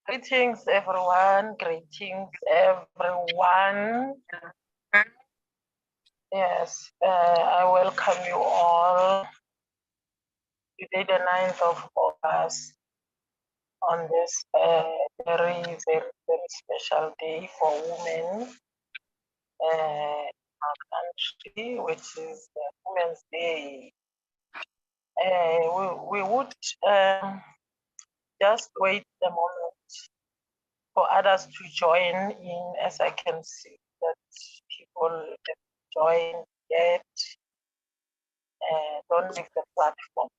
Greetings, everyone. Greetings, everyone. Yes, I welcome you all today, the 9th of August, on this very, very, very special day for women in our country, which is Women's Day. We would just wait a moment for others to join in, as I can see that people join yet. Don't leave the platform.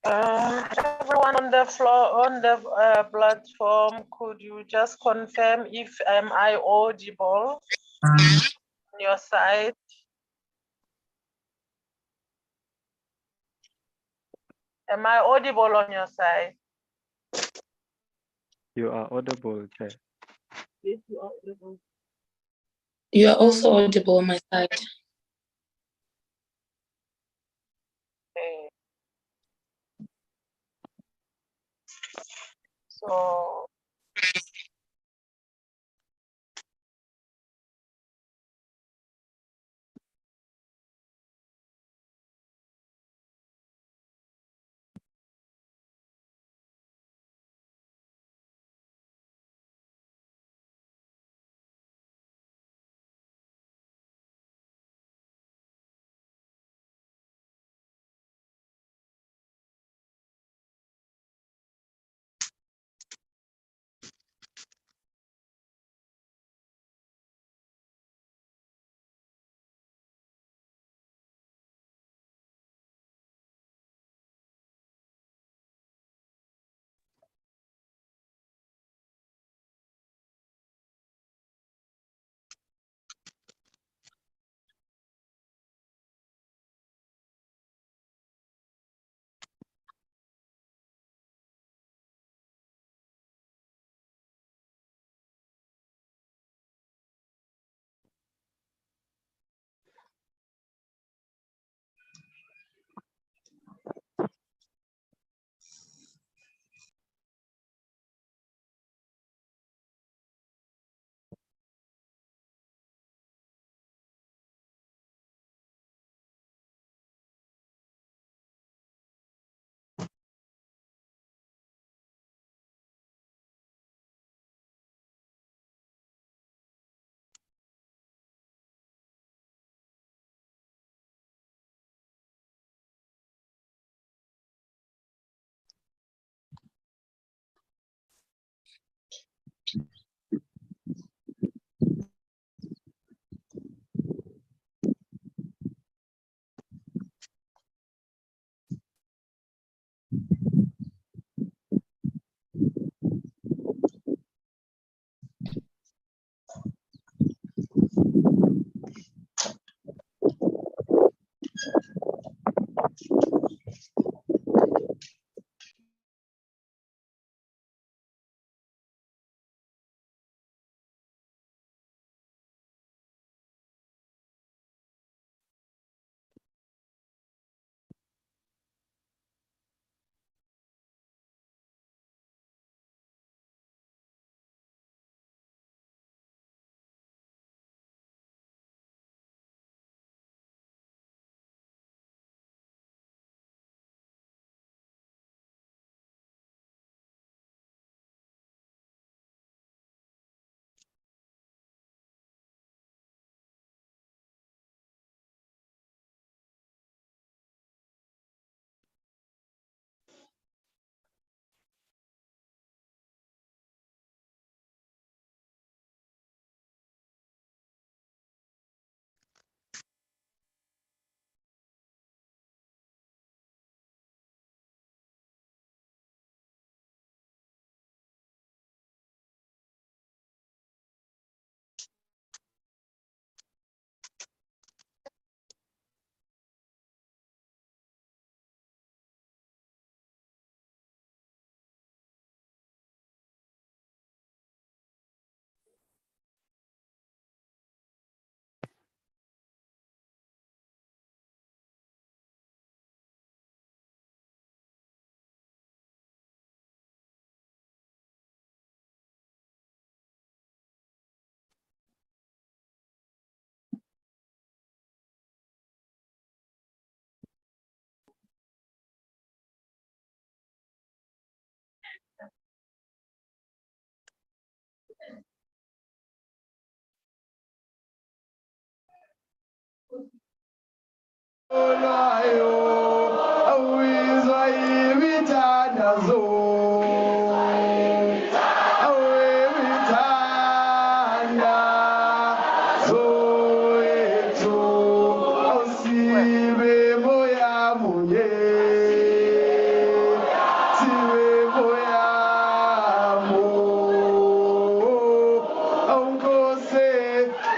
Everyone on the floor, on the platform, could you just confirm if am I audible? your side? Am I audible on your side? You are audible, Chair. Yes, you are audible. You are also audible on my side. Okay. So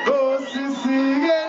Go see,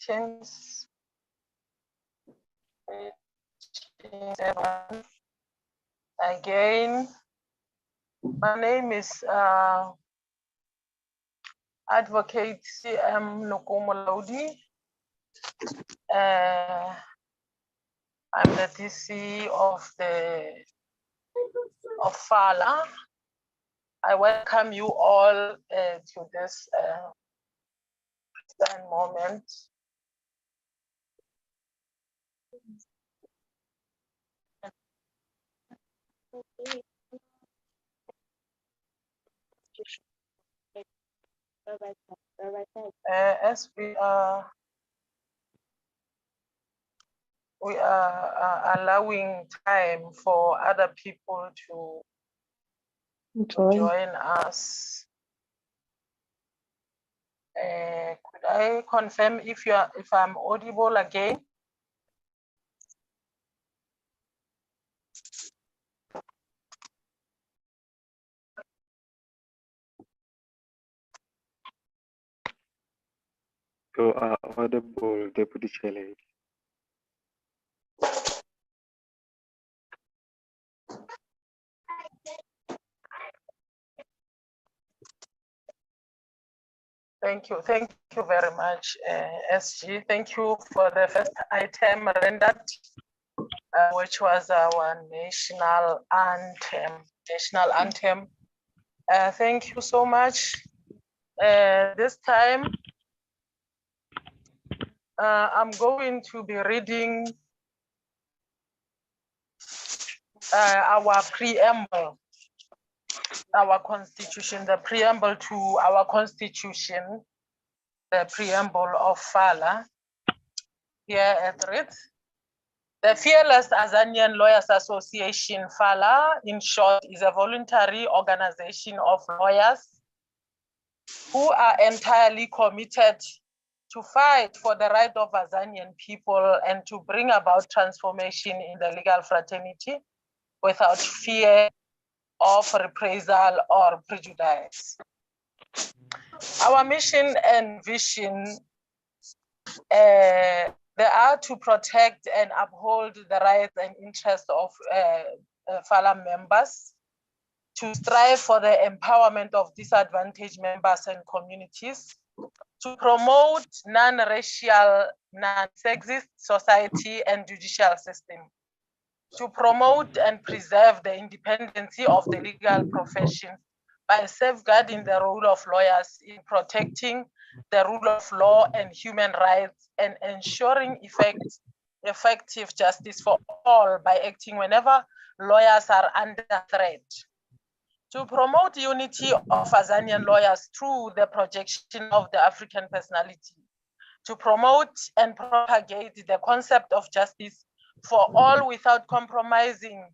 Greetings. Again, my name is Advocate CM Nokomolodi. I'm the DC of FALA. I welcome you all to this moment. As we are allowing time for other people to join us. Could I confirm if I'm audible again? You are audible, Deputy Chair Lady. Thank you very much, SG. Thank you for the first item rendered, which was our national anthem. Thank you so much. This time, I'm going to be reading our preamble, our constitution, the preamble to our constitution, the preamble of FALA. Here it reads, the Fearless Azanian Lawyers Association, FALA, in short, is a voluntary organization of lawyers who are entirely committed to fight for the right of Azanian people and to bring about transformation in the legal fraternity without fear of reprisal or prejudice. Our mission and vision, they are to protect and uphold the rights and interests of FALA members, to strive for the empowerment of disadvantaged members and communities, to promote non-racial, non-sexist society and judicial system, to promote and preserve the independence of the legal profession by safeguarding the role of lawyers in protecting the rule of law and human rights and ensuring effective justice for all by acting whenever lawyers are under threat. To promote unity of Azanian lawyers through the projection of the African personality, to promote and propagate the concept of justice for all without compromising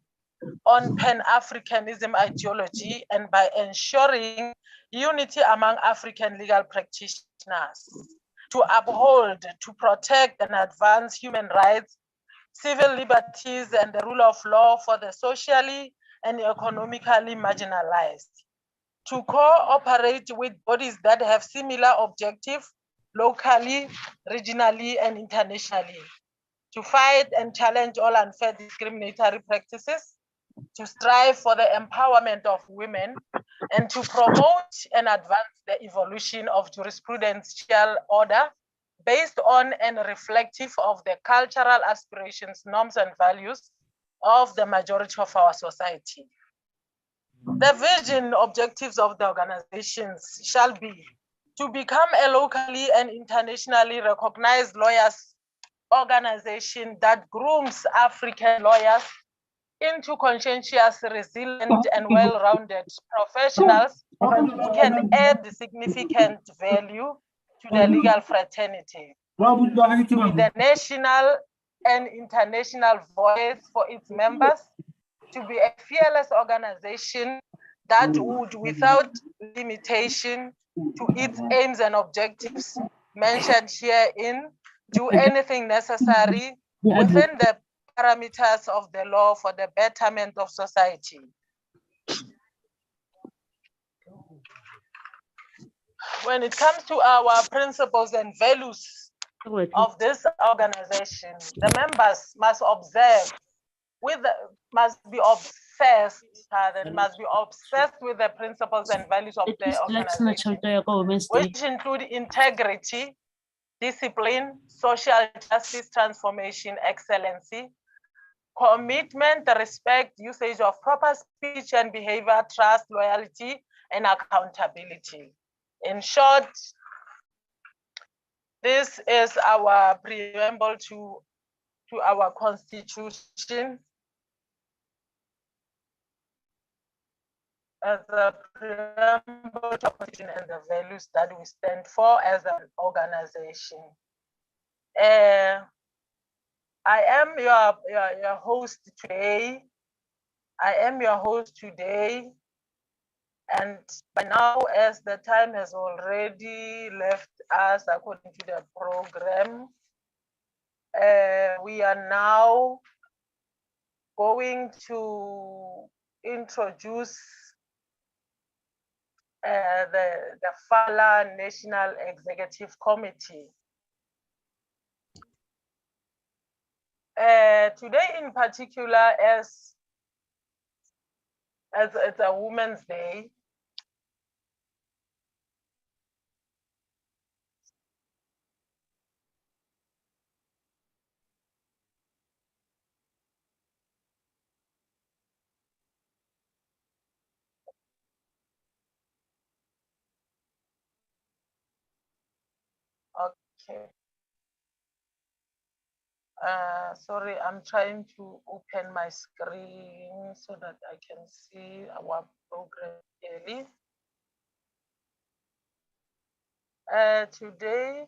on Pan-Africanism ideology and by ensuring unity among African legal practitioners, to uphold, to protect and advance human rights, civil liberties and the rule of law for the socially and economically marginalized, to cooperate with bodies that have similar objectives locally, regionally, and internationally, to fight and challenge all unfair discriminatory practices, to strive for the empowerment of women, and to promote and advance the evolution of jurisprudential order based on and reflective of the cultural aspirations, norms, and values of the majority of our society. The vision objectives of the organizations shall be to become a locally and internationally recognized lawyers organization that grooms African lawyers into conscientious, resilient, and well-rounded professionals who can add significant value to the legal fraternity, to be the national and international voice for its members, to be a fearless organization that would, without limitation to its aims and objectives mentioned herein, do anything necessary within the parameters of the law for the betterment of society. When it comes to our principles and values, of this organization. The members must observe must be obsessed with the principles and values of the organization, which include integrity, discipline, social justice, transformation, excellency, commitment, respect, usage of proper speech and behavior, trust, loyalty, and accountability. In short, this is our preamble to our constitution. As a preamble to our constitution and the values that we stand for as an organization. I am your host today. And by now, as the time has already left us according to the program, we are now going to introduce the FALA National Executive Committee. Today in particular, as it's a Women's Day, okay. Sorry, I'm trying to open my screen so that I can see our program clearly. Today,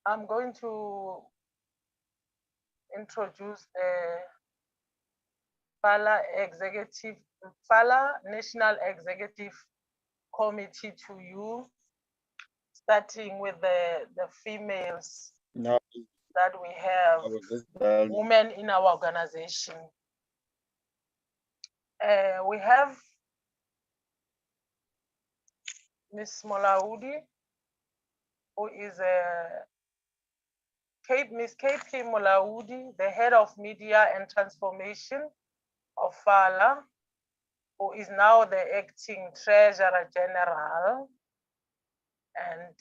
I'm going to introduce the FALA National Executive Committee to you, starting with the females that we have, women in our organization. We have Ms. Molaudi, who is Ms. KP Molaudi, the head of media and transformation of FALA, who is now the acting treasurer general. And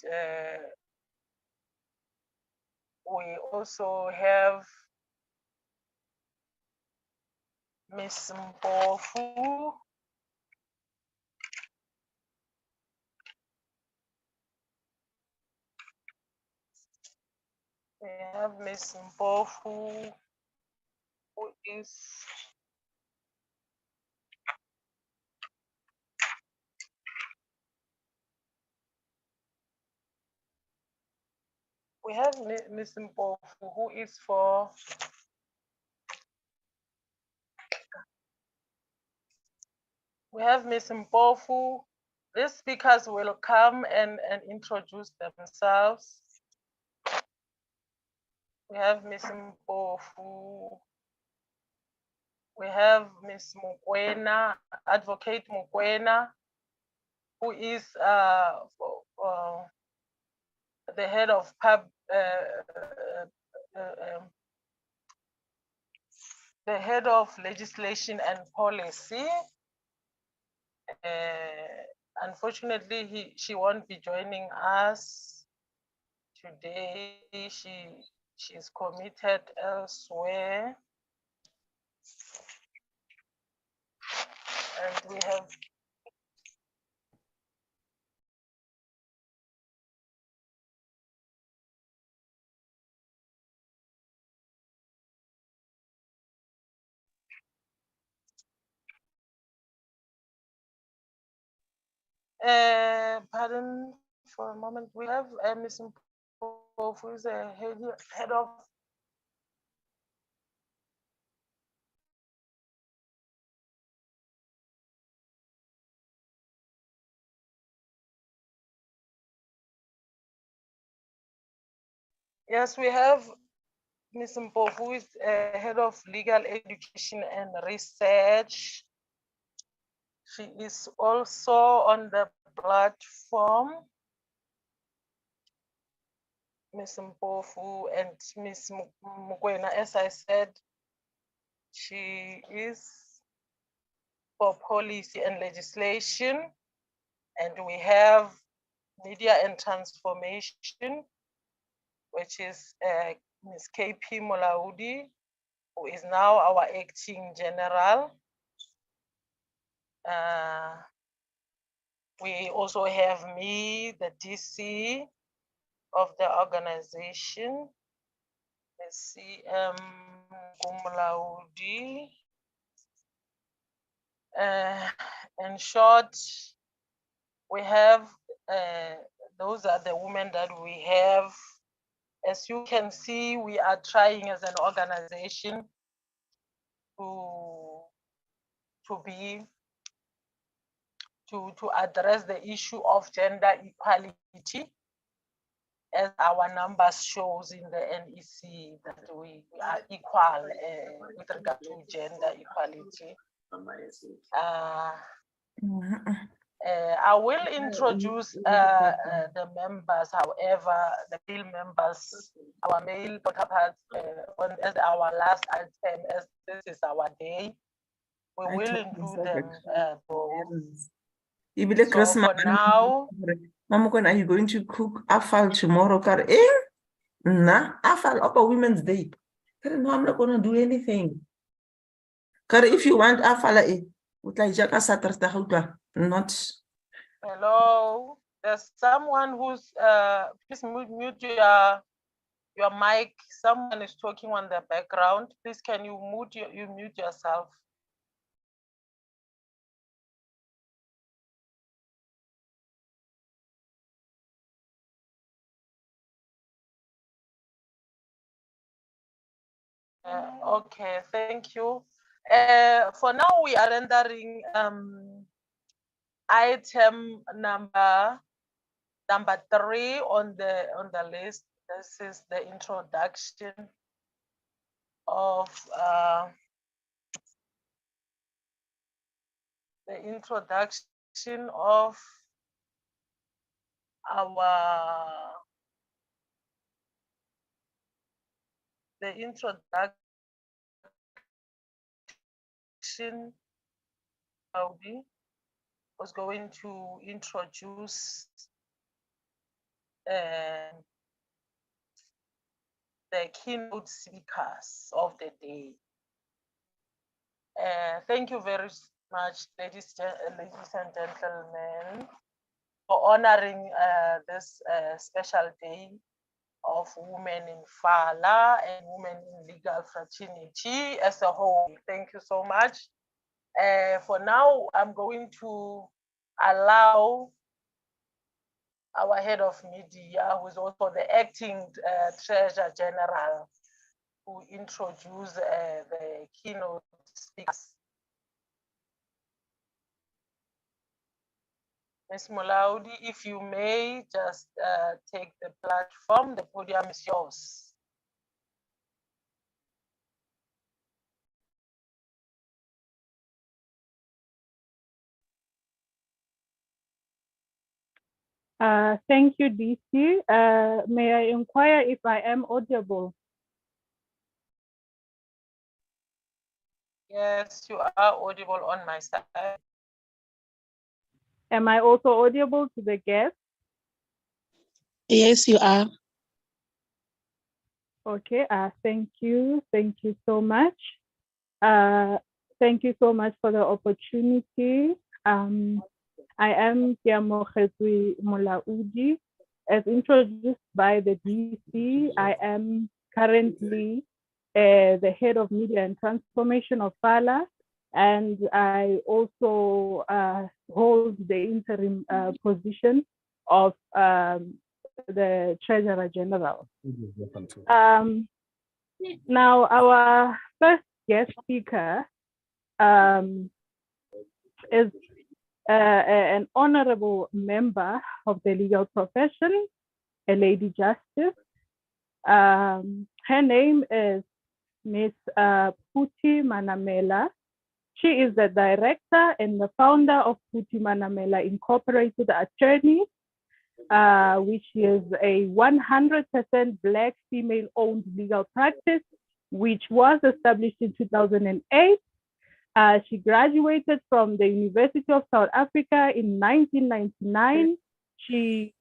we also have Ms. Mpofu, we have Ms. Mpofu, who is we have Ms. Mpofu, who is for Ms. Mpofu. The speakers will come and introduce themselves. We have Ms. Mpofu. We have Ms. Mukwena, Advocate Mukwena, who is the head of the head of legislation and policy. Unfortunately, she won't be joining us today. She's committed elsewhere. And we have pardon for a moment. We have Ms. Mpofu, who is a head of Yes, we have Ms. Mpofu, who is head of legal education and research. She is also on the platform. Ms. Mpofu and Ms. Mukwena, as I said, she is for policy and legislation, and we have media and transformation, which is Ms. KP Molaudi, who is now our acting general. We also have me, the DC of the organization, Ms. CM Molaudi. In short, we have, those are the women that we have. As you can see, we are trying as an organization to address the issue of gender equality, as our numbers shows in the NEC that we are equal with regard to gender equality. I will introduce the members, however, the male members, our male counterparts, as our last item, as this is our day. We will include them both. So for now, Mama, when are you going to cook afal tomorrow? Nah, afal up a Women's Day. No, I'm not gonna do anything. If you want afala, not. Hello, there's someone who's please mute your mic. Someone is talking on the background. Please, can you mute yourself? Okay, thank you. For now, we are rendering item number 3 on the list. This is the introduction of the introduction was going to introduce the keynote speakers of the day. Thank you very much, ladies and gentlemen, for honoring this special day of women in Fala and women in legal fraternity as a whole. Thank you so much. For now, I'm going to allow our head of media, who is also the acting treasurer general, to introduce the keynote speakers. Ms. Molaudi, if you may just take the platform, the podium is yours. Thank you, DC. May I inquire if I am audible? Yes, you are audible on my side. Am I also audible to the guests? Yes, you are. Okay, thank you. Thank you so much. Thank you so much for the opportunity. I am Kiamokhetwi Molaudi. As introduced by the DC, I am currently the head of media and transformation of Fala, and I also hold the interim position of the Treasurer General. Now, our first guest speaker is an honorable member of the legal profession, a lady justice. Her name is Ms. Puti Manamela. She is the director and the founder of Puti Manamela Incorporated Attorneys. which is a 100% Black female-owned legal practice, which was established in 2008. She graduated from the University of South Africa in 1999. She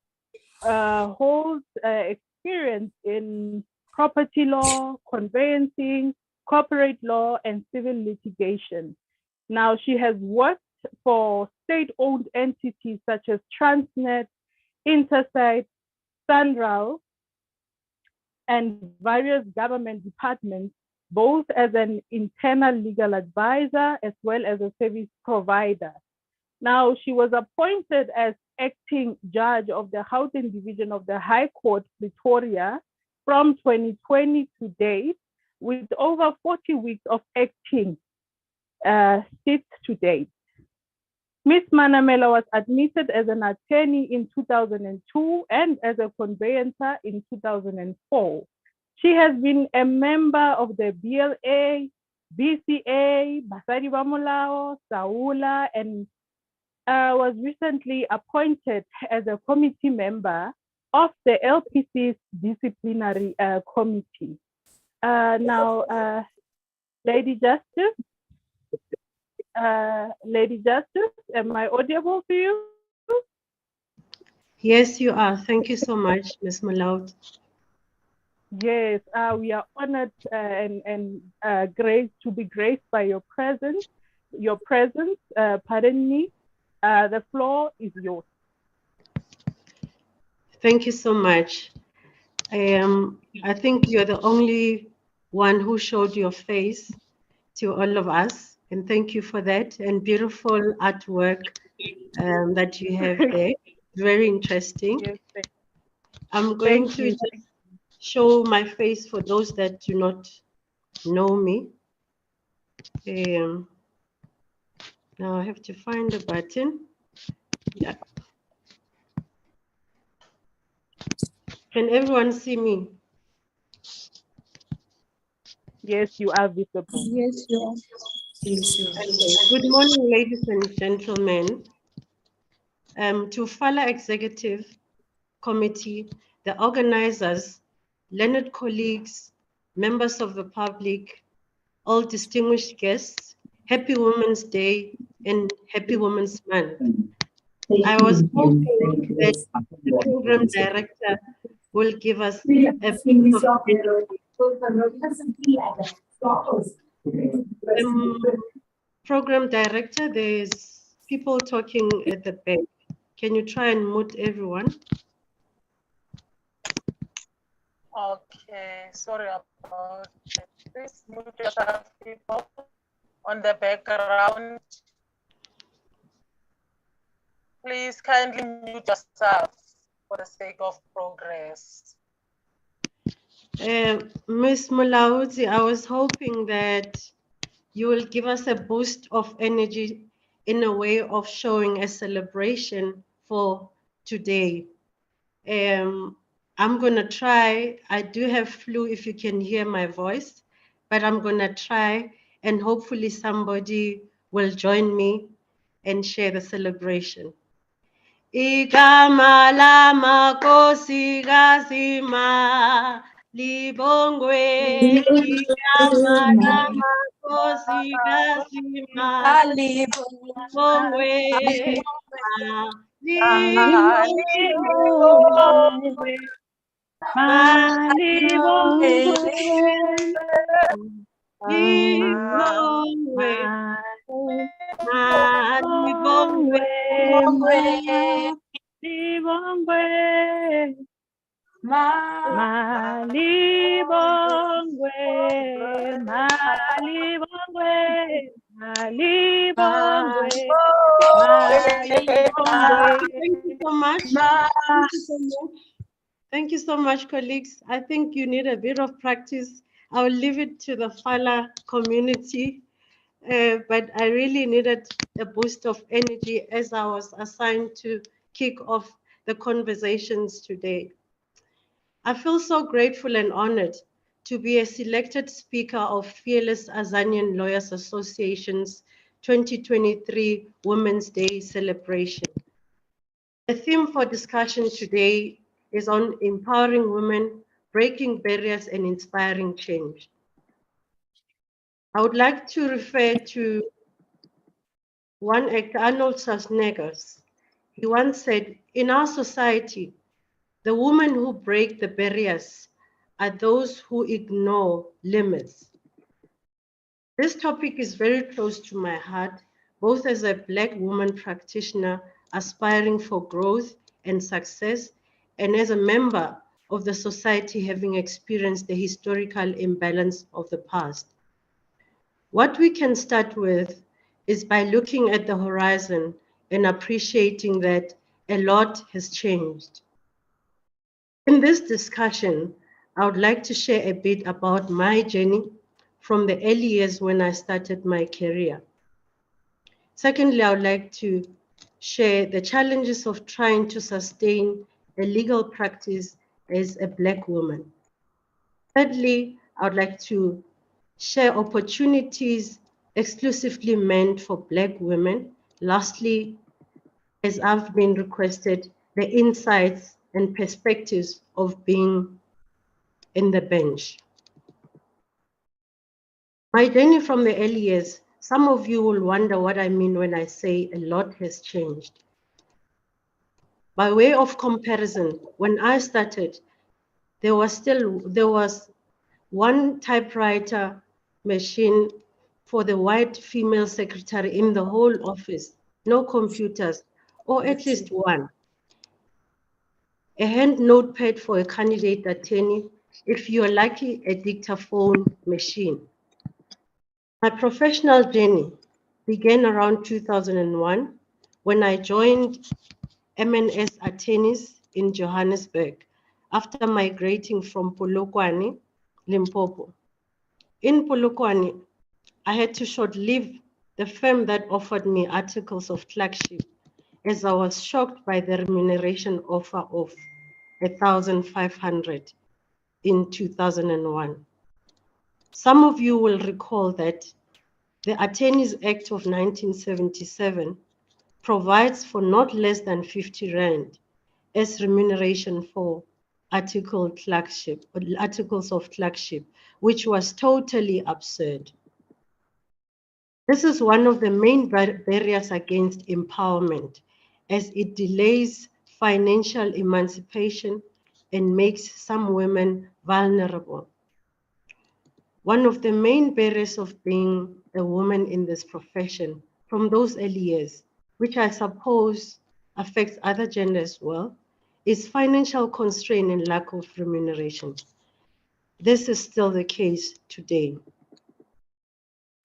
holds experience in property law, conveyancing, corporate law, and civil litigation. Now, she has worked for state-owned entities such as Transnet, Interstate, Sunrail, and various government departments, both as an internal legal advisor as well as a service provider. Now, she was appointed as acting judge of the Gauteng Division of the High Court, Pretoria, from 2020 to date, with over 40 weeks of acting sits to date. Ms. Manamela was admitted as an attorney in 2002 and as a conveyancer in 2004. She has been a member of the BLA, BCA, Basadi Bamolao, Saula, and was recently appointed as a committee member of the LPC's disciplinary committee. Now, Lady Justice, am I audible to you? Yes, you are. Thank you so much, Ms. Malaut. Yes, we are honored and graced to be graced by your presence. Pardon me. The floor is yours. Thank you so much. I think you're the only one who showed your face to all of us, and thank you for that, and beautiful artwork that you have there. Very interesting. Yes, I'm going to just show my face for those that do not know me. Now I have to find the button. Yeah. Can everyone see me? Yes, you are visible. Yes, you are. Okay. Good morning, ladies and gentlemen. To FALA Executive Committee, the organizers, learned colleagues, members of the public, all distinguished guests, Happy Women's Day and Happy Women's Month. I was hoping that the program director will give us a bit of program director, there's people talking at the back. Can you try and mute everyone? Okay, sorry about that. Please mute yourself, people on the background. Please kindly mute yourself for the sake of progress. Ms. Mulauzi, I was hoping that you will give us a boost of energy in a way of showing a celebration for today. I'm gonna try, I do have flu if you can hear my voice, but I'm gonna try and hopefully somebody will join me and share the celebration. Igama lama kosikazi ma libongwe. Igama lama kosikazi ma libongwe. Libongwe. Thank you so much, colleagues. I think you need a bit of practice. I'll leave it to the FALA community, but I really needed a boost of energy as I was assigned to kick off the conversations today. I feel so grateful and honored to be a selected speaker of Fearless Azanian Lawyers Association's 2023 Women's Day celebration. The theme for discussion today is on empowering women, breaking barriers, and inspiring change. I would like to refer to one actor, Arnold Schwarzenegger. He once said, in our society, the women who break the barriers are those who ignore limits. This topic is very close to my heart, both as a Black woman practitioner aspiring for growth and success, and as a member of the society having experienced the historical imbalance of the past. What we can start with is by looking at the horizon and appreciating that a lot has changed. In this discussion, I would like to share a bit about my journey from the early years when I started my career. Secondly, I would like to share the challenges of trying to sustain a legal practice as a Black woman. Thirdly, I would like to share opportunities exclusively meant for Black women. Lastly, as I've been requested, the insights and perspectives of being in the bench. My journey from the early years, some of you will wonder what I mean when I say a lot has changed. By way of comparison, when I started, there was one typewriter machine for the white female secretary in the whole office, no computers, or at least one. A hand notepad for a candidate attorney, if you're lucky, a dictaphone machine. My professional journey began around 2001 when I joined MNS Attorneys in Johannesburg after migrating from Polokwane, Limpopo. In Polokwane, I had to short-live the firm that offered me articles of clerkship as I was shocked by the remuneration offer of 1,500 in 2001. Some of you will recall that the Attorneys Act of 1977 provides for not less than 50 Rand as remuneration for articles of clerkship, which was totally absurd. This is one of the main barriers against empowerment, as it delays financial emancipation and makes some women vulnerable. One of the main barriers of being a woman in this profession from those early years, which I suppose affects other genders as well, is financial constraint and lack of remuneration. This is still the case today.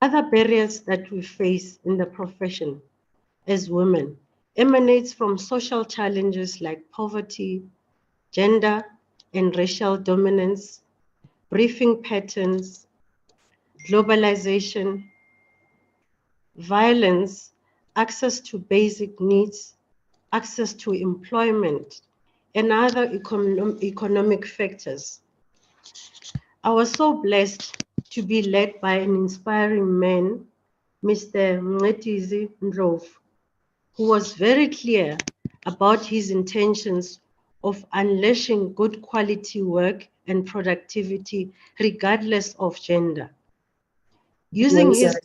Other barriers that we face in the profession as women emanates from social challenges like poverty, gender and racial dominance, briefing patterns, globalization, violence, access to basic needs, access to employment, and other economic factors. I was so blessed to be led by an inspiring man, Mr. Mngetizi Ndlovu, who was very clear about his intentions of unleashing good quality work and productivity regardless of gender. Using his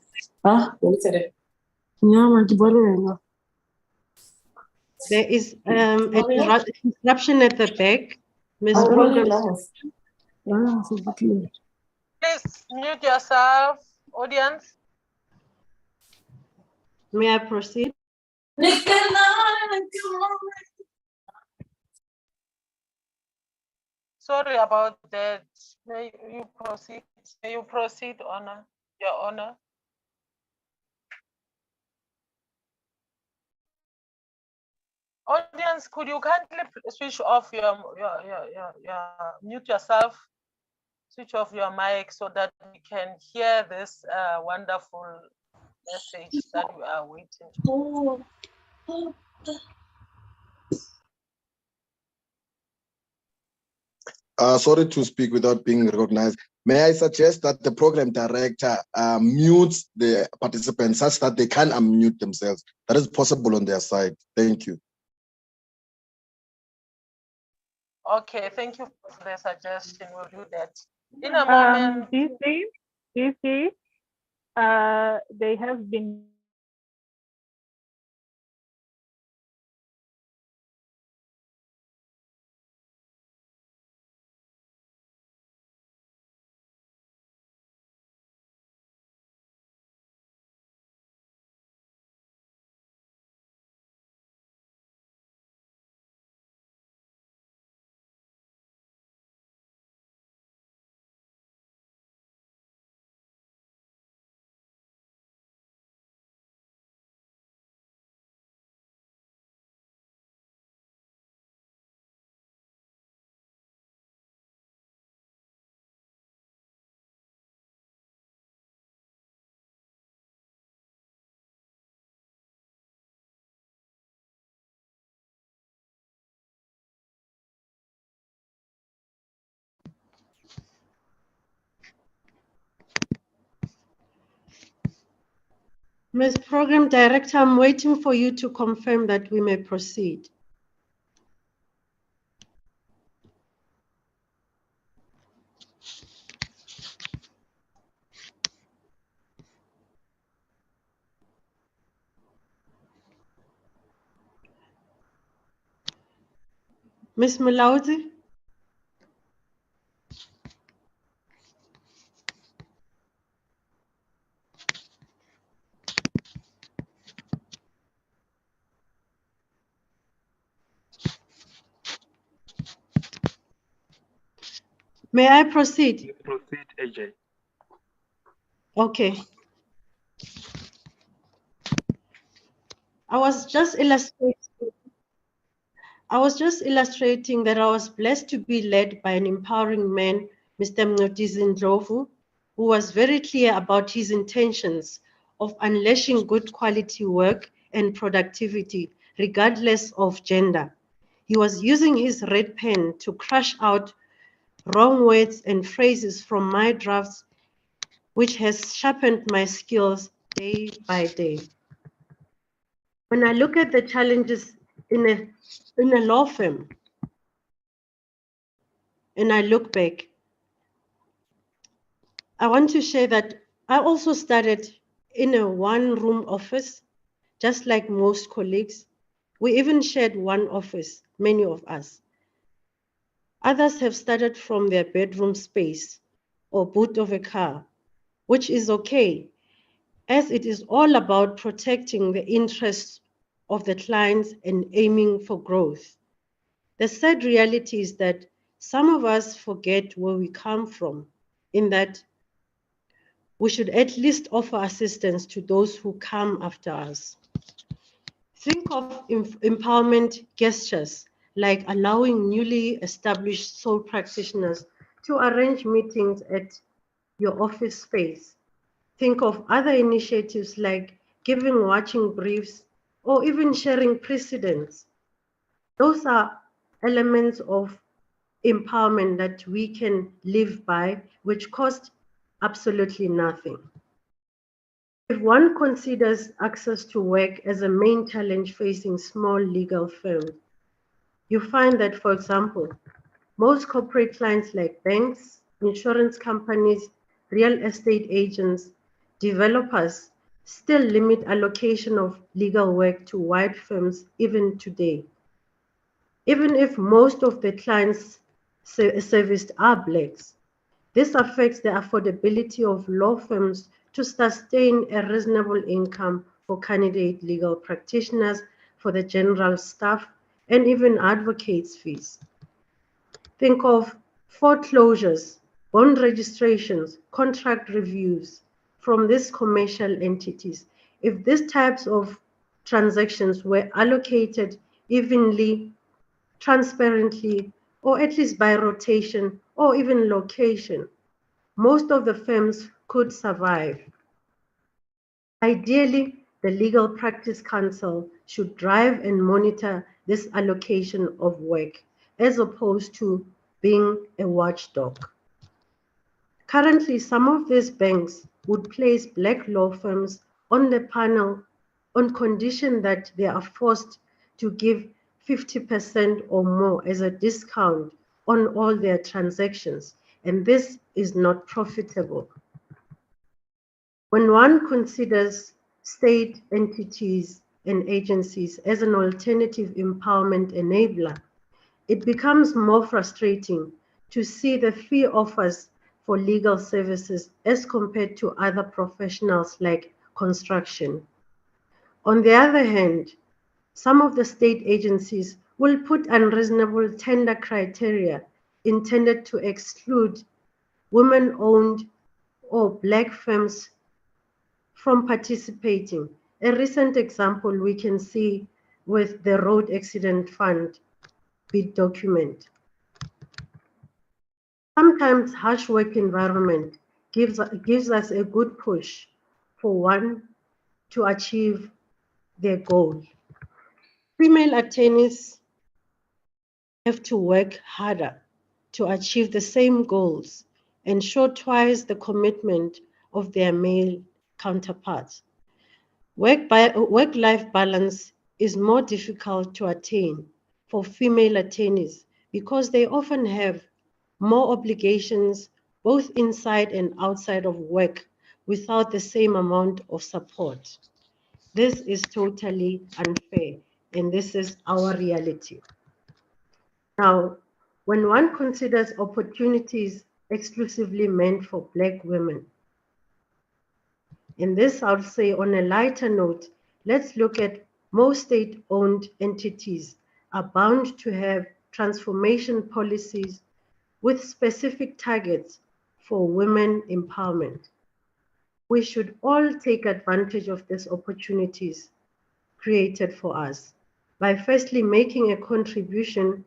there is a disruption at the back. Ms. Please mute yourself, audience. May I proceed? Sorry about that. May you proceed? May you proceed, Honor, Your Honor? Audience, could you kindly switch off your mute yourself, switch off your mic so that we can hear this wonderful message that we are waiting for. Sorry to speak without being recognized. May I suggest that the program director mutes the participants such that they can unmute themselves? That is possible on their side. Thank you. Okay, thank you for the suggestion. We'll do that. In a moment. DC, they have been Ms. Program Director, I'm waiting for you to confirm that we may proceed. Ms. Mulaudzi? May I proceed? Proceed, AJ. Okay. I was just illustrating that I was blessed to be led by an empowering man, Mr. Mnotisi Ndlovu, who was very clear about his intentions of unleashing good quality work and productivity, regardless of gender. He was using his red pen to crush out wrong words and phrases from my drafts, which has sharpened my skills day by day. When I look at the challenges in a law firm, and I look back, I want to share that I also started in a one-room office, just like most colleagues. We even shared one office, many of us. Others have started from their bedroom space or boot of a car, which is okay, as it is all about protecting the interests of the clients and aiming for growth. The sad reality is that some of us forget where we come from, in that we should at least offer assistance to those who come after us. Think of empowerment gestures like allowing newly established sole practitioners to arrange meetings at your office space. Think of other initiatives like giving watching briefs or even sharing precedents. Those are elements of empowerment that we can live by, which cost absolutely nothing. If one considers access to work as a main challenge facing small legal firms, you find that, for example, most corporate clients like banks, insurance companies, real estate agents, developers still limit allocation of legal work to white firms even today. Even if most of the clients serviced are blacks, this affects the affordability of law firms to sustain a reasonable income for candidate legal practitioners, for the general staff, and even advocates' fees. Think of foreclosures, bond registrations, contract reviews from these commercial entities. If these types of transactions were allocated evenly, transparently, or at least by rotation or even location, most of the firms could survive. Ideally, the Legal Practice Council should drive and monitor this allocation of work, as opposed to being a watchdog. Currently, some of these banks would place black law firms on the panel on condition that they are forced to give 50% or more as a discount on all their transactions, and this is not profitable. When one considers state entities and agencies as an alternative empowerment enabler, it becomes more frustrating to see the fee offers for legal services as compared to other professionals like construction. On the other hand, some of the state agencies will put unreasonable tender criteria intended to exclude women-owned or Black firms from participating. A recent example we can see with the Road Accident Fund bid document. Sometimes harsh work environment gives us a good push for one to achieve their goal. Female attorneys have to work harder to achieve the same goals and show twice the commitment of their male counterparts. Work-life balance is more difficult to attain for female attorneys because they often have more obligations both inside and outside of work without the same amount of support. This is totally unfair, and this is our reality. Now, when one considers opportunities exclusively meant for Black women, and this I'll say on a lighter note, let's look at most state-owned entities are bound to have transformation policies with specific targets for women empowerment. We should all take advantage of these opportunities created for us by firstly making a contribution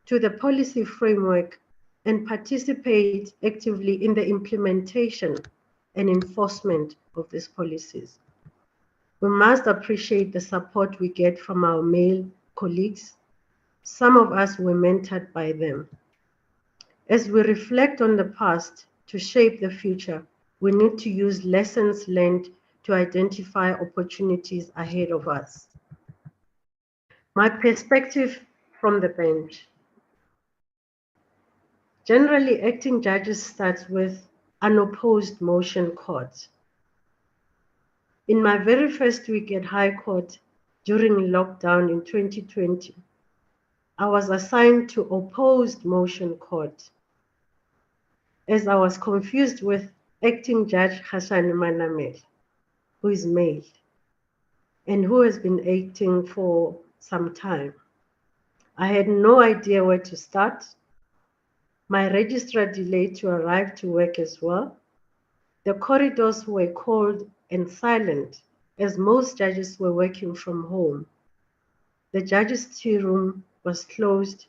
to the policy framework and participate actively in the implementation and enforcement of these policies. We must appreciate the support we get from our male colleagues. Some of us were mentored by them. As we reflect on the past to shape the future, we need to use lessons learned to identify opportunities ahead of us. My perspective from the bench. Generally, acting judges starts with unopposed motion court. In my very first week at High Court during lockdown in 2020, I was assigned to opposed motion court as I was confused with acting judge Hassan Manamel, who is male and who has been acting for some time. I had no idea where to start. My registrar delayed to arrive to work as well. The corridors were cold and silent as most judges were working from home. The judge's tea room was closed.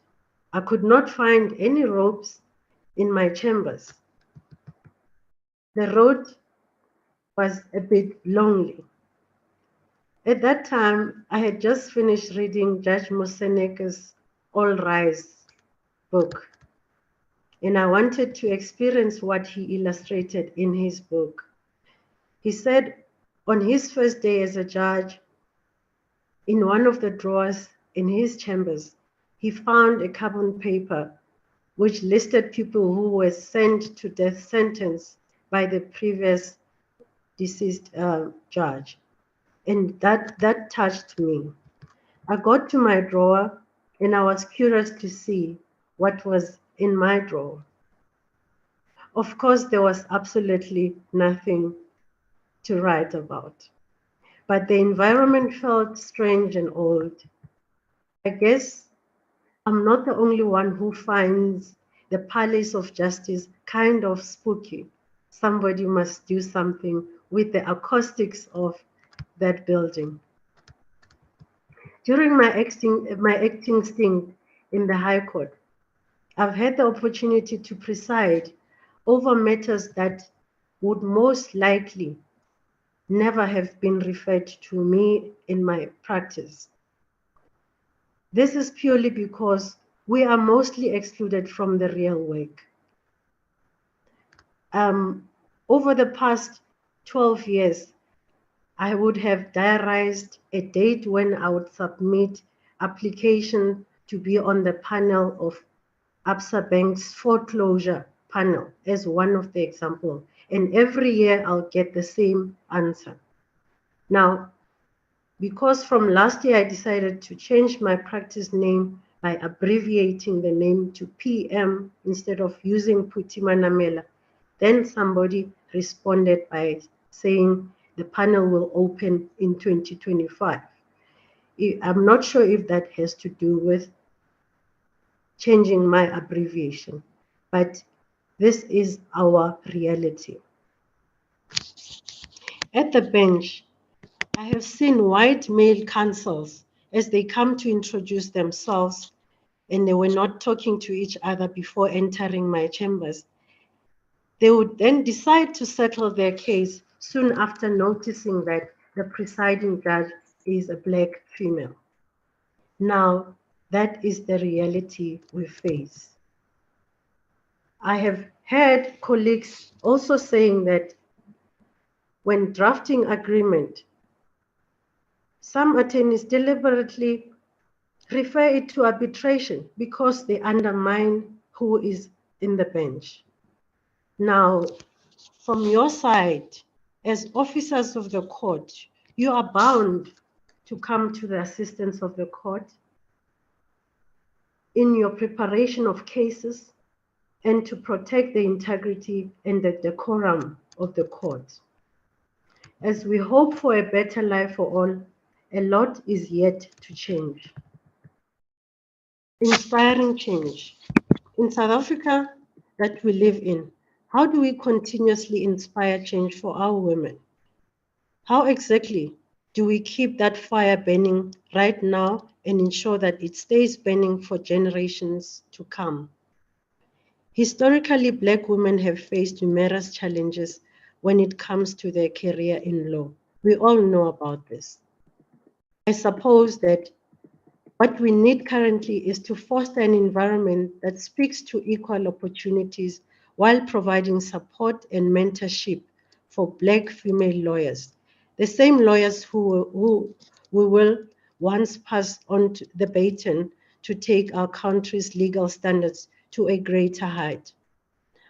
I could not find any robes in my chambers. The road was a bit lonely. At that time, I had just finished reading Judge Moseneka's All Rise book, and I wanted to experience what he illustrated in his book. He said on his first day as a judge, in one of the drawers in his chambers, he found a carbon paper which listed people who were sent to death sentence by the previous deceased judge. And that touched me. I got to my drawer and I was curious to see what was in my drawer. Of course, there was absolutely nothing to write about, but the environment felt strange and old. I guess I'm not the only one who finds the Palace of Justice kind of spooky. Somebody must do something with the acoustics of that building. During my acting stint in the High Court, I've had the opportunity to preside over matters that would most likely never have been referred to me in my practice. This is purely because we are mostly excluded from the real work. Over the past 12 years, I would have diarized a date when I would submit application to be on the panel of Absa Bank's foreclosure panel as one of the examples. And every year I'll get the same answer. Now, because from last year I decided to change my practice name by abbreviating the name to PM instead of using Putima Namela, then somebody responded by saying the panel will open in 2025. I'm not sure if that has to do with changing my abbreviation, but this is our reality. At the bench, I have seen white male counsels as they come to introduce themselves and they were not talking to each other before entering my chambers. They would then decide to settle their case soon after noticing that the presiding judge is a Black female. Now, that is the reality we face. I have heard colleagues also saying that when drafting agreement, some attorneys deliberately refer it to arbitration because they undermine who is in the bench. Now, from your side, as officers of the court, you are bound to come to the assistance of the court in your preparation of cases and to protect the integrity and the decorum of the court. As we hope for a better life for all, a lot is yet to change. Inspiring change. In South Africa that we live in, how do we continuously inspire change for our women? How exactly do we keep that fire burning right now and ensure that it stays burning for generations to come? Historically, Black women have faced numerous challenges when it comes to their career in law. We all know about this. I suppose that what we need currently is to foster an environment that speaks to equal opportunities while providing support and mentorship for Black female lawyers, the same lawyers who we will once pass on the baton to take our country's legal standards to a greater height.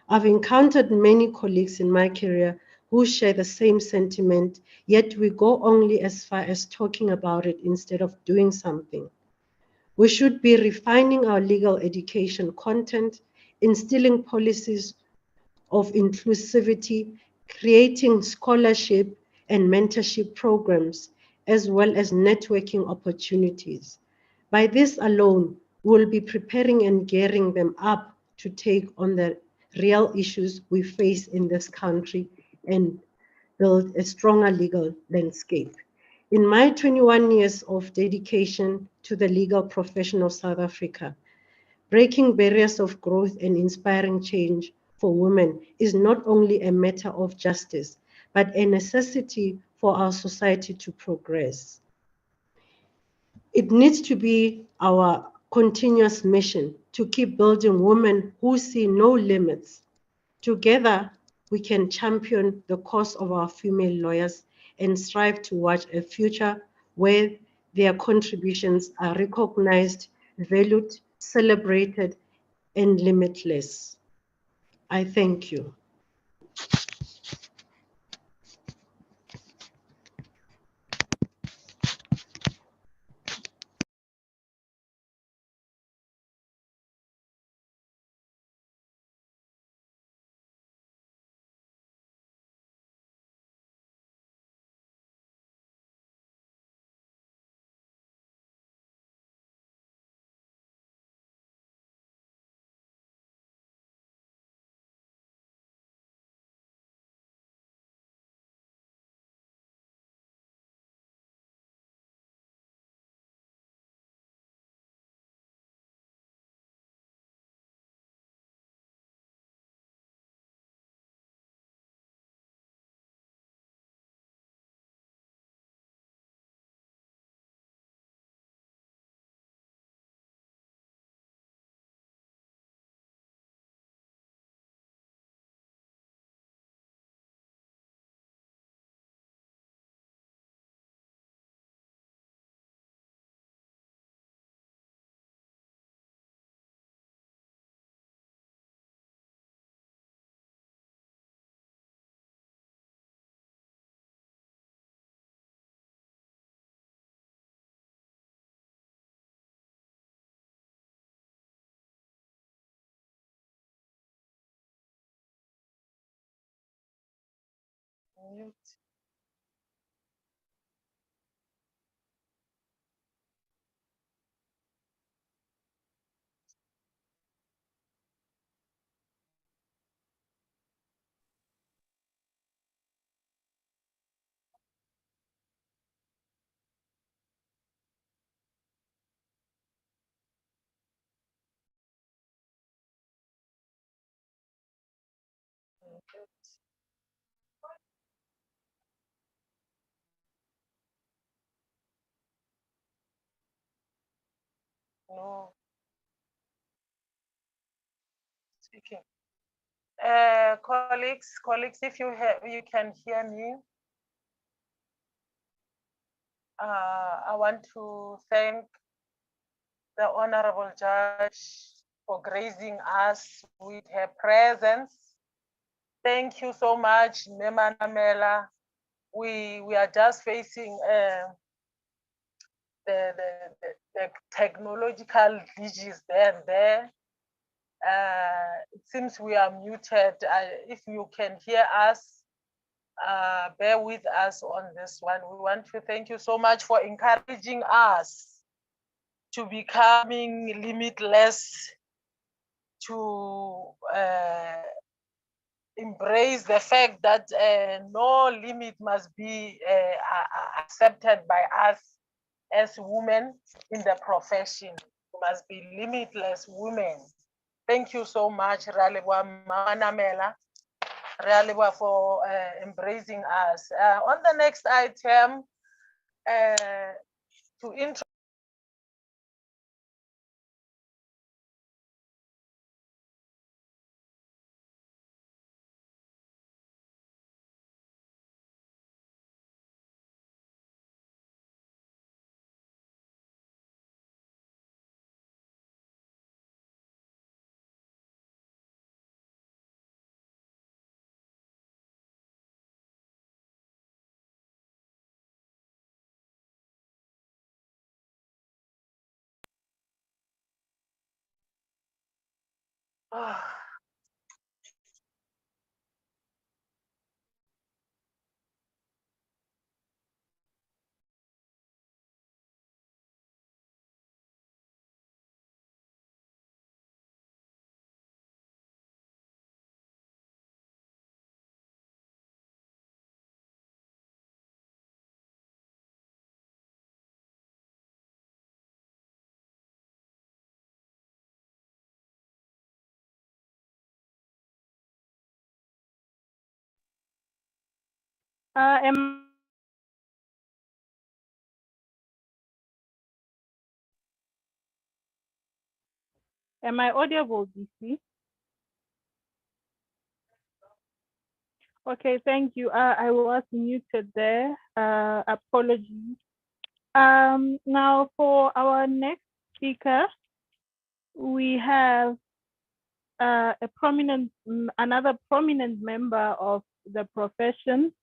I've encountered many colleagues in my career who share the same sentiment, yet we go only as far as talking about it instead of doing something. We should be refining our legal education content, instilling policies of inclusivity, creating scholarship and mentorship programs, as well as networking opportunities. By this alone, we'll be preparing and gearing them up to take on the real issues we face in this country and build a stronger legal landscape. In my 21 years of dedication to the legal profession of South Africa, breaking barriers of growth and inspiring change for women is not only a matter of justice, but a necessity for our society to progress. It needs to be our continuous mission to keep building women who see no limits. Together, we can champion the cause of our female lawyers and strive towards a future where their contributions are recognized, valued, celebrated, and limitless. I thank you. Mute. No. Speaking. Colleagues, if you can hear me, I want to thank the Honorable Judge for gracing us with her presence. Thank you so much, Mema Namela. We are just facing the technological glitches there and there. It seems we are muted. If you can hear us, bear with us on this one. We want to thank you so much for encouraging us to becoming limitless, to embrace the fact that no limit must be accepted by us as women in the profession. We must be limitless women. Thank you so much, Ralebwa Manamela, Ralebwa, for embracing us. On the next item, to introduce Am I audible, DC? Okay, thank you. I was muted there. Apologies. Now for our next speaker, we have another prominent member of the profession,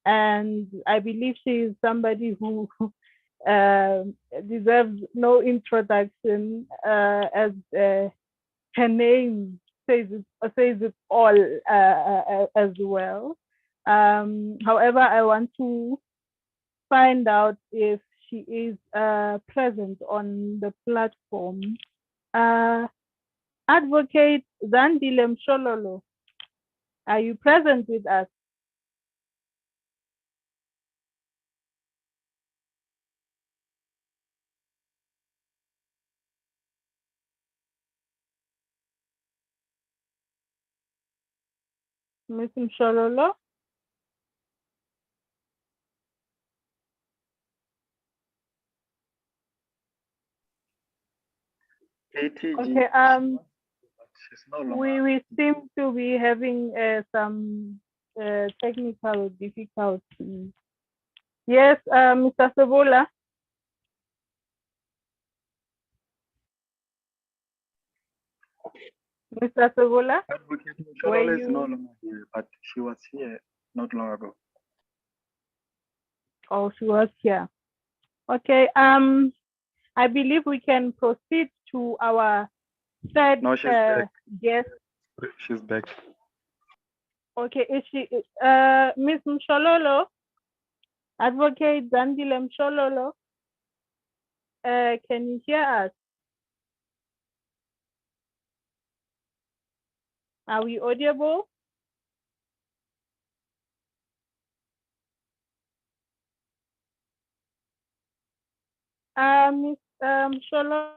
and I believe she is somebody who deserves no introduction, as her name says it all as well. However, I want to find out if she is present on the platform. Advocate Zandile Mshololo, are you present with us? Ms. Mshololo? ATG. Okay, She's no longer. we seem to be having some technical difficulties. Yes, Mr. Sebola. Mr. Sebola? Advocate Mshololo is no longer here, but she was here not long ago. Oh, she was here. Okay, I believe we can proceed to our third No, she's back. guest. She's back. Okay, is she Miss Mshololo? Advocate Zandile Mshololo? Can you hear us? Are we audible? Miss Mshololo?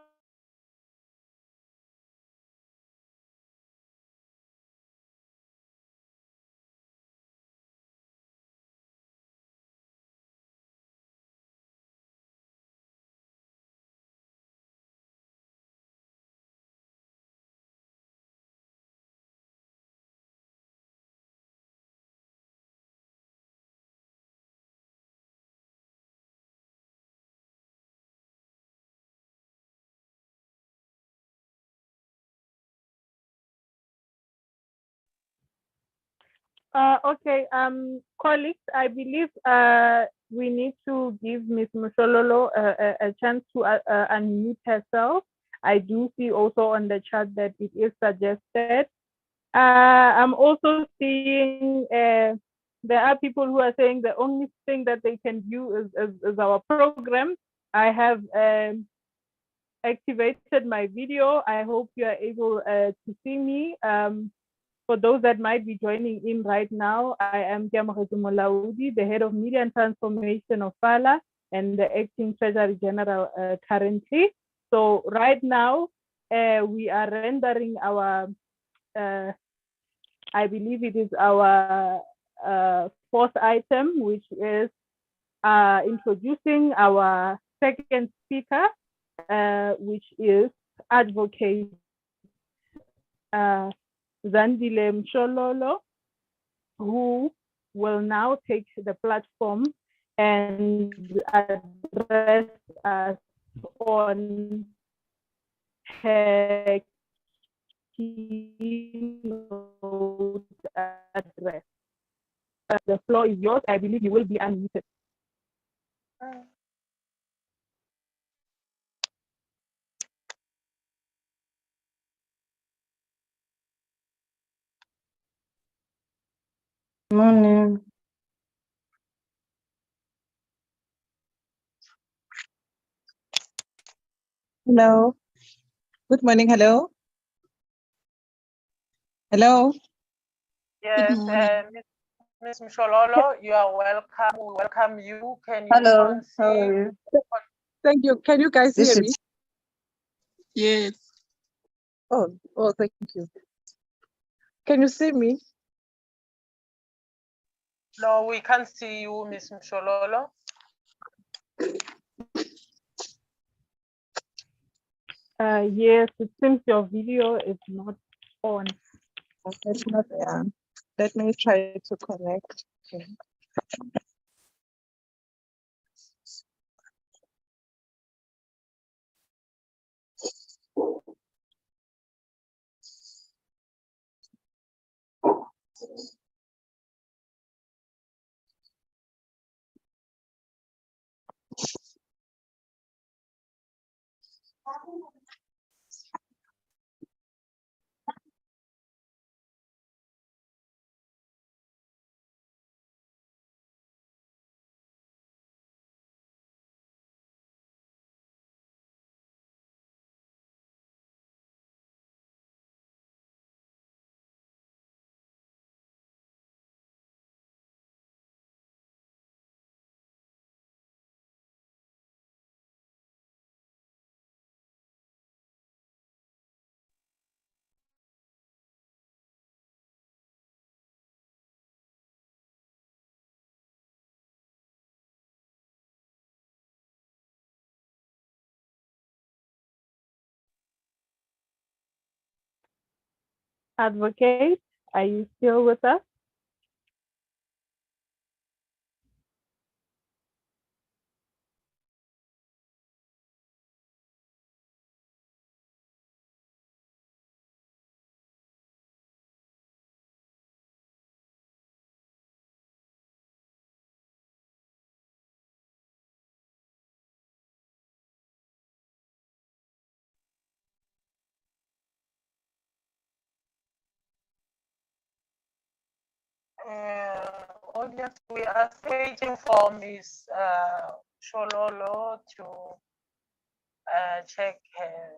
Okay, colleagues, I believe we need to give Ms. Mshololo a chance to unmute herself. I do see also on the chat that it is suggested. I'm also seeing there are people who are saying the only thing that they can view is our program. I have activated my video. I hope you are able to see me. For those that might be joining in right now, I am Kiamogetu Molaudi, the head of media and transformation of FALA and the acting treasury general currently. So right now, we are rendering our, I believe it is our fourth item, which is introducing our second speaker, which is Advocate Zandile Mshololo, who will now take the platform and address us on her keynote address. The floor is yours. I believe you will be unmuted. Morning. Hello. Good morning. Hello. Hello. Yes, Ms. Mshololo, you are welcome. We welcome you. Can you Hello. How are conceive? you? Thank you. Can you guys hear me? Yes. Oh, thank you. Can you see me? No, we can't see you, Ms. Mshololo. Yes, it seems your video is not on. It's not on. Let me try to connect. Okay. Advocate, are you still with us? Audience, we are waiting for Ms. Shololo to check her,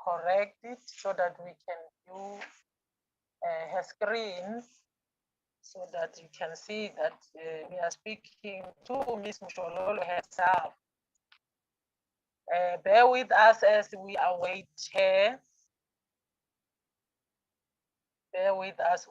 correct it so that we can view her screen so that you can see that we are speaking to Ms. Shololo herself. Bear with us as we await her. Bear with us.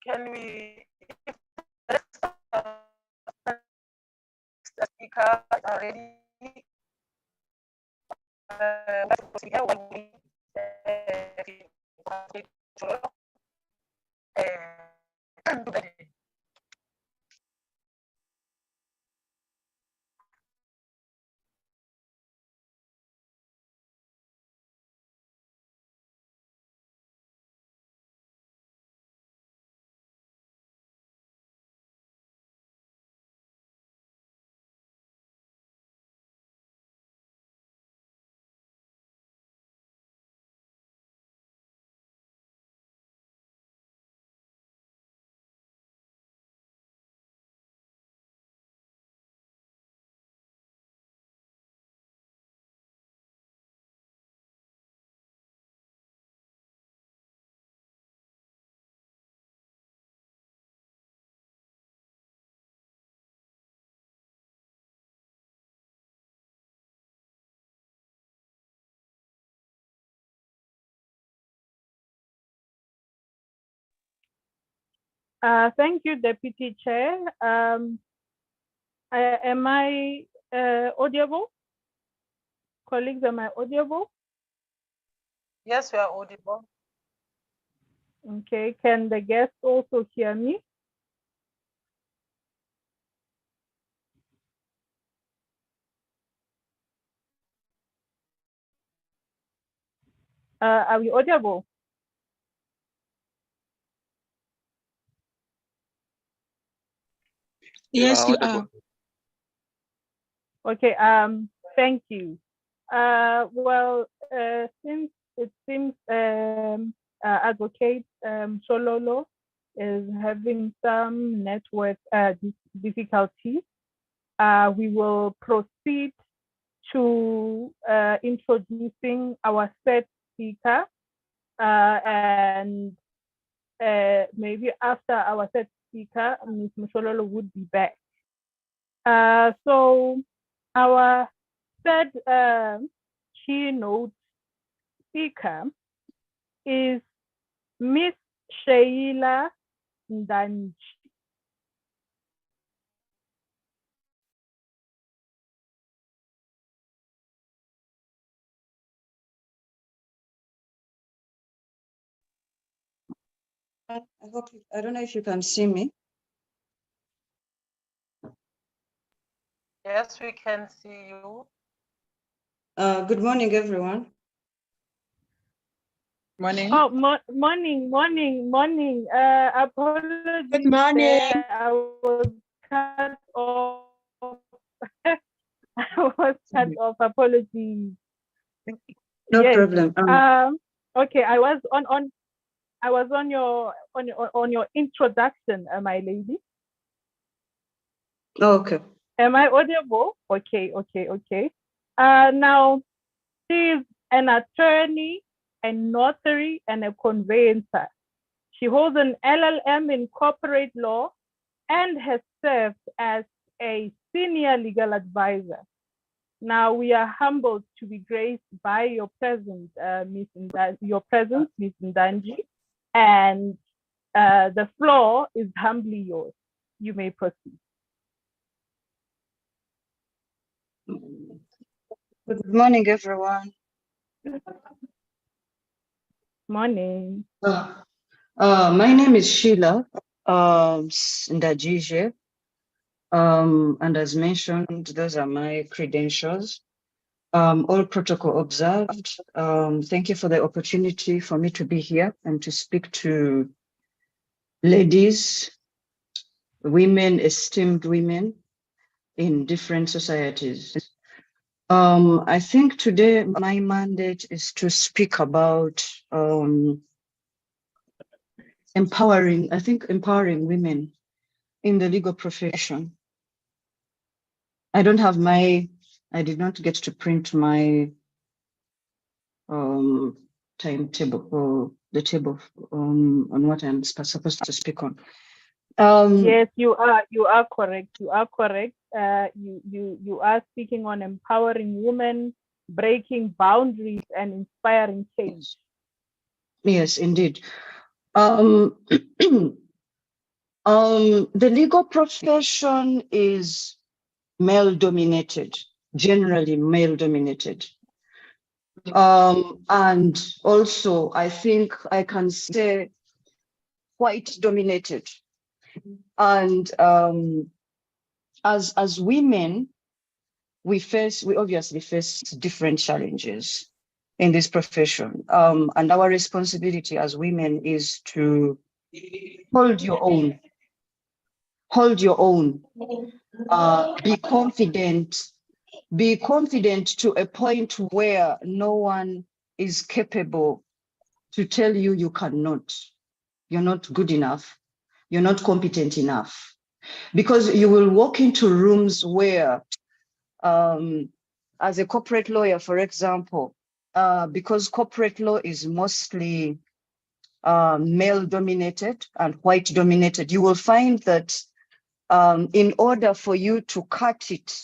Can we, if the speaker are ready, Thank you, Deputy Chair. Am I audible? Colleagues, am I audible? Yes, we are audible. Okay, can the guests also hear me? Are we audible? Yes, you are. Okay, thank you. Well, since it seems Advocate Shololo is having some network difficulties, we will proceed to introducing our third speaker, and maybe after our third speaker, Ms. Mshololo would be back. So our third keynote speaker is Miss Sheila Ndanji. I hope, I don't know if you can see me. Yes, we can see you. Good morning, everyone. Morning. Oh, morning. Apologies. Good morning. I was cut off. I was cut off. Apologies. No Yes. problem. Okay, I was on your introduction, my lady. Okay. Am I audible? Okay. Now, she is an attorney, a notary, and a conveyancer. She holds an LLM in corporate law and has served as a senior legal advisor. Now we are humbled to be graced by your presence, Ms. Ndanji, and the floor is humbly yours. You may proceed. Good morning, everyone. Morning. My name is Sheila Ndajije. And as mentioned, those are my credentials. All protocol observed. Thank you for the opportunity for me to be here and to speak to ladies, women, esteemed women in different societies. I think today my mandate is to speak about empowering women in the legal profession. I did not get to print my timetable or the table on what I'm supposed to speak on. Yes, you are correct. You are correct. You are speaking on empowering women, breaking boundaries, and inspiring change. Yes, indeed. The legal profession is male-dominated, generally male-dominated. And also, I think I can say white-dominated. And as women, we obviously face different challenges in this profession. And our responsibility as women is to hold your own, be confident to a point where no one is capable to tell you you cannot, you're not good enough, you're not competent enough. Because you will walk into rooms where, as a corporate lawyer, for example, because corporate law is mostly male-dominated and white-dominated, you will find that in order for you to cut it,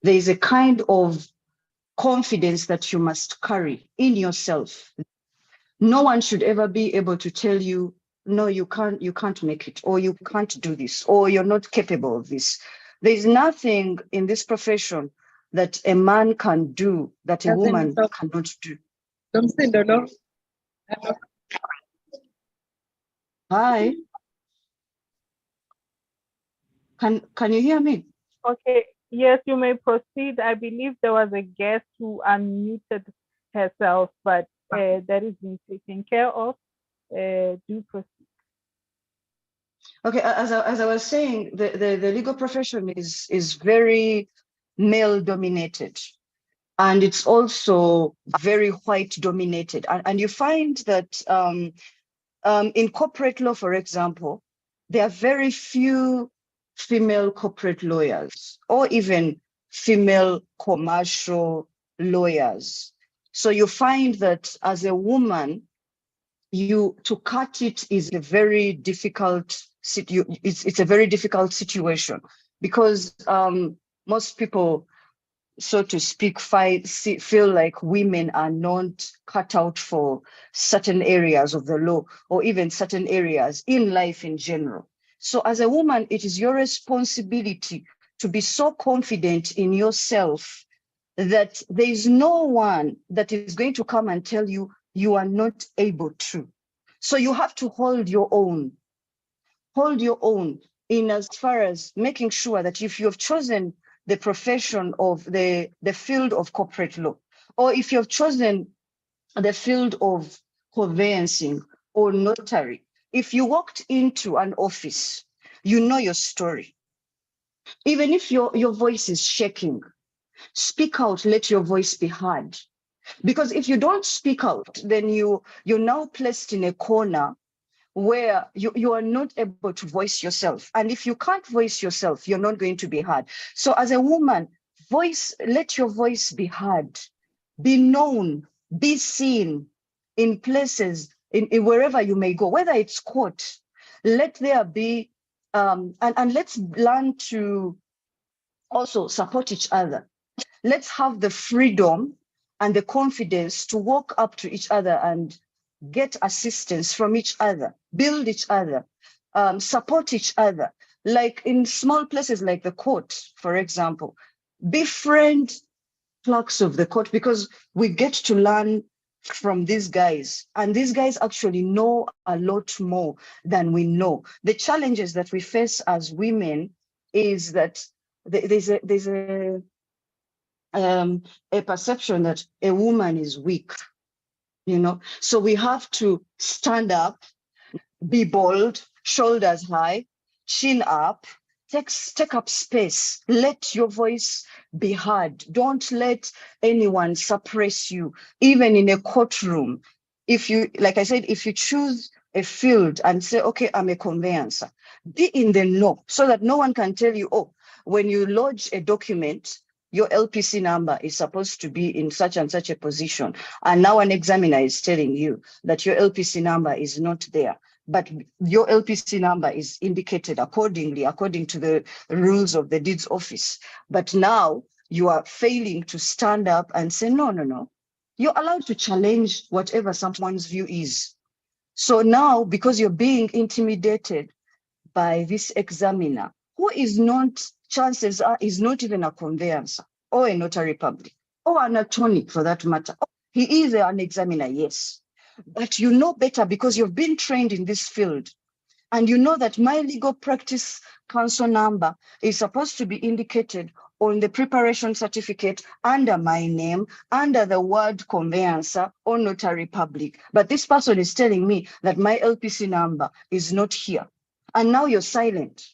there is a kind of confidence that you must carry in yourself. No one should ever be able to tell you, no, you can't make it, or you can't do this, or you're not capable of this. There's nothing in this profession that a man can do that a woman cannot do. Hi. Can you hear me? Okay, yes, you may proceed. I believe there was a guest who unmuted herself, but that is being taken care of. Do proceed. Okay, as I was saying, the legal profession is very male dominated, and it's also very white dominated. And you find that in corporate law, for example, there are very few female corporate lawyers or even female commercial lawyers. So you find that as a woman, to cut it is a very difficult it's a very difficult situation, because most people, so to speak, feel like women are not cut out for certain areas of the law or even certain areas in life in general. So as a woman, it is your responsibility to be so confident in yourself that there is no one that is going to come and tell you you are not able to. So you have to hold your own in as far as making sure that if you have chosen the profession of the field of corporate law, or if you have chosen the field of conveyancing or notary, if you walked into an office, you know your story. Even if your voice is shaking, speak out, let your voice be heard. Because if you don't speak out, then you're now placed in a corner where you are not able to voice yourself. And if you can't voice yourself, you're not going to be heard. So as a woman, let your voice be heard. be known, be seen in places, in wherever you may go, whether it's court. Let there be, and let's learn to also support each other. Let's have the freedom and the confidence to walk up to each other and get assistance from each other, build each other, support each other. Like in small places like the court, for example, befriend clerks of the court, because we get to learn from these guys, and these guys actually know a lot more than we know. The challenges that we face as women is that there's a perception that a woman is weak, you know. So we have to stand up, be bold, shoulders high, chin up, take up space. Let your voice be heard. Don't let anyone suppress you, even in a courtroom. If you, like I said, if you choose a field and say, okay, I'm a conveyancer, be in the know so that no one can tell you, oh, when you lodge a document, your LPC number is supposed to be in such and such a position. And now an examiner is telling you that your LPC number is not there, but your LPC number is indicated accordingly, according to the rules of the deeds office. But now you are failing to stand up and say, no, no, no. You're allowed to challenge whatever someone's view is. So now, because you're being intimidated by this examiner, who is not, chances are, is not even a conveyancer or a notary public or an attorney for that matter. He is an examiner, yes. But you know better because you've been trained in this field. And you know that my legal practice counsel number is supposed to be indicated on the preparation certificate under my name, under the word conveyancer or notary public. But this person is telling me that my LPC number is not here. And now you're silent.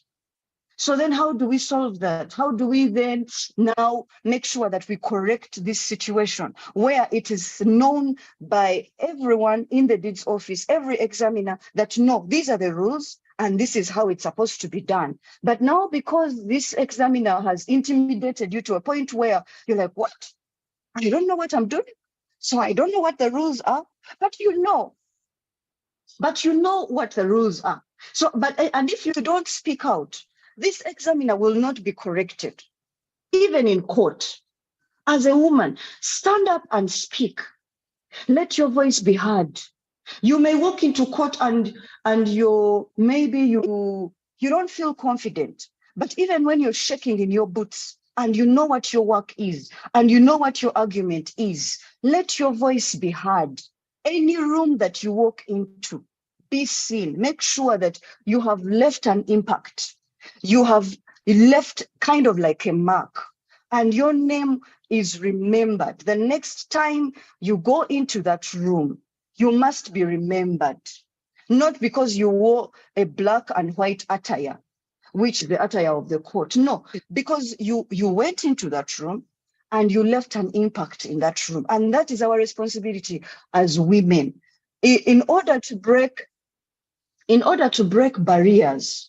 So then how do we solve that? How do we then now make sure that we correct this situation where it is known by everyone in the deeds office, every examiner, that no, these are the rules and this is how it's supposed to be done. But now because this examiner has intimidated you to a point where you're like, what? I don't know what I'm doing. So I don't know what the rules are, but you know what the rules are. So, and if you don't speak out, this examiner will not be corrected, even in court. As a woman, stand up and speak. Let your voice be heard. You may walk into court and maybe you don't feel confident, but even when you're shaking in your boots and you know what your work is and you know what your argument is, let your voice be heard. Any room that you walk into, be seen. Make sure that you have left an impact. You have left kind of like a mark, and your name is remembered. The next time you go into that room, you must be remembered, not because you wore a black and white attire, which is the attire of the court. No, because you went into that room and you left an impact in that room. And that is our responsibility as women. In order to break barriers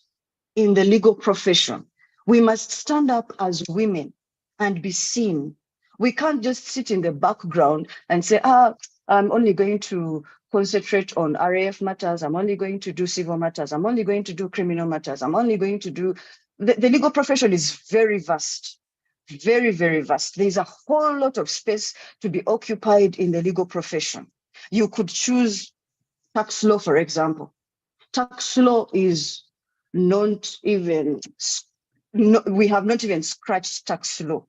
in the legal profession, we must stand up as women and be seen. We can't just sit in the background and say, I'm only going to concentrate on RAF matters. I'm only going to do civil matters. I'm only going to do criminal matters. I'm only going to do... The legal profession is very vast, very, very vast. There's a whole lot of space to be occupied in the legal profession. You could choose tax law, for example. Tax law is not even, we have not even scratched tax law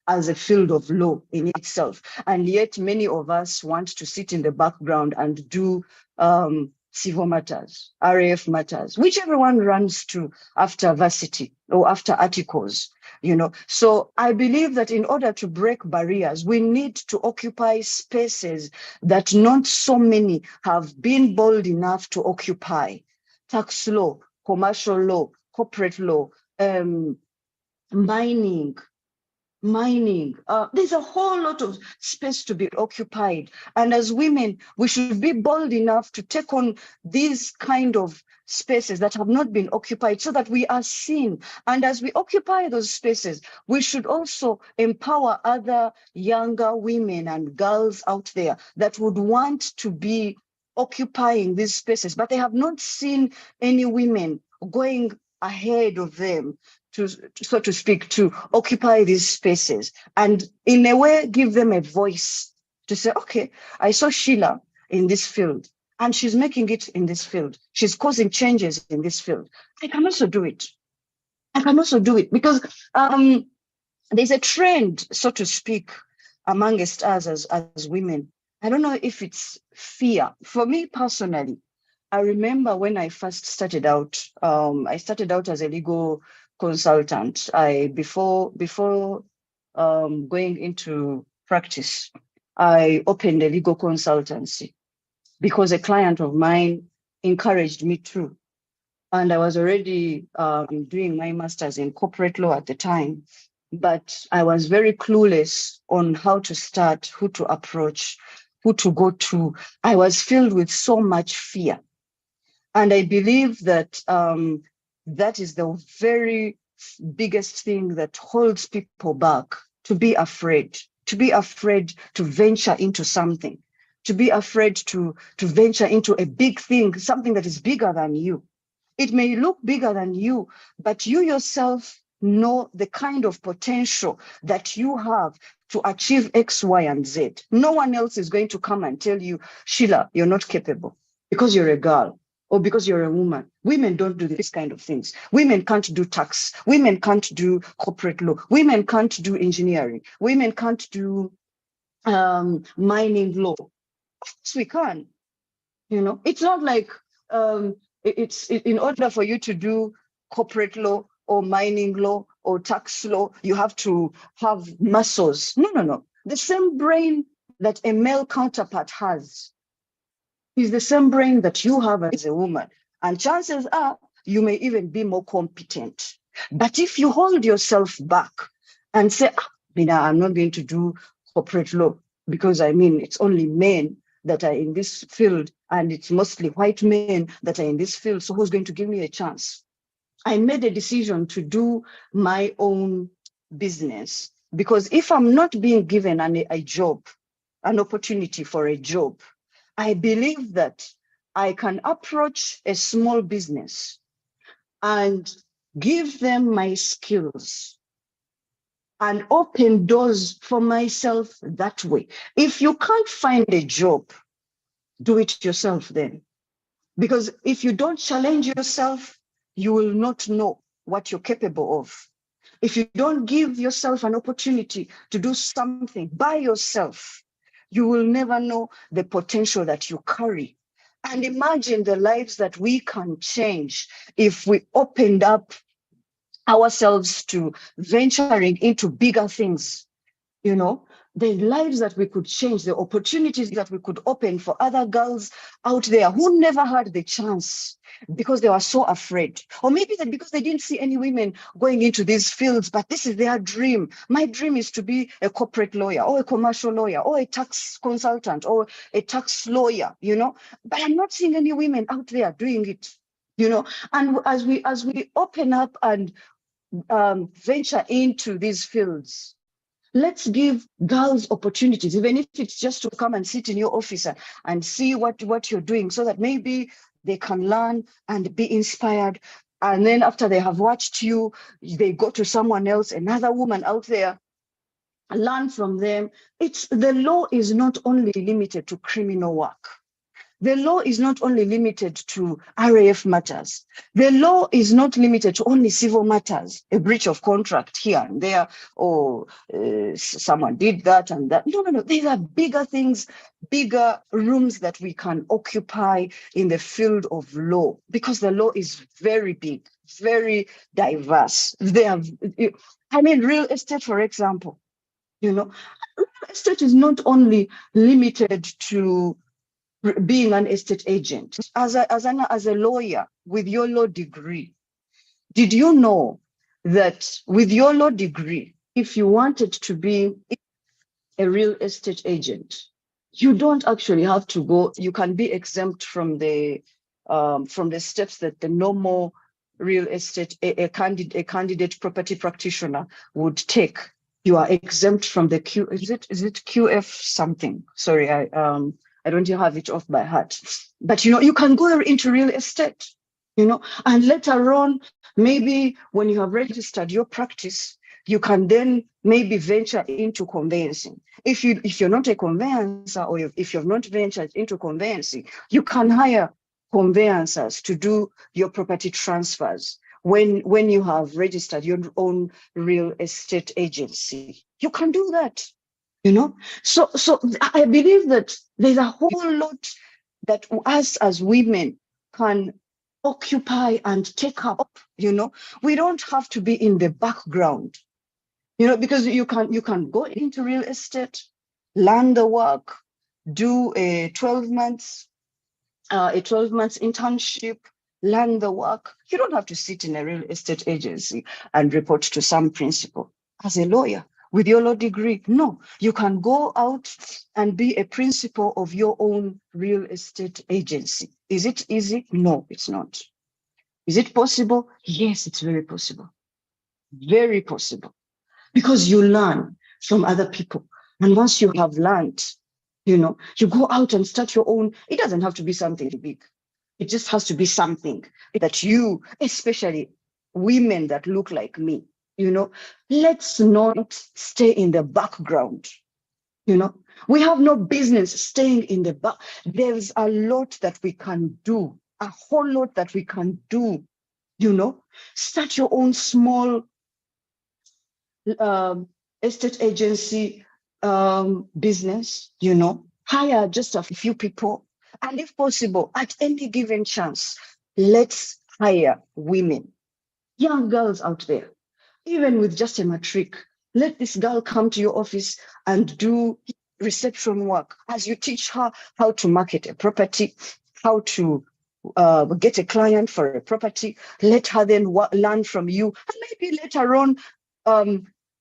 as a field of law in itself. And yet many of us want to sit in the background and do civil matters, RAF matters, which everyone runs to after varsity or after articles, you know. So I believe that in order to break barriers, we need to occupy spaces that not so many have been bold enough to occupy. Tax law, commercial law, corporate law, mining. There's a whole lot of space to be occupied. And as women, we should be bold enough to take on these kind of spaces that have not been occupied so that we are seen. And as we occupy those spaces, we should also empower other younger women and girls out there that would want to be occupying these spaces, but they have not seen any women going ahead of them to, so to speak, to occupy these spaces, and in a way give them a voice to say, okay, I saw Sheila in this field and she's making it in this field. She's causing changes in this field. I can also do it. I can also do it, because there's a trend, so to speak, amongst us as women. I don't know if it's fear. For me personally, I remember when I first started out, I started out as a legal consultant. Before going into practice, I opened a legal consultancy because a client of mine encouraged me to. And I was already doing my master's in corporate law at the time, but I was very clueless on how to start, who to approach, who to go to. I was filled with so much fear. And I believe that that is the very biggest thing that holds people back, to be afraid to venture into something, to be afraid to venture into a big thing, something that is bigger than you. It may look bigger than you, but you yourself know the kind of potential that you have to achieve X, Y, and Z. No one else is going to come and tell you, Sheila, you're not capable because you're a girl or because you're a woman. Women don't do this kind of things. Women can't do tax. Women can't do corporate law. Women can't do engineering. Women can't do mining law. Of course we can. You know, it's not like in order for you to do corporate law or mining law or tax law, you have to have muscles. No. The same brain that a male counterpart has is the same brain that you have as a woman. And chances are you may even be more competent. But if you hold yourself back and say, I'm not going to do corporate law because it's only men that are in this field, and it's mostly white men that are in this field, so who's going to give me a chance? I made a decision to do my own business, because if I'm not being given a job, an opportunity for a job, I believe that I can approach a small business and give them my skills and open doors for myself that way. If you can't find a job, do it yourself then. Because if you don't challenge yourself, you will not know what you're capable of. If you don't give yourself an opportunity to do something by yourself, you will never know the potential that you carry. And imagine the lives that we can change if we opened up ourselves to venturing into bigger things, the lives that we could change, the opportunities that we could open for other girls out there who never had the chance because they were so afraid. Or maybe that because they didn't see any women going into these fields, but this is their dream. My dream is to be a corporate lawyer or a commercial lawyer or a tax consultant or a tax lawyer, but I'm not seeing any women out there doing it, and as we open up and venture into these fields, let's give girls opportunities, even if it's just to come and sit in your office and see what you're doing, so that maybe they can learn and be inspired. And then after they have watched you, they go to someone else, another woman out there, learn from them. The law is not only limited to criminal work. The law is not only limited to RAF matters. The law is not limited to only civil matters, a breach of contract here and there, or someone did that and that. No. These are bigger things, bigger rooms that we can occupy in the field of law, because the law is very big, very diverse. Real estate, for example, real estate is not only limited to being an estate agent. As a lawyer with your law degree, did you know that with your law degree, if you wanted to be a real estate agent, you don't actually have to go, you can be exempt from the from the steps that the normal real estate, a candidate property practitioner would take. You are exempt from the is it QF something? Sorry, I don't have it off by heart. But you can go into real estate, and later on, maybe when you have registered your practice, you can then maybe venture into conveyancing. If you're not a conveyancer, or if you've not ventured into conveyancing, you can hire conveyancers to do your property transfers. When you have registered your own real estate agency, you can do that, So I believe that there's a whole lot that us as women can occupy and take up, We don't have to be in the background, because you can go into real estate, learn the work, do a 12 months internship, learn the work. You don't have to sit in a real estate agency and report to some principal as a lawyer with your law degree. No, you can go out and be a principal of your own real estate agency. Is it easy? No, it's not. Is it possible? Yes, it's very possible. Very possible. Because you learn from other people. And once you have learned, you go out and start your own. It doesn't have to be something big. It just has to be something that you, especially women that look like me, let's not stay in the background. We have no business staying in the back. There's a lot that we can do, a whole lot that we can do, Start your own small estate agency business, hire just a few people. And if possible, at any given chance, let's hire women, young girls out there, even with just a matric. Let this girl come to your office and do reception work as you teach her how to market a property, how to get a client for a property. Let her then learn from you, and maybe later on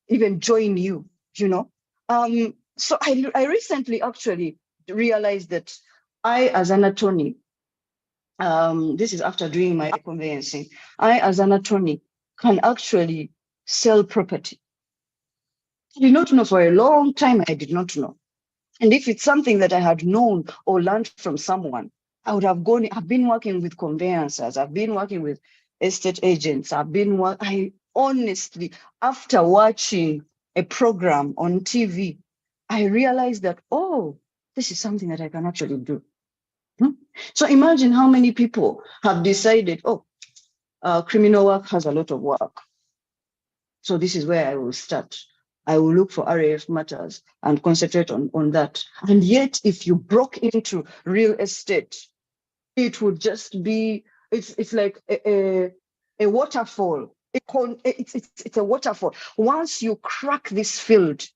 even join you, So I recently actually realized that I, as an attorney, this is after doing my conveyancing, I, as an attorney, can actually sell property. I did not know for a long time. I did not know. And if it's something that I had known or learned from someone, I would have gone. I've been working with conveyancers. I've been working with estate agents. I honestly, after watching a program on TV, I realized that, this is something that I can actually do. So imagine how many people have decided, criminal work has a lot of work. So this is where I will start. I will look for RAF matters and concentrate on that. And yet, if you broke into real estate, it would just be, it's like a waterfall. It's a waterfall. Once you crack this field,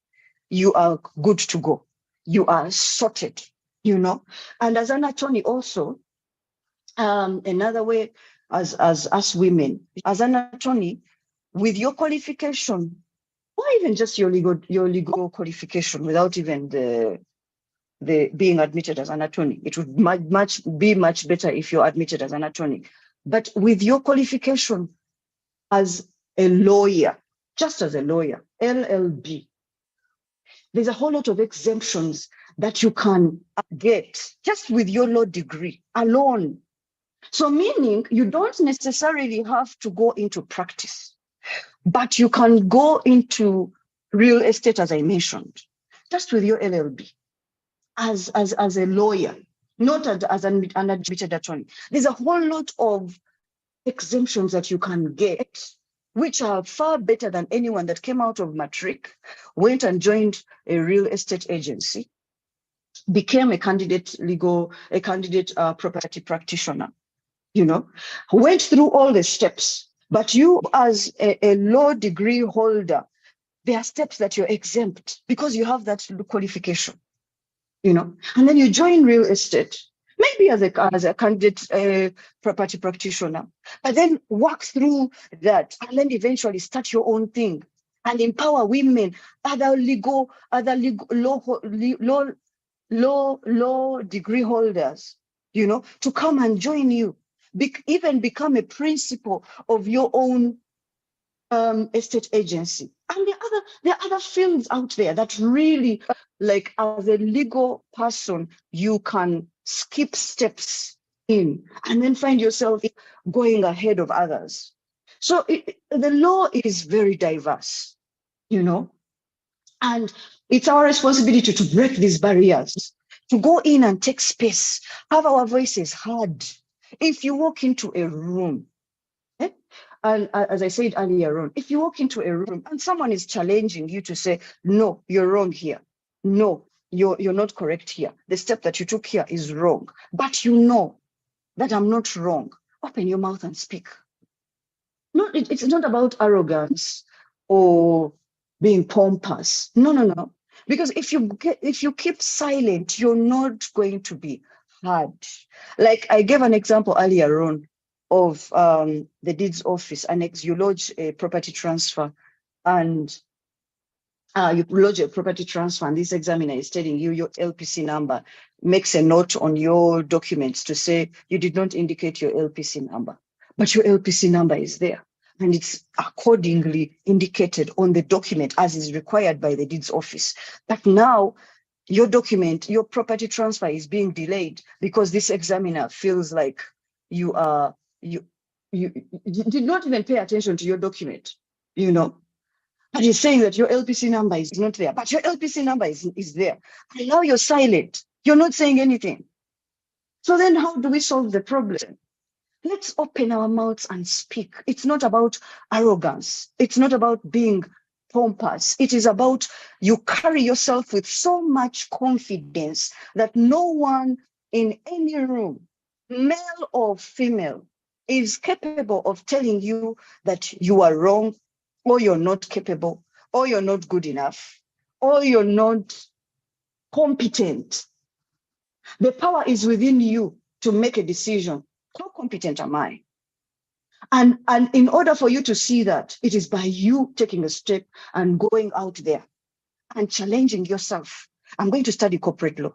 you are good to go. You are sorted, And as an attorney also, another way as women, as an attorney, with your qualification, or even just your legal qualification, without even the being admitted as an attorney, it would be much better if you're admitted as an attorney. But with your qualification as a lawyer, just as a lawyer, LLB, there's a whole lot of exemptions that you can get just with your law degree alone. So meaning you don't necessarily have to go into practice, but you can go into real estate, as I mentioned, just with your LLB as a lawyer, not as an admitted attorney. There's a whole lot of exemptions that you can get, which are far better than anyone that came out of matric, went and joined a real estate agency, became a candidate property practitioner, went through all the steps. But you, as a law degree holder, there are steps that you're exempt because you have that qualification, and then you join real estate, maybe as a candidate property practitioner, but then work through that and then eventually start your own thing and empower women, other law degree holders, to come and join you even become a principal of your own estate agency. And there are other fields out there that really, like, as a legal person, you can skip steps in and then find yourself going ahead of others. So the law is very diverse, you know, and it's our responsibility to break these barriers, to go in and take space, have our voices heard. If you walk into a room, and as I said earlier on, if you walk into a room and someone is challenging you to say, no, you're wrong here. No, you're not correct here. The step that you took here is wrong. But you know that I'm not wrong. Open your mouth and speak. No, it's not about arrogance or being pompous. No. Because if you keep silent, you're not going to be heard. Like I gave an example earlier on of the deeds office, you lodge a property transfer, and you lodge a property transfer, and this examiner is telling you your LPC number, makes a note on your documents to say you did not indicate your LPC number, but your LPC number is there, and it's accordingly indicated on the document as is required by the deeds office. But now your document, your property transfer is being delayed because this examiner feels like you did not even pay attention to your document, you know. But he's saying that your LPC number is not there, but your LPC number is there. And now you're silent. You're not saying anything. So then how do we solve the problem? Let's open our mouths and speak. It's not about arrogance. It's not about being pompous. It is about you carry yourself with so much confidence that no one in any room, male or female, is capable of telling you that you are wrong, or you're not capable, or you're not good enough, or you're not competent. The power is within you to make a decision. How competent am I? And in order for you to see that, it is by you taking a step and going out there and challenging yourself. I'm going to study corporate law,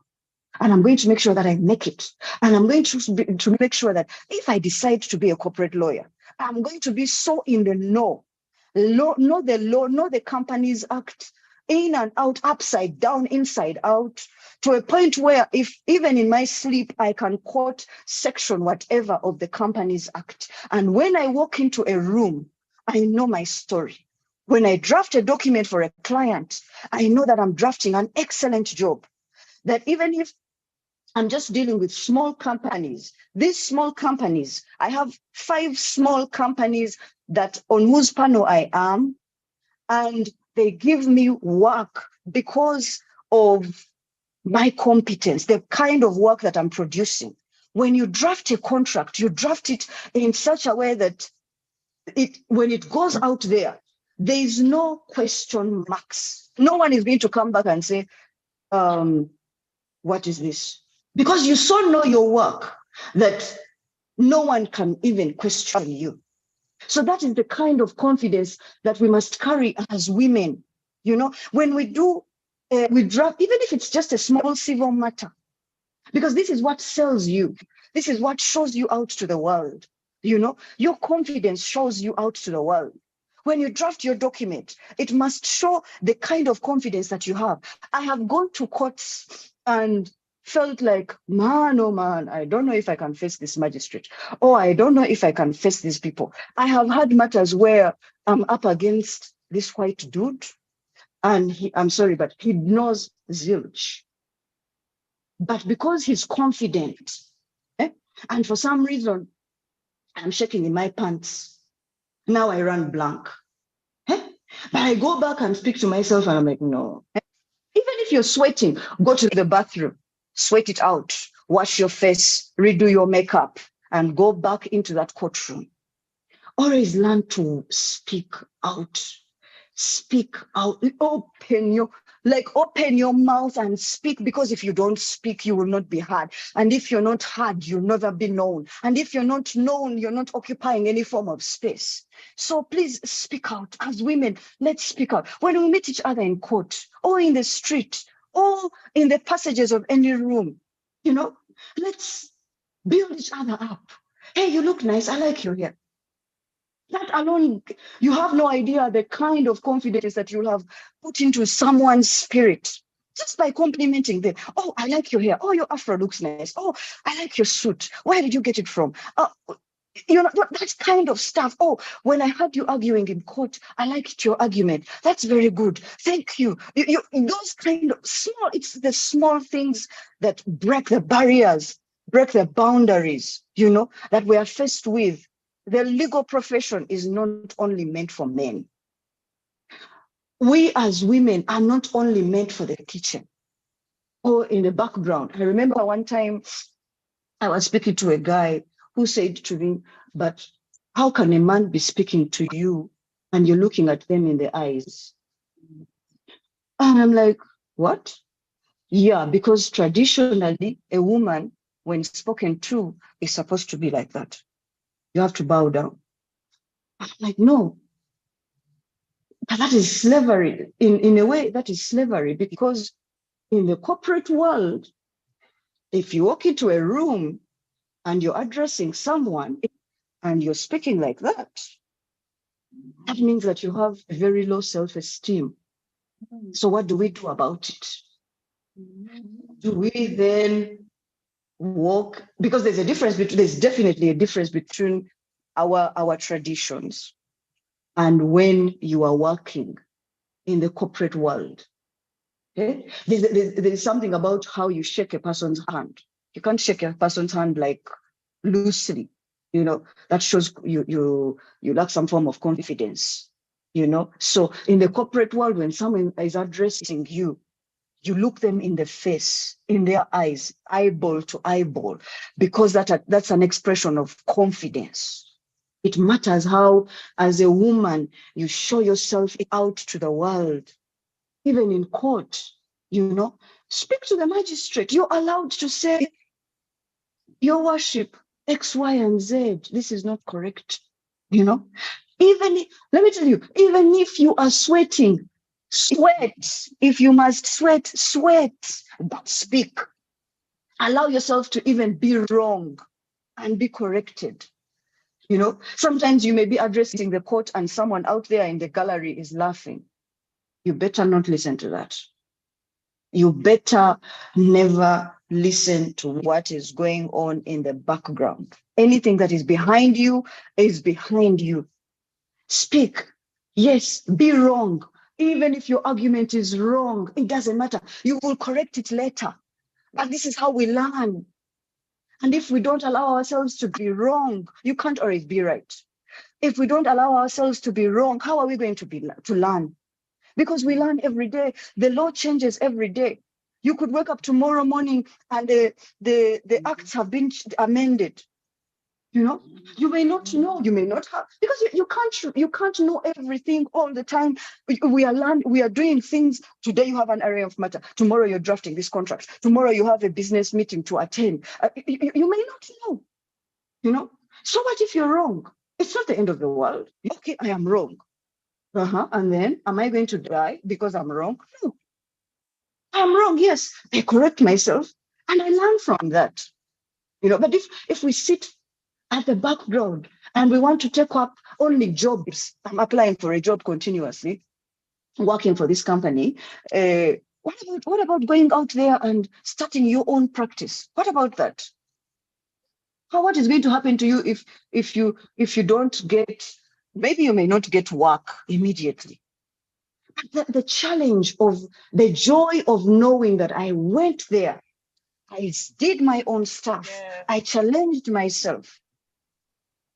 and I'm going to make sure that I make it. And I'm going to make sure that if I decide to be a corporate lawyer, I'm going to be so in the know the law, know the Companies Act, in and out, upside down, inside out, to a point where if even in my sleep, I can quote section whatever of the Companies Act. And when I walk into a room, I know my story. When I draft a document for a client, I know that I'm drafting an excellent job. That even if I'm just dealing with small companies, these small companies, I have 5 small companies that on whose panel I am, and they give me work because of my competence, the kind of work that I'm producing. When you draft a contract, you draft it in such a way that when it goes out there, there is no question marks. No one is going to come back and say, what is this? Because you so know your work that no one can even question you. So that is the kind of confidence that we must carry as women. You know, when we do, we draft, even if it's just a small civil matter, because this is what sells you. This is what shows you out to the world. You know, your confidence shows you out to the world. When you draft your document, it must show the kind of confidence that you have. I have gone to courts and felt like, man, oh man, I don't know if I can face this magistrate, or I don't know if I can face these people. I have had matters where I'm up against this white dude, and I'm sorry, but he knows zilch. But because he's confident, and for some reason, I'm shaking in my pants, now I run blank. But I go back and speak to myself and I'm like, no. Even if you're sweating, go to the bathroom, sweat it out, wash your face, redo your makeup, and go back into that courtroom. Always learn to speak out. Speak out. Open your mouth and speak, because if you don't speak, you will not be heard. And if you're not heard, you'll never be known. And if you're not known, you're not occupying any form of space. So please speak out. As women, let's speak out. When we meet each other in court, or in the street, or in the passages of any room, you know, let's build each other up. hey, you look nice, I like your hair. That alone, you have no idea the kind of confidence that you'll have put into someone's spirit just by complimenting them. Oh, I like your hair. Oh, your afro looks nice. Oh, I like your suit. Where did you get it from? You know, that kind of stuff. Oh, when I heard you arguing in court, I liked your argument. That's very good. Thank you. Those kind of small, it's the small things that break the barriers, break the boundaries, you know, that we are faced with. The legal profession is not only meant for men. We as women are not only meant for the kitchen or in the background. I remember one time I was speaking to a guy who said to me, but how can a man be speaking to you and you're looking at them in the eyes? And I'm like, what? Yeah, because traditionally a woman, when spoken to, is supposed to be like that. You have to bow down. I'm like, no. But that is slavery. In a way, that is slavery, because in the corporate world, if you walk into a room and you're addressing someone and you're speaking like that, that means that you have a very low self-esteem. So what do we do about it? Do we then walk? Because there's a difference between, there's definitely a difference between our traditions and when you are working in the corporate world. Okay? There's something about how you shake a person's hand. You can't shake a person's hand like loosely, you know, that shows you lack some form of confidence, you know. So in the corporate world, when someone is addressing you, you look them in the face, in their eyes, eyeball to eyeball, because that's an expression of confidence. It matters how, as a woman, you show yourself out to the world, even in court, you know. Speak to the magistrate. You're allowed to say, your worship, X, Y, and Z, this is not correct, you know. Let me tell you, even if you are sweating, sweat. If you must sweat, sweat, but speak. Allow yourself to even be wrong and be corrected. You know, sometimes you may be addressing the court and someone out there in the gallery is laughing. You better not listen to that. You better never listen to what is going on in the background. Anything that is behind you is behind you. Speak. Yes, be wrong. Even if your argument is wrong, it doesn't matter. You will correct it later. But this is how we learn. And if we don't allow ourselves to be wrong, you can't always be right. If we don't allow ourselves to be wrong, how are we going to learn? Because we learn every day. The law changes every day. You could wake up tomorrow morning and the acts have been amended. You know, you may not know, you may not have, because you can't know everything all the time. We are doing things. Today you have an area of matter. Tomorrow you're drafting this contract. Tomorrow you have a business meeting to attend. You may not know, you know. So what if you're wrong? It's not the end of the world. Okay, I am wrong. And then am I going to die because I'm wrong? No. I'm wrong, yes. I correct myself and I learn from that. You know, but if we sit at the background and we want to take up only jobs, I'm applying for a job continuously, working for this company. What about going out there and starting your own practice? What about that? What is going to happen to you if you don't get, maybe you may not get work immediately. But the challenge of the joy of knowing that I went there, I did my own stuff, I challenged myself,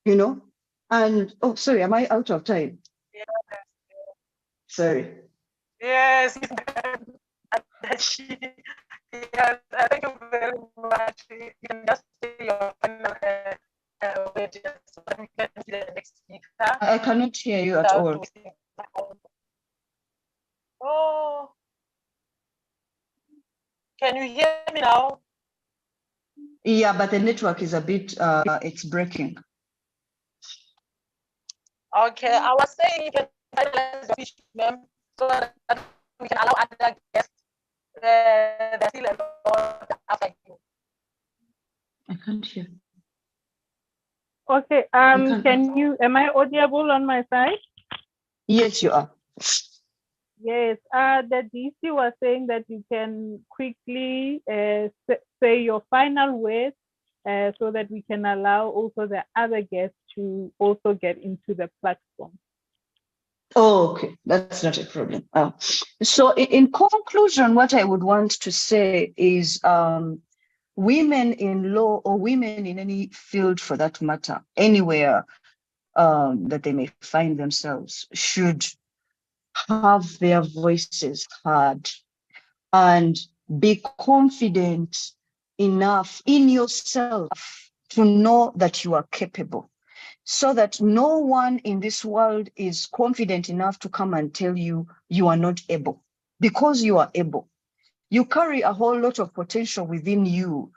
you know. And oh, sorry, am I out of time? Yes. Sorry. Yes. Yes, thank you very much. You can just say your final word so that we can see the next speaker. I cannot hear you at all. Oh, can you hear me now? Yeah, but the network is a bit, it's breaking. Okay, I was saying you can finalize the speech, ma'am, so that we can allow other guests. There's still a lot after you. I can't hear. Okay, am I audible on my side? Yes, you are. Yes, the DC was saying that you can quickly say your final words so that we can allow also the other guests to also get into the platform. Oh, okay, that's not a problem. So in conclusion, what I would want to say is women in law or women in any field for that matter, anywhere that they may find themselves, should have their voices heard and be confident enough in yourself to know that you are capable, so that no one in this world is confident enough to come and tell you you are not able, because you are able. You carry a whole lot of potential within you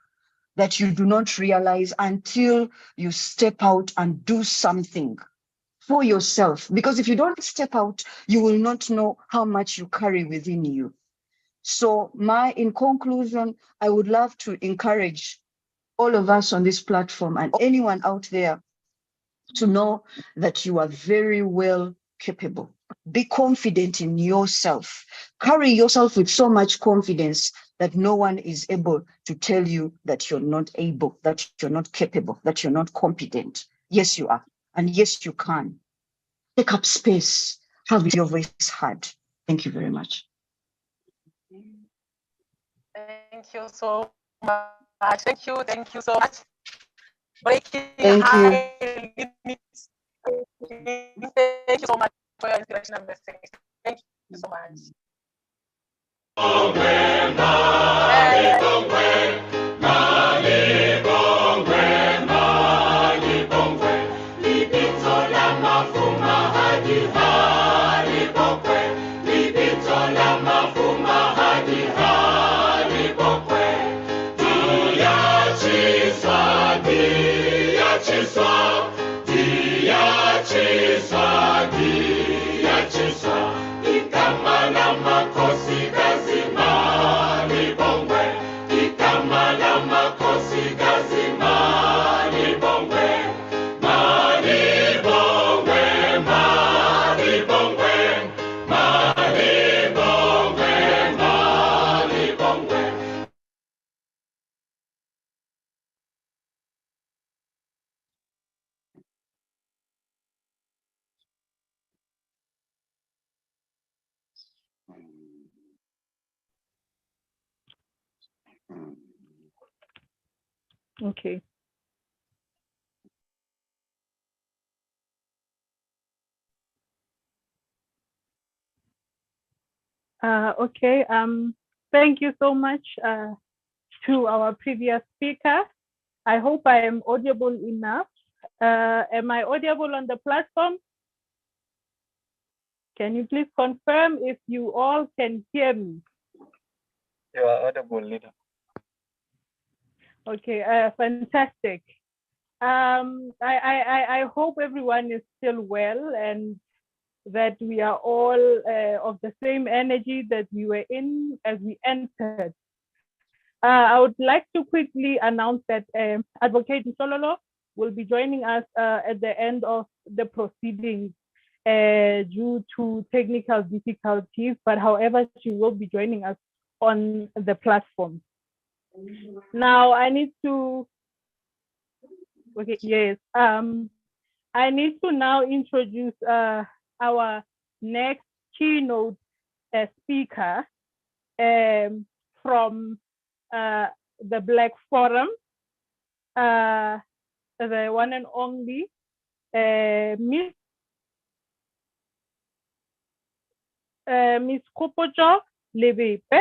that you do not realize until you step out and do something for yourself. Because if you don't step out, you will not know how much you carry within you. So in conclusion, I would love to encourage all of us on this platform and anyone out there to know that you are very well capable. Be confident in yourself. Carry yourself with so much confidence that no one is able to tell you that you're not able, that you're not capable, that you're not competent. Yes, you are. And yes, you can. Take up space. Have your voice heard. Thank you very much. Thank you so much. Thank you so much. Breaking high limits. Thank you so much for your inspirational message. Thank you so much. Okay. Okay. Thank you so much to our previous speaker. I hope I am audible enough. Am I audible on the platform? Can you please confirm if you all can hear me? You are audible, leader. Okay, fantastic. I hope everyone is still well and that we are all of the same energy that we were in as we entered. I would like to quickly announce that Advocate Nsololo will be joining us at the end of the proceedings due to technical difficulties, but however, she will be joining us on the platform. Now I need to, okay, yes. I need to now introduce our next keynote speaker from the Black Forum, the one and only Miss Kopojo Lebepe.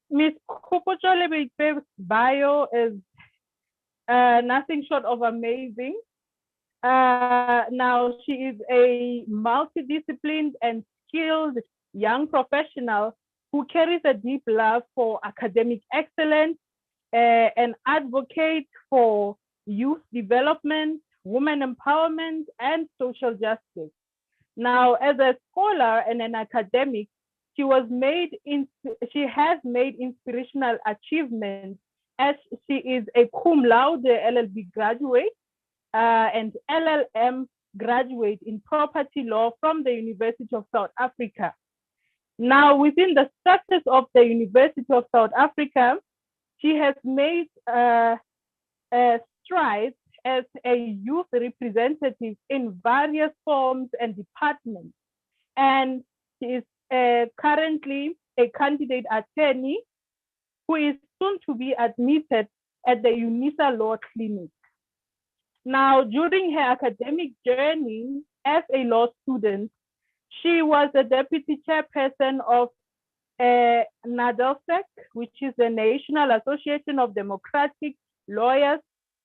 Miss Kopojo Lebepe's bio is nothing short of amazing. Now she is a multidisciplined and skilled young professional who carries a deep love for academic excellence, an advocate for youth development, women empowerment, and social justice. Now, as a scholar and an academic, she has made inspirational achievements as she is a cum laude LLB graduate and LLM graduate in property law from the University of South Africa. Now, within the structures of the University of South Africa, she has made strides as a youth representative in various forms and departments. And she is currently a candidate attorney who is soon to be admitted at the UNISA Law Clinic. Now, during her academic journey as a law student, she was the deputy chairperson of NADELSEC, which is the National Association of Democratic Lawyers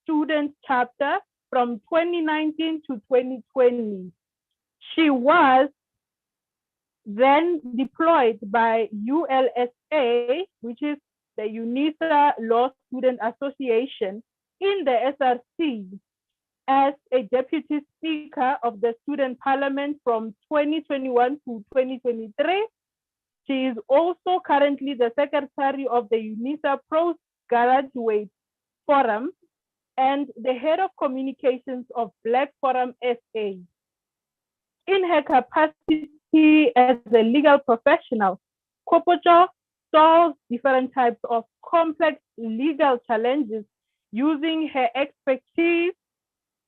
Student Chapter from 2019 to 2020. She was then deployed by ULSA, which is the UNISA Law Student Association, in the SRC as a deputy speaker of the student parliament from 2021 to 2023. She is also currently the secretary of the UNISA Postgraduate Forum and the head of communications of Black Forum SA. In her capacity as a legal professional, Kopocho solves different types of complex legal challenges using her expertise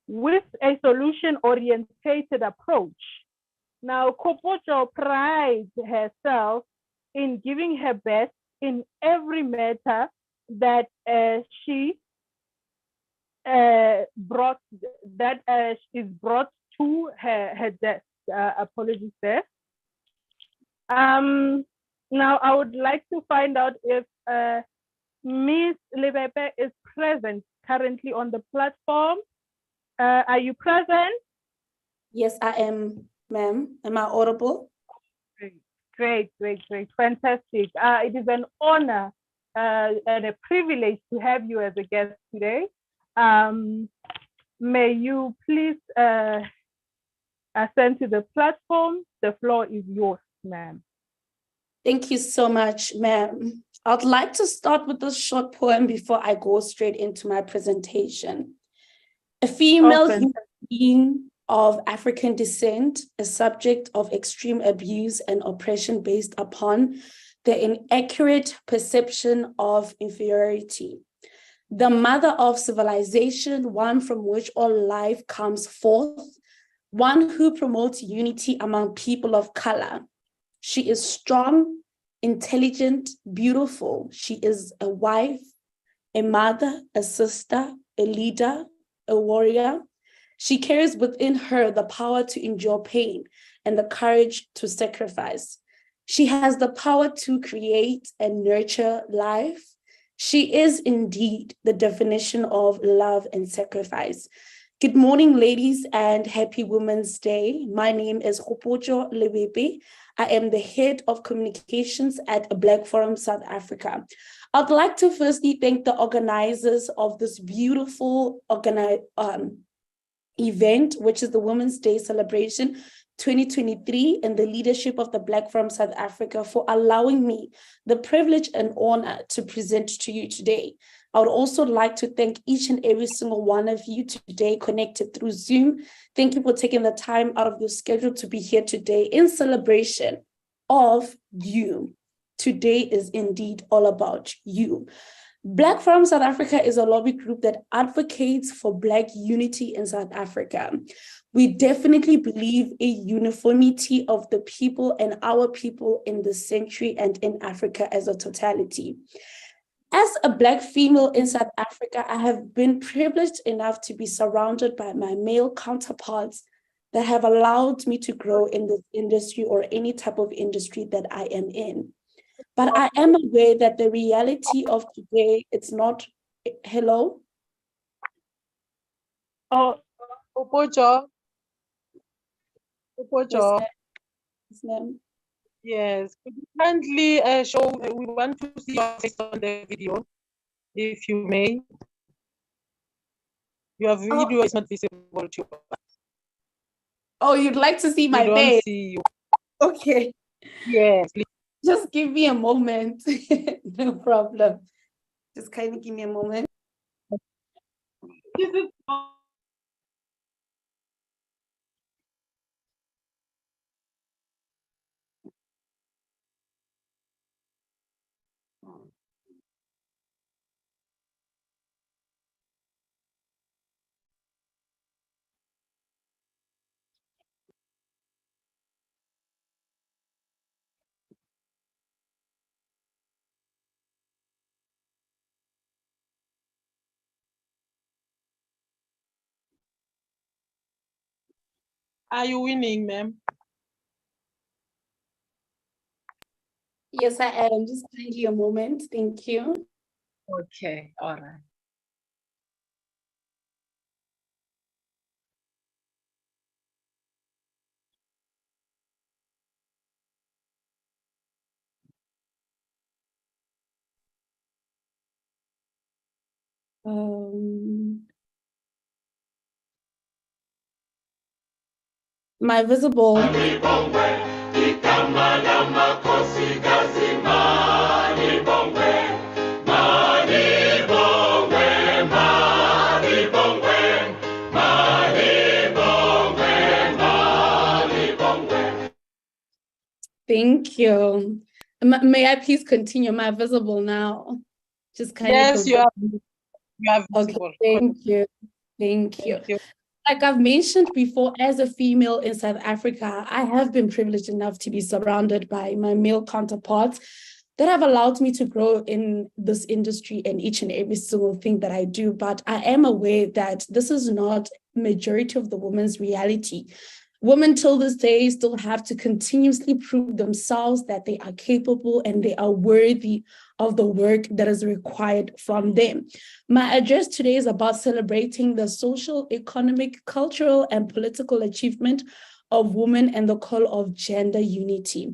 with a solution-oriented approach. Now, Kopocho prides herself in giving her best in every matter that she is brought to her desk. Apologies there. Now, I would like to find out if Ms. Lebepe is present currently on the platform. Are you present? Yes, I am, ma'am. Am I audible? Great, fantastic. It is an honor and a privilege to have you as a guest today. May you please ascend to the platform. The floor is yours, ma'am. Thank you so much, ma'am. I'd like to start with a short poem before I go straight into my presentation. A female human being of African descent, a subject of extreme abuse and oppression based upon the inaccurate perception of inferiority. The mother of civilization, one from which all life comes forth, one who promotes unity among people of color. She is strong, intelligent, beautiful. She is a wife, a mother, a sister, a leader, a warrior. She carries within her the power to endure pain and the courage to sacrifice. She has the power to create and nurture life. She is indeed the definition of love and sacrifice. Good morning, ladies, and happy Women's Day. My name is Kopocho Lebepe. I am the head of communications at Black Forum South Africa. I'd like to firstly thank the organizers of this beautiful event, which is the Women's Day celebration 2023, and the leadership of the Black Forum South Africa for allowing me the privilege and honor to present to you today. I would also like to thank each and every single one of you today connected through Zoom. Thank you for taking the time out of your schedule to be here today in celebration of you. Today is indeed all about you. Black Forum South Africa is a lobby group that advocates for Black unity in South Africa. We definitely believe in uniformity of the people and our people in this century and in Africa as a totality. As a Black female in South Africa, I have been privileged enough to be surrounded by my male counterparts that have allowed me to grow in this industry or any type of industry that I am in. But I am aware that the reality of today, it's not, hello? Oh, Kopocho. Yes, ma'am. Yes, could you kindly show, we want to see your face on the video, if you may. Your video is not visible to us. Oh, you'd like to see my face? We don't see you. Okay. Yes, please. Just give me a moment. No problem. Just kindly give me a moment. Are you winning, ma'am? Yes, I am. Just kindly a moment. Thank you. Okay, all right. My visible. Thank you. May I please continue? Am I visible now? Just kind Yes, of. you are visible. Okay, thank you. Thank you. Like I've mentioned before, as a female in South Africa, I have been privileged enough to be surrounded by my male counterparts that have allowed me to grow in this industry and each and every single thing that I do. But I am aware that this is not majority of the women's reality. Women till this day still have to continuously prove themselves that they are capable and they are worthy of the work that is required from them. My address today is about celebrating the social, economic, cultural, and political achievement of women and the call of gender unity.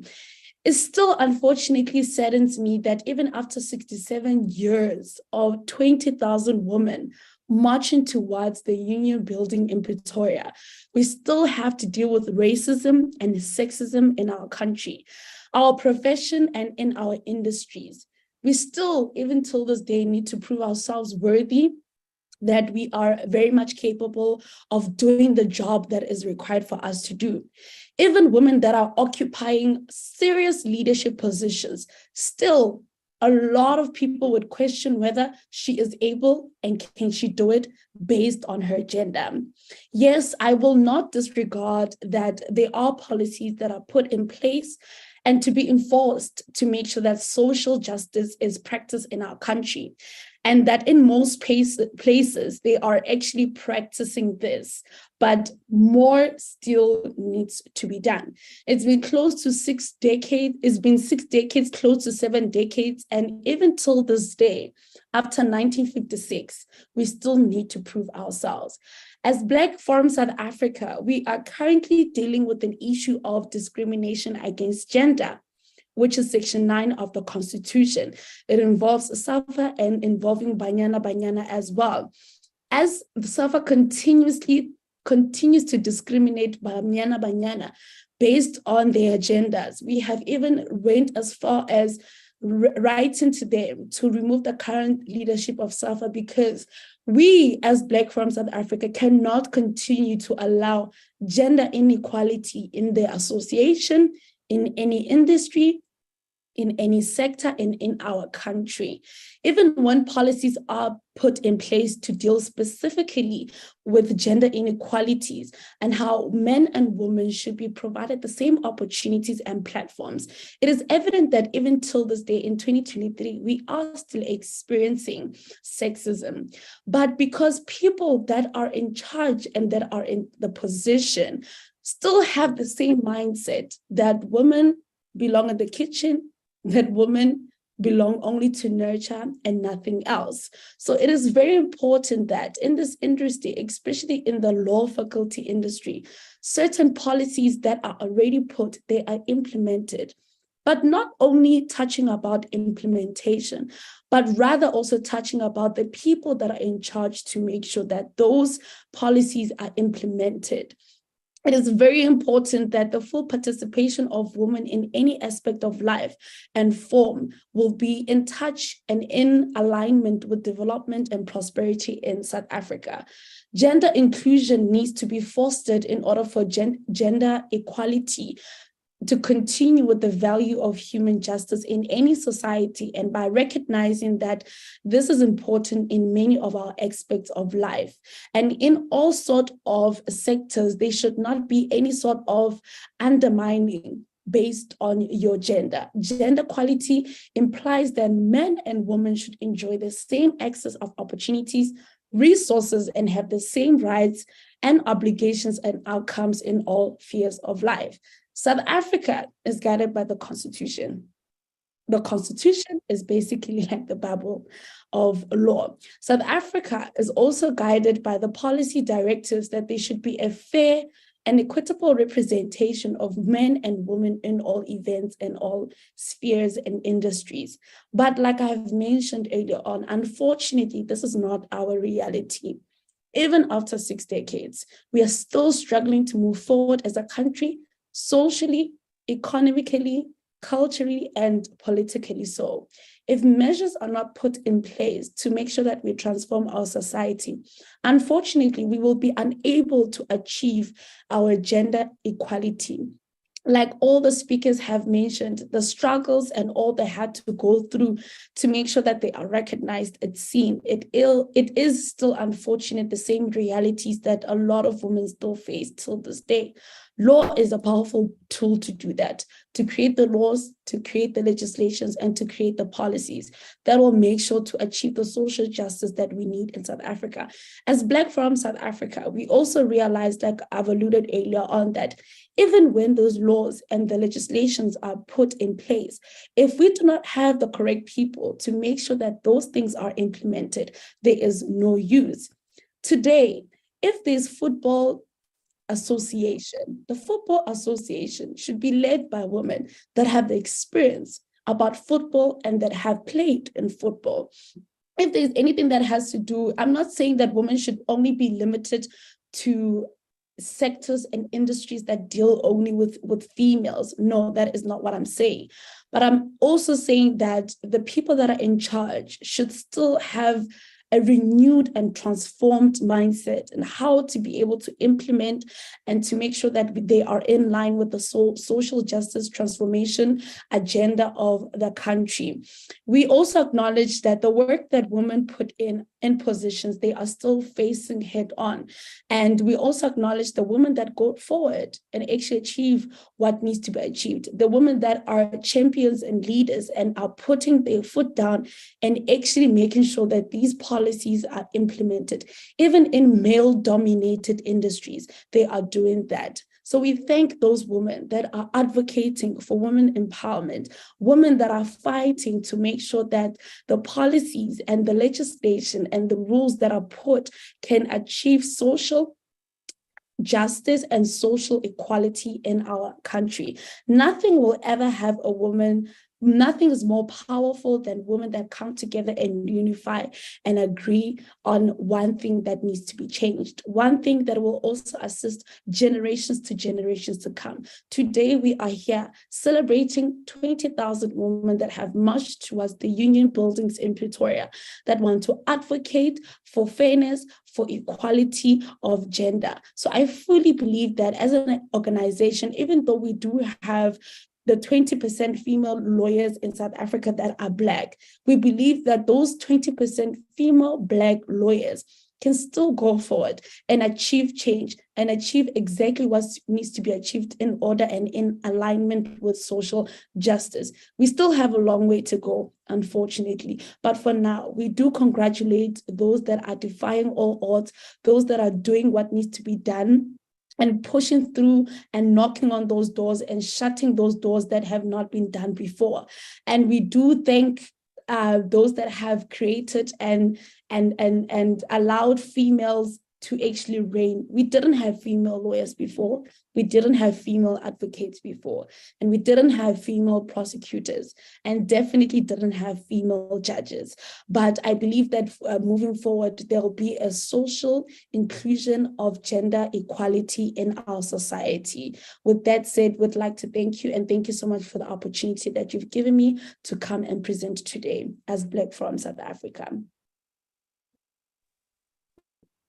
It still unfortunately saddens me that even after 67 years of 20,000 women marching towards the union building in Pretoria, we still have to deal with racism and sexism in our country, our profession, and in our industries. We still, even till this day, need to prove ourselves worthy, that we are very much capable of doing the job that is required for us to do. Even women that are occupying serious leadership positions, still a lot of people would question whether she is able and can she do it based on her gender. Yes, I will not disregard that there are policies that are put in place and to be enforced to make sure that social justice is practiced in our country. And that in most places, they are actually practicing this, but more still needs to be done. It's been close to 6 decades, it's been 6 decades, close to 7 decades, and even till this day, after 1956, we still need to prove ourselves. As Black from South Africa, we are currently dealing with an issue of discrimination against gender, which is Section 9 of the Constitution. It involves SAFA and involving Banyana as well. As the SAFA continues to discriminate Banyana based on their agendas, we have even went as far as writing to them to remove the current leadership of SAFA, because we as Black from South Africa cannot continue to allow gender inequality in the association, in any industry, in any sector, and in our country. Even when policies are put in place to deal specifically with gender inequalities and how men and women should be provided the same opportunities and platforms, it is evident that even till this day in 2023, we are still experiencing sexism. But because people that are in charge and that are in the position still have the same mindset that women belong in the kitchen, that women belong only to nurture and nothing else. So it is very important that in this industry, especially in the law faculty industry, certain policies that are already put, they are implemented, but not only touching about implementation, but rather also touching about the people that are in charge to make sure that those policies are implemented. it is very important that the full participation of women in any aspect of life and form will be in touch and in alignment with development and prosperity in South Africa. Gender inclusion needs to be fostered in order for gender equality to continue with the value of human justice in any society, and by recognizing that this is important in many of our aspects of life. And in all sorts of sectors, there should not be any sort of undermining based on your gender. Gender equality implies that men and women should enjoy the same access of opportunities, resources, and have the same rights and obligations and outcomes in all spheres of life. South Africa is guided by the Constitution. The Constitution is basically like the Bible of law. South Africa is also guided by the policy directives that there should be a fair and equitable representation of men and women in all events and all spheres and industries. But like I have mentioned earlier on, unfortunately, this is not our reality. Even after 6 decades, we are still struggling to move forward as a country, socially, economically, culturally, and politically so. If measures are not put in place to make sure that we transform our society, unfortunately, we will be unable to achieve our gender equality. Like all the speakers have mentioned, the struggles and all they had to go through to make sure that they are recognized and seen. It is still unfortunate, the same realities that a lot of women still face till this day. Law is a powerful tool to do that, to create the laws, to create the legislations, and to create the policies that will make sure to achieve the social justice that we need in South Africa. As Black from South Africa, we also realized, like I've alluded earlier on, that even when those laws and the legislations are put in place, if we do not have the correct people to make sure that those things are implemented, there is no use. Today, if there's football association, the football association should be led by women that have the experience about football and that have played in football. If there's anything that has to do, I'm not saying that women should only be limited to sectors and industries that deal only with females. No, that is not what I'm saying. But I'm also saying that the people that are in charge should still have a renewed and transformed mindset and how to be able to implement and to make sure that they are in line with the social justice transformation agenda of the country. We also acknowledge that the work that women put in positions, they are still facing head on. And we also acknowledge the women that go forward and actually achieve what needs to be achieved. The women that are champions and leaders and are putting their foot down and actually making sure that these policies are implemented. Even in male-dominated industries, they are doing that. So we thank those women that are advocating for women empowerment, women that are fighting to make sure that the policies and the legislation and the rules that are put can achieve social justice and social equality in our country. Nothing will ever have a woman. Nothing is more powerful than women that come together and unify and agree on one thing that needs to be changed, one thing that will also assist generations to come. Today, we are here celebrating 20,000 women that have marched towards the union buildings in Pretoria that want to advocate for fairness, for equality of gender. So I fully believe that as an organization, even though we do have the 20% female lawyers in South Africa that are Black, we believe that those 20% female Black lawyers can still go forward and achieve change and achieve exactly what needs to be achieved in order and in alignment with social justice. We still have a long way to go, unfortunately. But for now, we do congratulate those that are defying all odds, those that are doing what needs to be done, and pushing through and knocking on those doors and shutting those doors that have not been done before. And we do thank those that have created and allowed females to actually reign. We didn't have female lawyers before. We didn't have female advocates before. And we didn't have female prosecutors, and definitely didn't have female judges. But I believe that moving forward, there will be a social inclusion of gender equality in our society. With that said, would like to thank you, and thank you so much for the opportunity that you've given me to come and present today as Black from South Africa.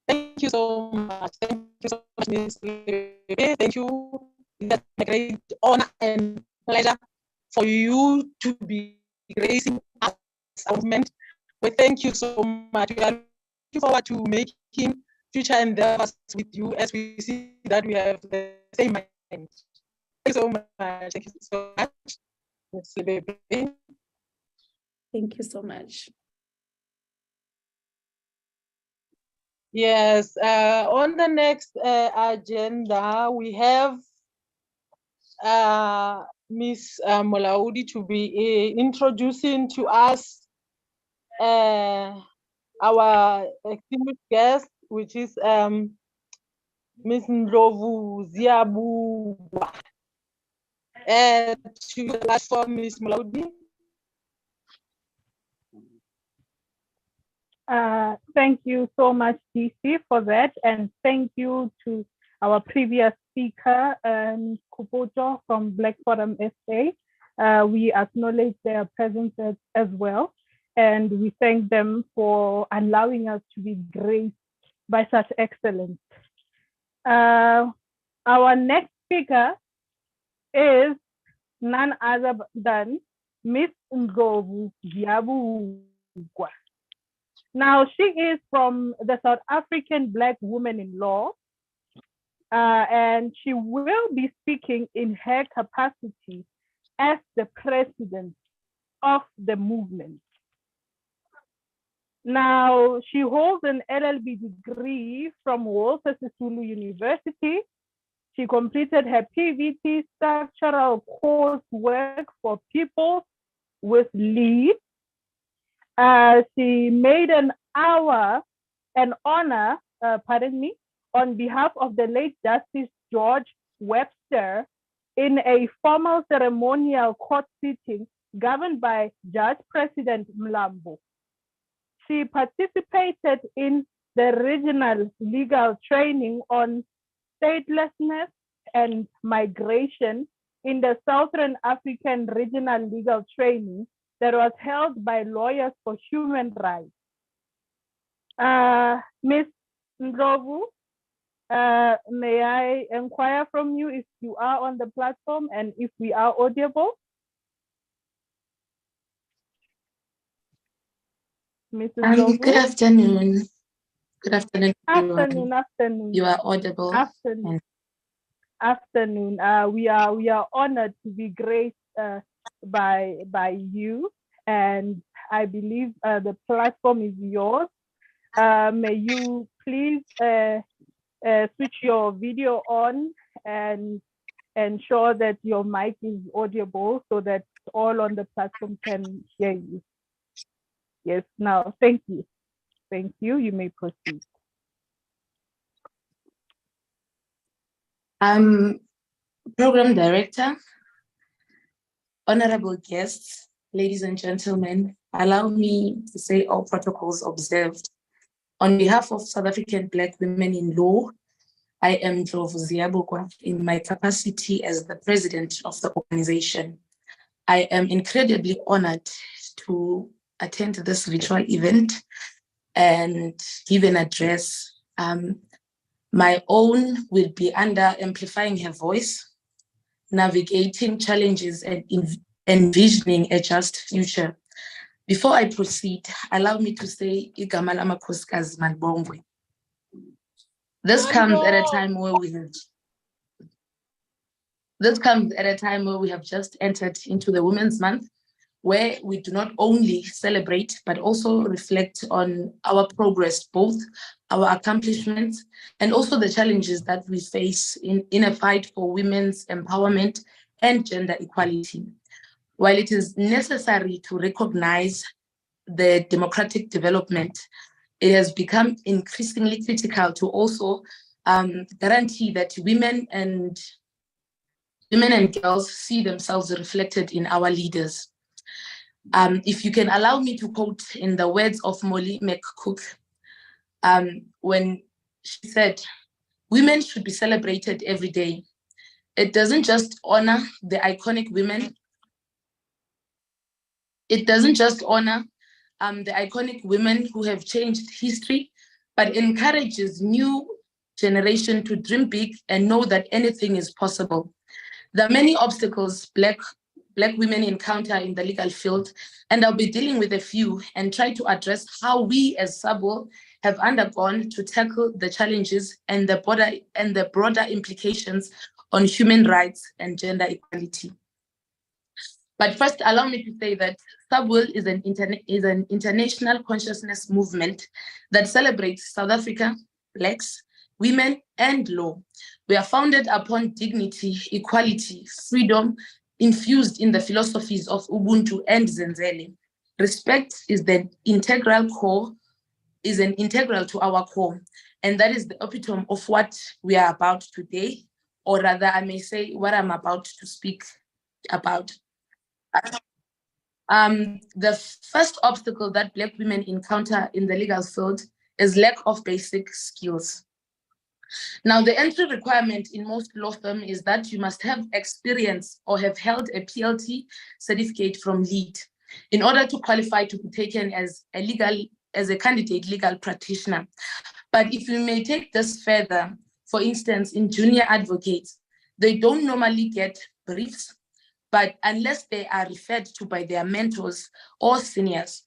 Thank you so much. Thank you so much, Ms. Lebe. Thank you. It's a great honor and pleasure for you to be gracing us movement. We thank you so much. We are looking forward to making future endeavors with you, as we see that we have the same mind. Thank you so much. Thank you so much, Ms. Lebe. Thank you so much. Yes, on the next agenda, we have Ms. Molaudi to be introducing to us our distinguished guest, which is Ms. Ndlovu Ziabugwa. To the platform, Ms. Molaudi. Thank you so much, DC, for that. And thank you to our previous speaker, Kupoto from Black Forum SA. We acknowledge their presence as well. And we thank them for allowing us to be graced by such excellence. Our next speaker is none other than Ms. Ndlovu Ziabugwa. Now, she is from the South African Black Women in Law, and she will be speaking in her capacity as the president of the movement. Now, she holds an LLB degree from Walter Sisulu University. She completed her PVT structural coursework for people with lead. She made an honor, on behalf of the late Justice George Webster in a formal ceremonial court sitting governed by Judge President Mlambo. She participated in the regional legal training on statelessness and migration in the Southern African Regional Legal Training that was held by Lawyers for Human Rights. Ms. Ndlovu, may I inquire from you if you are on the platform and if we are audible? Mrs. Ndlovu? Good afternoon. Good afternoon, everyone. Afternoon. You are audible. Afternoon. Afternoon. We are honored to be graced by you, and I believe the platform is yours. May you please switch your video on and ensure that your mic is audible so that all on the platform can hear you. Yes, now, thank you. Thank you. You may proceed. Program Director, honorable guests, ladies and gentlemen, allow me to say all protocols observed. On behalf of South African Black Women in Law, I am Ndlovu Ziabugwa in my capacity as the president of the organization. I am incredibly honored to attend this virtual event and give an address. My own will be under amplifying her voice, navigating challenges and envisioning a just future. Before I proceed, allow me to say igama lamakhosikazi malibongwe. This comes at a time where we have just entered into the Women's Month, where we do not only celebrate, but also reflect on our progress, both our accomplishments and also the challenges that we face in a fight for women's empowerment and gender equality. While it is necessary to recognize the democratic development it has become increasingly critical to also guarantee that women and girls see themselves reflected in our leaders. If you can allow me to quote in the words of Molly McCook, when she said, "Women should be celebrated every day. It doesn't just honor the iconic women. It doesn't just honor the iconic women who have changed history, but encourages new generation to dream big and know that anything is possible." There are many obstacles Black women encounter in the legal field, and I'll be dealing with a few and try to address how we as SABO have undergone to tackle the challenges and the broader implications on human rights and gender equality. But first, allow me to say that SABWIL is an international consciousness movement that celebrates South Africa, Blacks, women, and law. We are founded upon dignity, equality, freedom, infused in the philosophies of Ubuntu and Zenzele. Respect is an integral to our core, and that is the epitome of what we are about today, or rather, I may say what I'm about to speak about. The first obstacle that Black women encounter in the legal field is lack of basic skills. Now, the entry requirement in most law firms is that you must have experience or have held a PLT certificate from LEAD in order to qualify to be taken as a candidate legal practitioner. But if you may take this further, for instance, in junior advocates, they don't normally get briefs, but unless they are referred to by their mentors or seniors.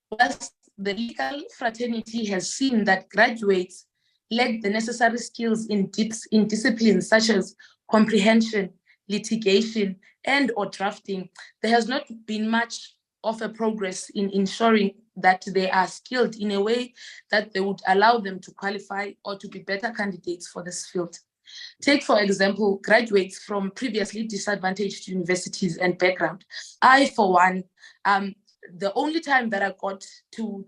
Whilst the legal fraternity has seen that graduates lack the necessary skills in disciplines such as comprehension, litigation, and or drafting, there has not been much of a progress in ensuring that they are skilled in a way that they would allow them to qualify or to be better candidates for this field. Take, for example, graduates from previously disadvantaged universities and background. I, for one, the only time that I got to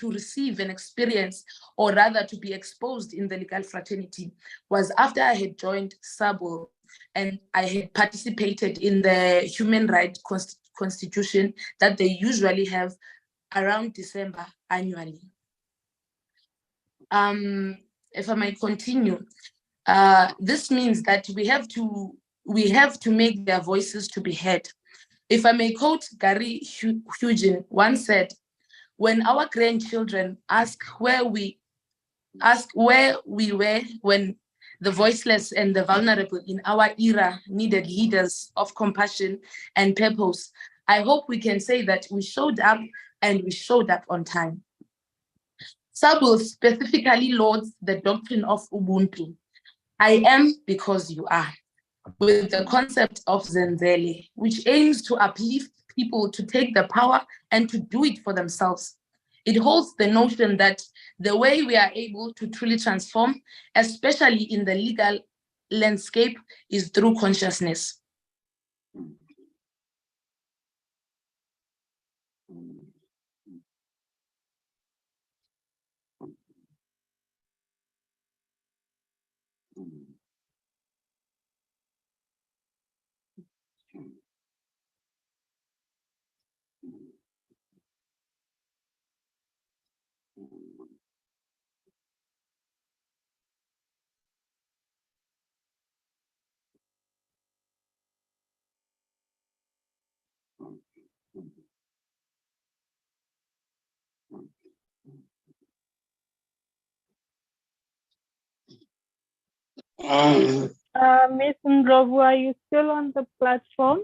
receive an experience, or rather to be exposed in the legal fraternity, was after I had joined SABO and I had participated in the human rights constitution that they usually have around December annually. If I might continue, this means that we have to make their voices to be heard. If I may quote Gary Hugin, once said, "When our grandchildren ask where we were when the voiceless and the vulnerable in our era needed leaders of compassion and purpose, I hope we can say that we showed up, and we showed up on time." SABO specifically lauds the doctrine of Ubuntu. I am because you are, with the concept of Zenzele, which aims to uplift people to take the power and to do it for themselves. It holds the notion that the way we are able to truly transform, especially in the legal landscape, is through consciousness. Miss Ndlovu, are you still on the platform?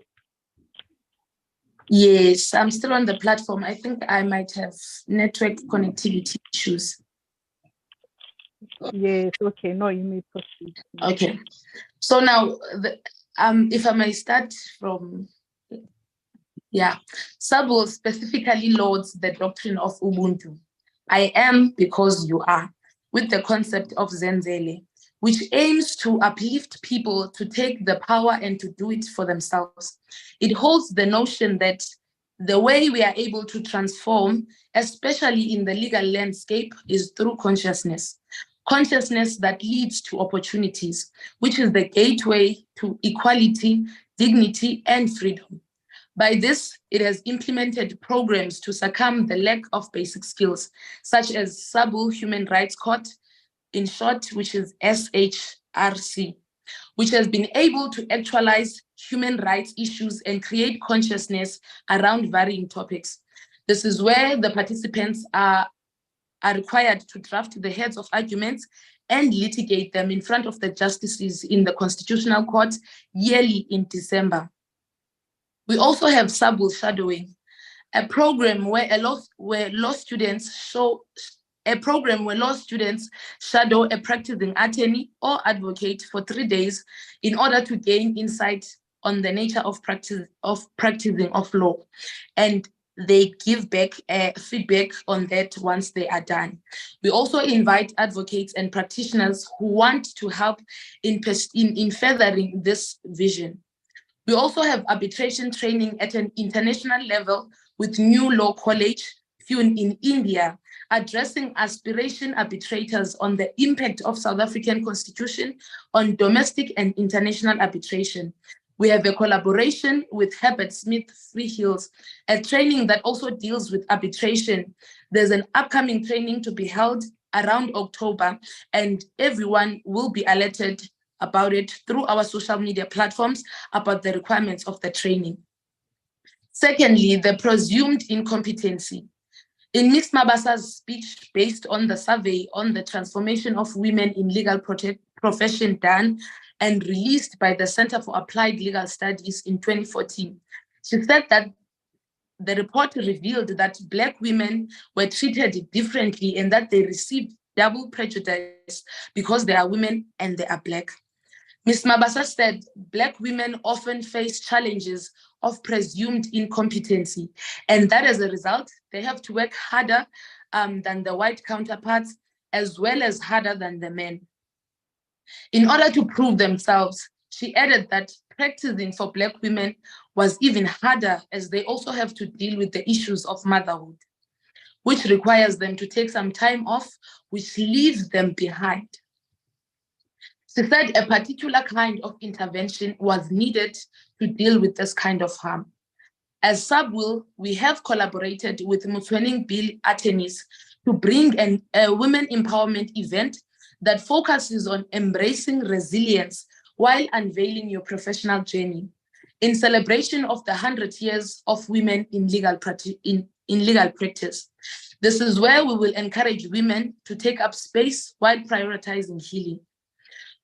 Yes, I'm still on the platform. I think I might have network connectivity issues. Yes, okay, no, you may proceed. Okay, so now, if I may start from, SABO specifically lauds the doctrine of Ubuntu. I am because you are, with the concept of Zenzele, which aims to uplift people to take the power and to do it for themselves. It holds the notion that the way we are able to transform, especially in the legal landscape, is through consciousness. Consciousness that leads to opportunities, which is the gateway to equality, dignity, and freedom. By this, it has implemented programs to circum the lack of basic skills, such as SABU Human Rights Court, in short, which is SHRC, which has been able to actualize human rights issues and create consciousness around varying topics. This is where the participants are required to draft the heads of arguments and litigate them in front of the justices in the Constitutional Court yearly in December. We also have SABU shadowing, a program where law students shadow a practicing attorney or advocate for 3 days in order to gain insight on the nature of practicing of law, and they give back feedback on that once they are done. We also invite advocates and practitioners who want to help in furthering this vision. We also have arbitration training at an international level with New Law College, Pune in India, addressing aspiration arbitrators on the impact of South African Constitution on domestic and international arbitration. We have a collaboration with Herbert Smith Freehills, a training that also deals with arbitration. There's an upcoming training to be held around October, and everyone will be alerted about it through our social media platforms about the requirements of the training. Secondly, the presumed incompetency. In Ms. Mabasa's speech based on the survey on the transformation of women in legal profession done and released by the Center for Applied Legal Studies in 2014, she said that the report revealed that Black women were treated differently and that they received double prejudice because they are women and they are Black. Ms. Mabasa said Black women often face challenges of presumed incompetency, and that as a result, they have to work harder than the white counterparts, as well as harder than the men. In order to prove themselves, she added that practicing for Black women was even harder, as they also have to deal with the issues of motherhood, which requires them to take some time off, which leaves them behind. She said a particular kind of intervention was needed to deal with this kind of harm. As SABWIL, we have collaborated with Mutwening Bill attorneys to bring a women empowerment event that focuses on embracing resilience while unveiling your professional journey in celebration of the 100 years of women in legal practice. This is where we will encourage women to take up space while prioritizing healing.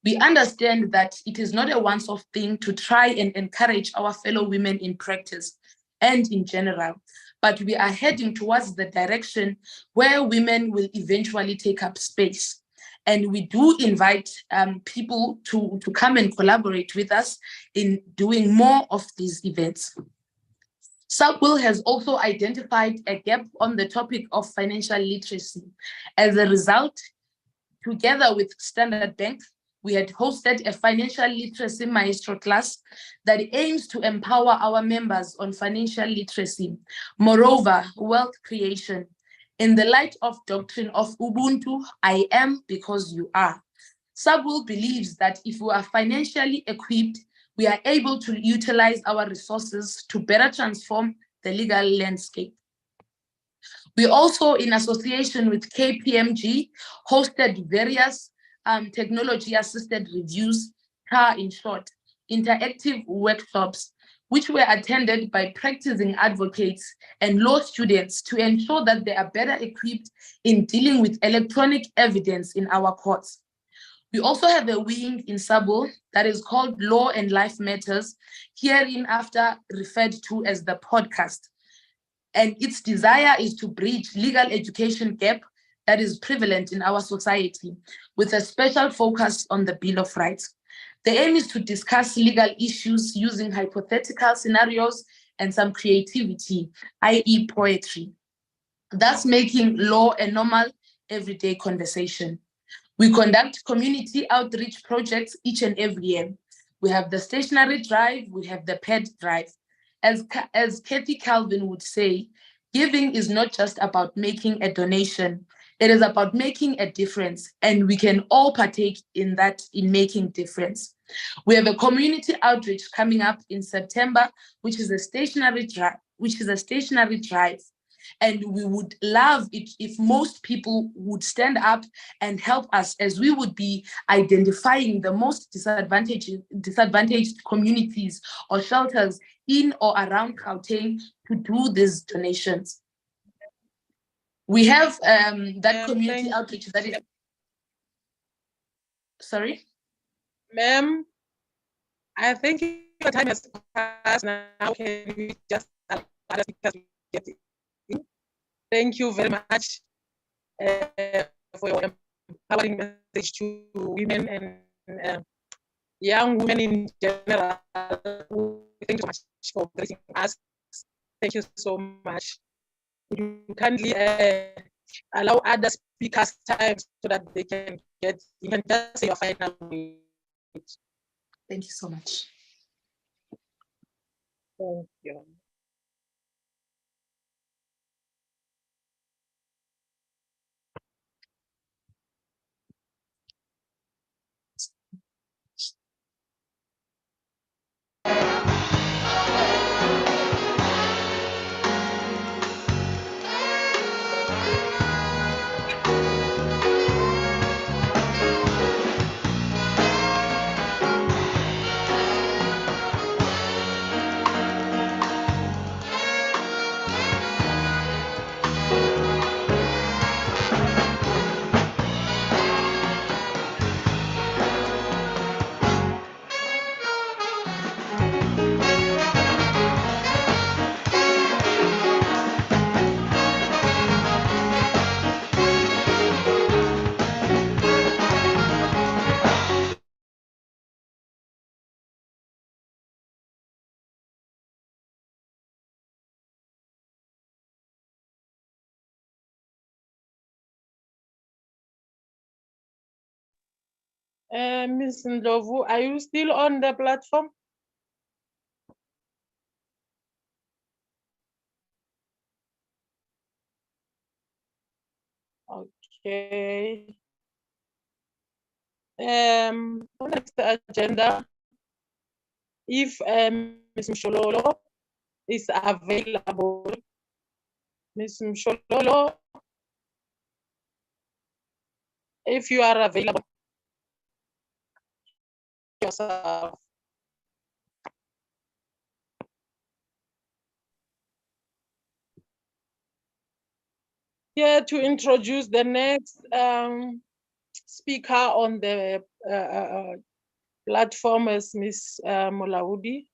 We understand that it is not a once-off thing to try and encourage our fellow women in practice and in general, but we are heading towards the direction where women will eventually take up space. And we do invite people to come and collaborate with us in doing more of these events. SABWIL has also identified a gap on the topic of financial literacy. As a result, together with Standard Bank, we had hosted a financial literacy maestro class that aims to empower our members on financial literacy. Moreover, wealth creation. In the light of doctrine of Ubuntu, I am because you are. SABWIL believes that if we are financially equipped, we are able to utilize our resources to better transform the legal landscape. We also, in association with KPMG, hosted various technology-assisted reviews, in short, interactive workshops, which were attended by practicing advocates and law students to ensure that they are better equipped in dealing with electronic evidence in our courts. We also have a wing in SABWIL that is called Law and Life Matters, hereinafter referred to as the podcast. And its desire is to bridge legal education gap that is prevalent in our society, with a special focus on the Bill of Rights. The aim is to discuss legal issues using hypothetical scenarios and some creativity, i.e. poetry, thus making law a normal, everyday conversation. We conduct community outreach projects each and every year. We have the stationary drive, we have the pet drive. as Kathy Calvin would say, giving is not just about making a donation. It is about making a difference, and we can all partake in that, in making difference. We have a community outreach coming up in September, which is a stationary drive. And we would love it if most people would stand up and help us, as we would be identifying the most disadvantaged communities or shelters in or around Gauteng to do these donations. We have that community outreach that is. Sorry? Ma'am, I think your time has passed now. Can we just get in? Thank you very much for your empowering message to women and young women in general. Thank you so much for blessing us. Thank you so much. You kindly allow other speakers time so that they can get, you can just say your final words. Thank you so much. Thank you. Ms. Ndlovu, are you still on the platform? Okay. On the next agenda, if Ms. Mshololo is available, Ms. Mshololo, if you are available, yourself. Here to introduce the next speaker on the platform is Ms. Molaudi.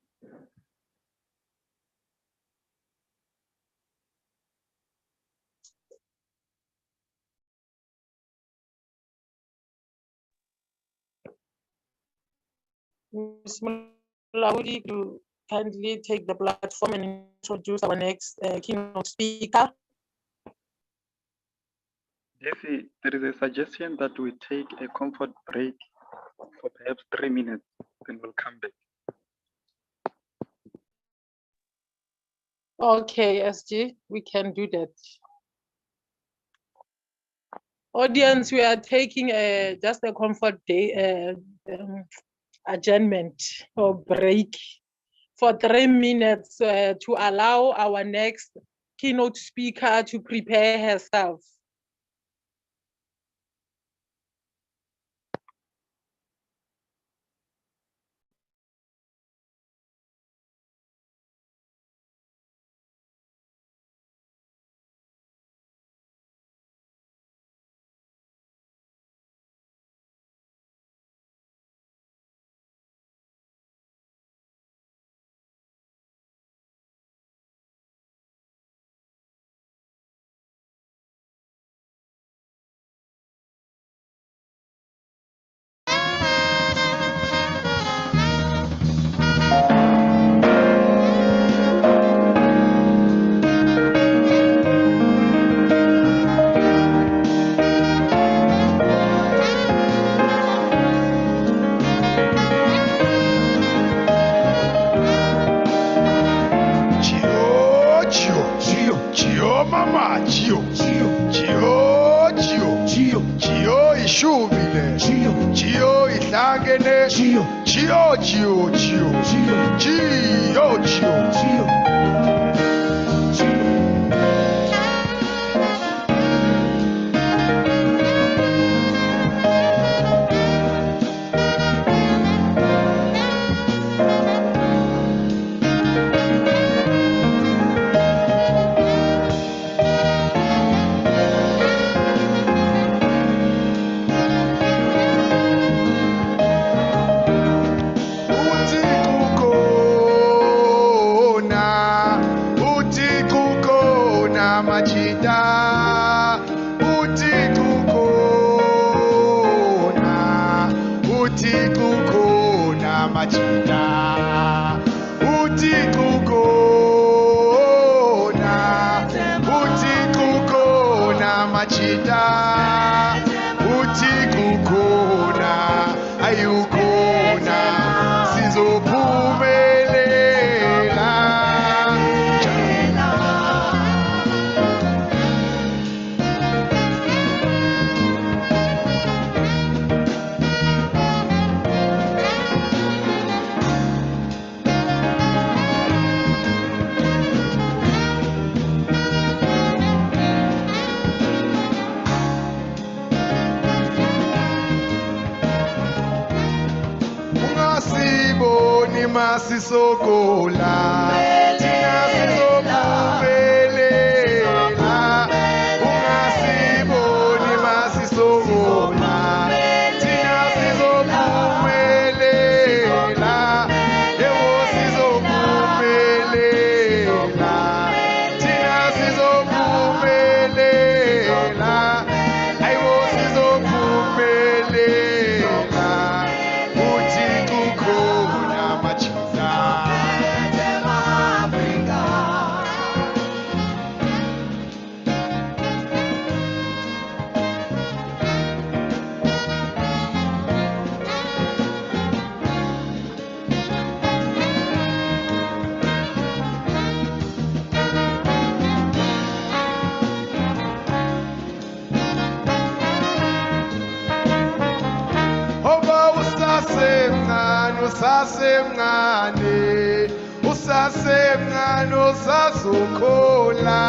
Ms. Molaudi, to kindly take the platform and introduce our next keynote speaker. Jeffy, there is a suggestion that we take a comfort break for perhaps 3 minutes, then we'll come back. Okay, SG, we can do that. Audience, we are taking just a comfort day adjournment or break for 3 minutes to allow our next keynote speaker to prepare herself. Gio, Gio, Gio, Gio, Gio, Gio. Masisokola, tina sizokumelela, ungasiboni masisokola, tina sizokumelela, ewo sizokumelela, tina sizokumelela, ayiwo sizokumelela, uthi kukhona machiza. Usasemncane usazokhola,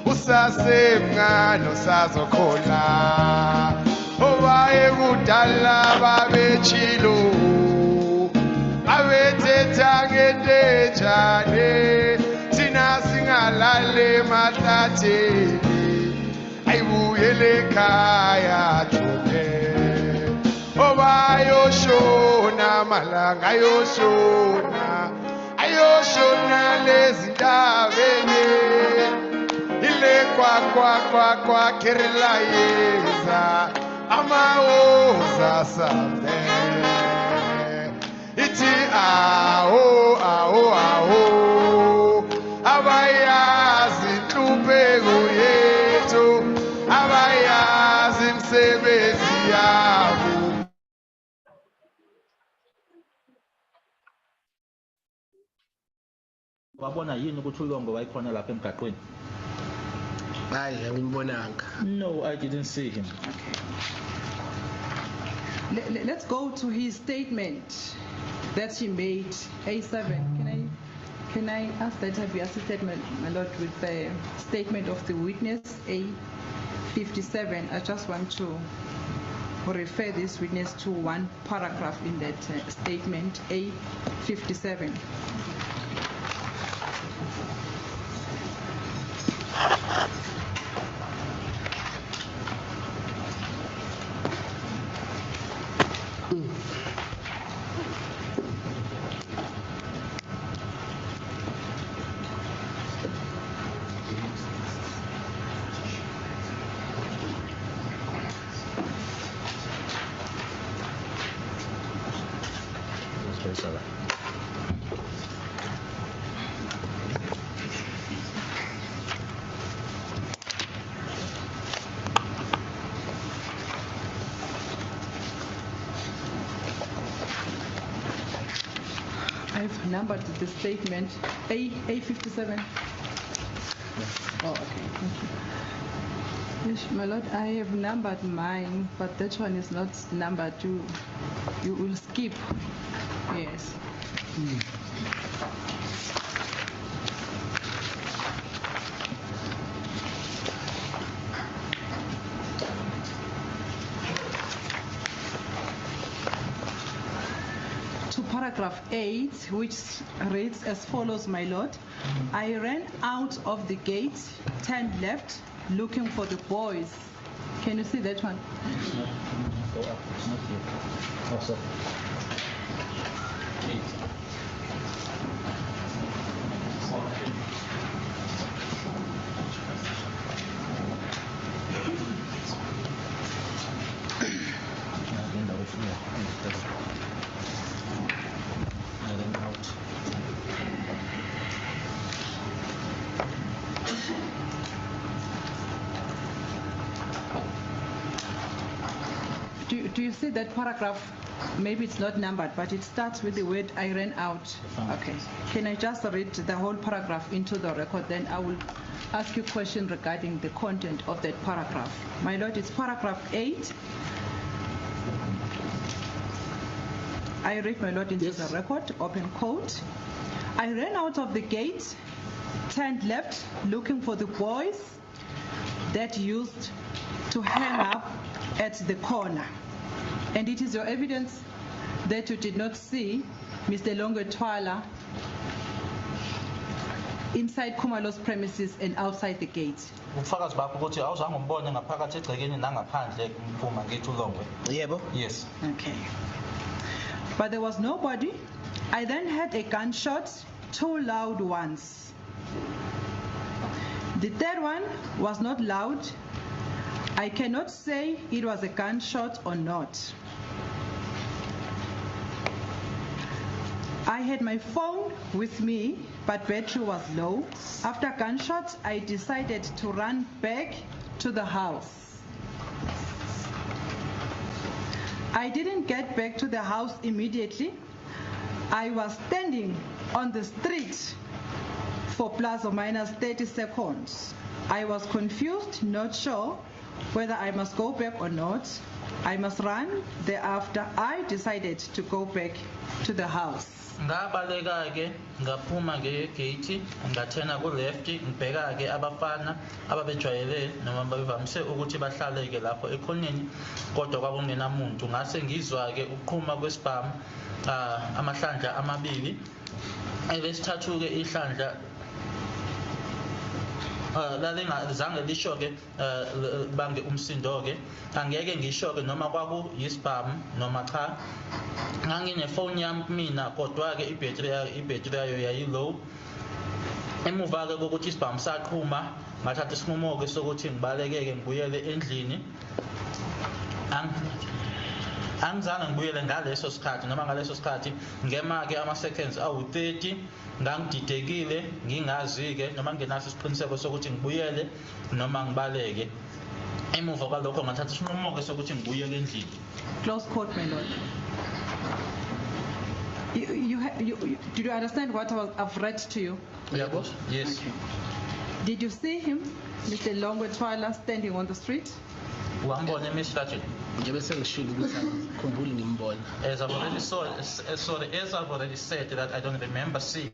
usasemncane usazokhola. Obayekudala babetshilo, babethetha ngendenjane, thina singalale emahlathini, ayibuyele ekhaya Jone. Obayoshona malanga ayoshona lezintabeni, ile kwa kerela yeza amawoza sambe, iti aho abayazi inhlupheko yethu, abayazi imisebenzi yabo. Wabona yini ukuthi uLongo wayikhona lapha emgaqweni? Hayi, angimbonanga. No, I didn't see him. Let's go to his statement that he made, A7. Can I ask that I be assisted, my lord, with the statement of the witness, A57? I just want to refer this witness to one paragraph in that statement, A57. I've numbered the statement A57. Oh, okay. Thank you. My Lord, I have numbered mine, but that one is not numbered. You will skip. Yes. To paragraph 8, which reads as follows, my Lord. I ran out of the gate, turned left, looking for the boys. Can you see that one? It's not go up. It's not here. Oh, sorry. 8. Do you see that paragraph? Maybe it's not numbered, but it starts with the word I ran out. Okay. Can I just read the whole paragraph into the record? Then I will ask you a question regarding the content of that paragraph. My Lord, it's paragraph 8. I read, my Lord, into the record, open quote. I ran out of the gate, turned left, looking for the boys that used to hang up at the corner. And it is your evidence that you did not see Mr. Longwetwala inside Khumalo's premises and outside the gate. Ubufakazi bakho ukuthi awuzange umbone ngaphakathi egcekeni nangaphandle umphuma ngithi uLongwe. Yebo. Yes. Okay. But there was nobody. I then heard a gunshot, 2 loud ones. The third one was not loud. I cannot say it was a gunshot or not. I had my phone with me, but battery was low. After gunshots, I decided to run back to the house. I didn't get back to the house immediately. I was standing on the street for plus or minus 30 seconds. I was confused, not sure whether I must go back or not. I must run. Thereafter, I decided to go back to the house. Ngabaleka ke ngaphuma ngegate ngathena ku left ngibheka ke abafana ababejwayele noma babevamise ukuthi bahlale ke lapho ekhoneni kodwa kwakungenamuntu ngase ngizwa ke ukuqhuma kwesibhamu amahlandla amabili elesithathu ke ihlandla lalingazange lisho ke bange umsindo ke angeke ngisho ke noma kwaku yisibhamu noma cha ngangine phone yami mina kodwa ke ibhetri yayo yayilow emuva ke ukuthi isibhamu saqhuma ngathatha isinqumo ke sokuthi ngibalekeke ngibuyele endlini angizange ngibuyele ngaleso sikhathi noma ngaleso sikhathi ngema ke ama seconds awu30 ngangididekile ngingazi ke noma ngenaso isiqiniseko sokuthi ngibuyele noma ngibaleke emuva kwalokho ngathatha isinqumo ke sokuthi ngibuyele endlini. Close quote, my Lord. Did you understand what I've read to you? Yes. Okay. Did you see him, Mr. Longwetwala, standing on the street? Wambone Miss Fraternity. As I've already said that I don't remember seeing.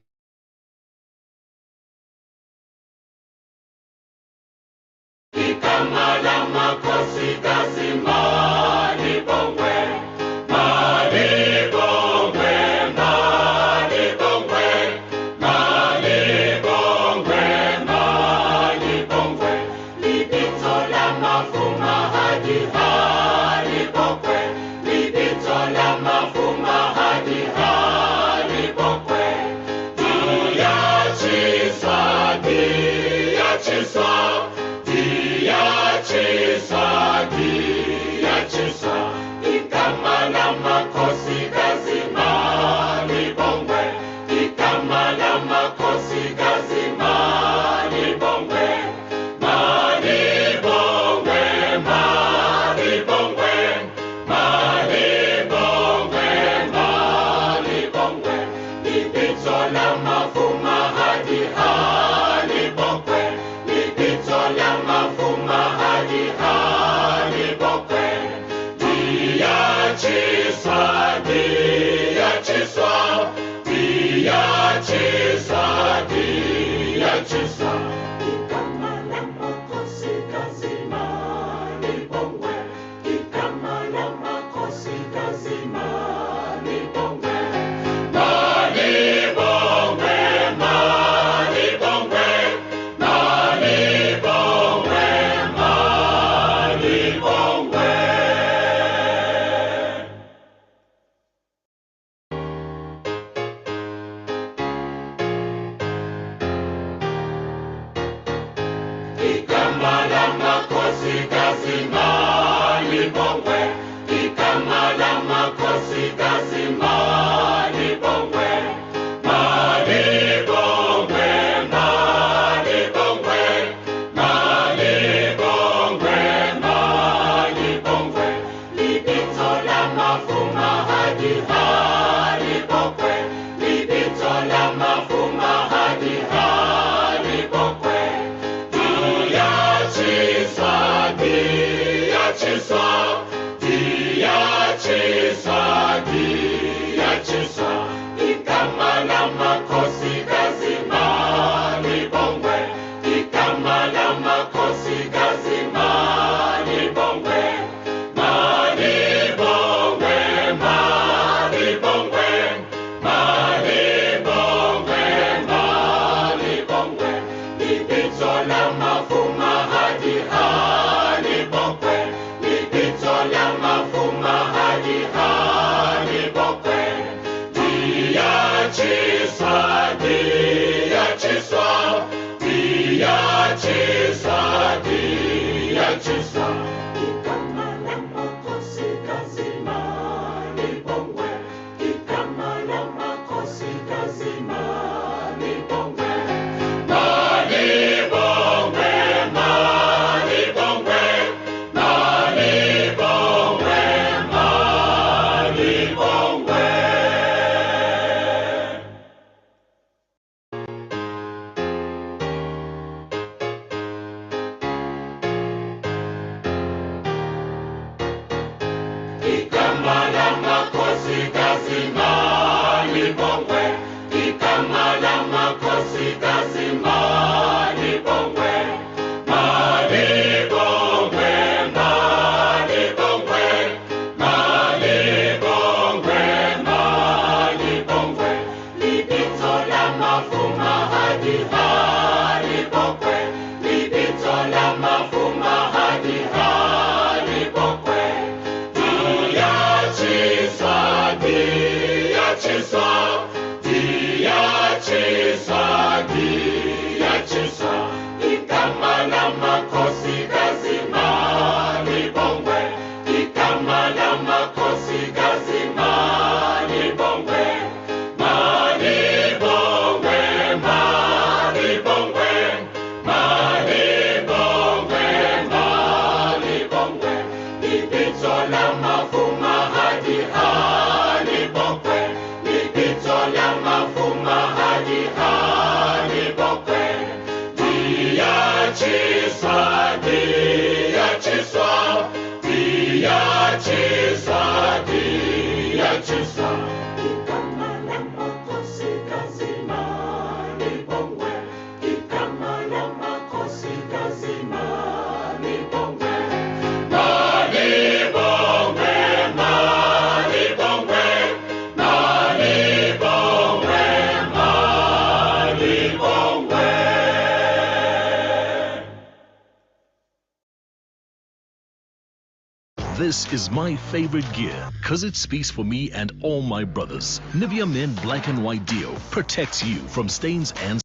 This is my favorite gear because it speaks for me and all my brothers. Nivea Men Black and White Deo protects you from stains and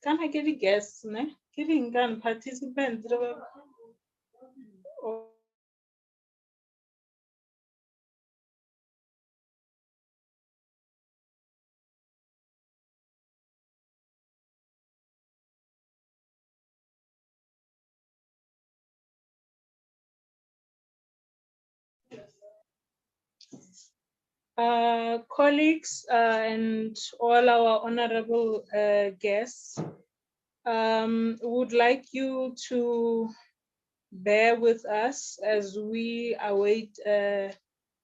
Can I get a guess? Ne? Giving gun participants. Colleagues and all our honorable guests, would like you to bear with us as we await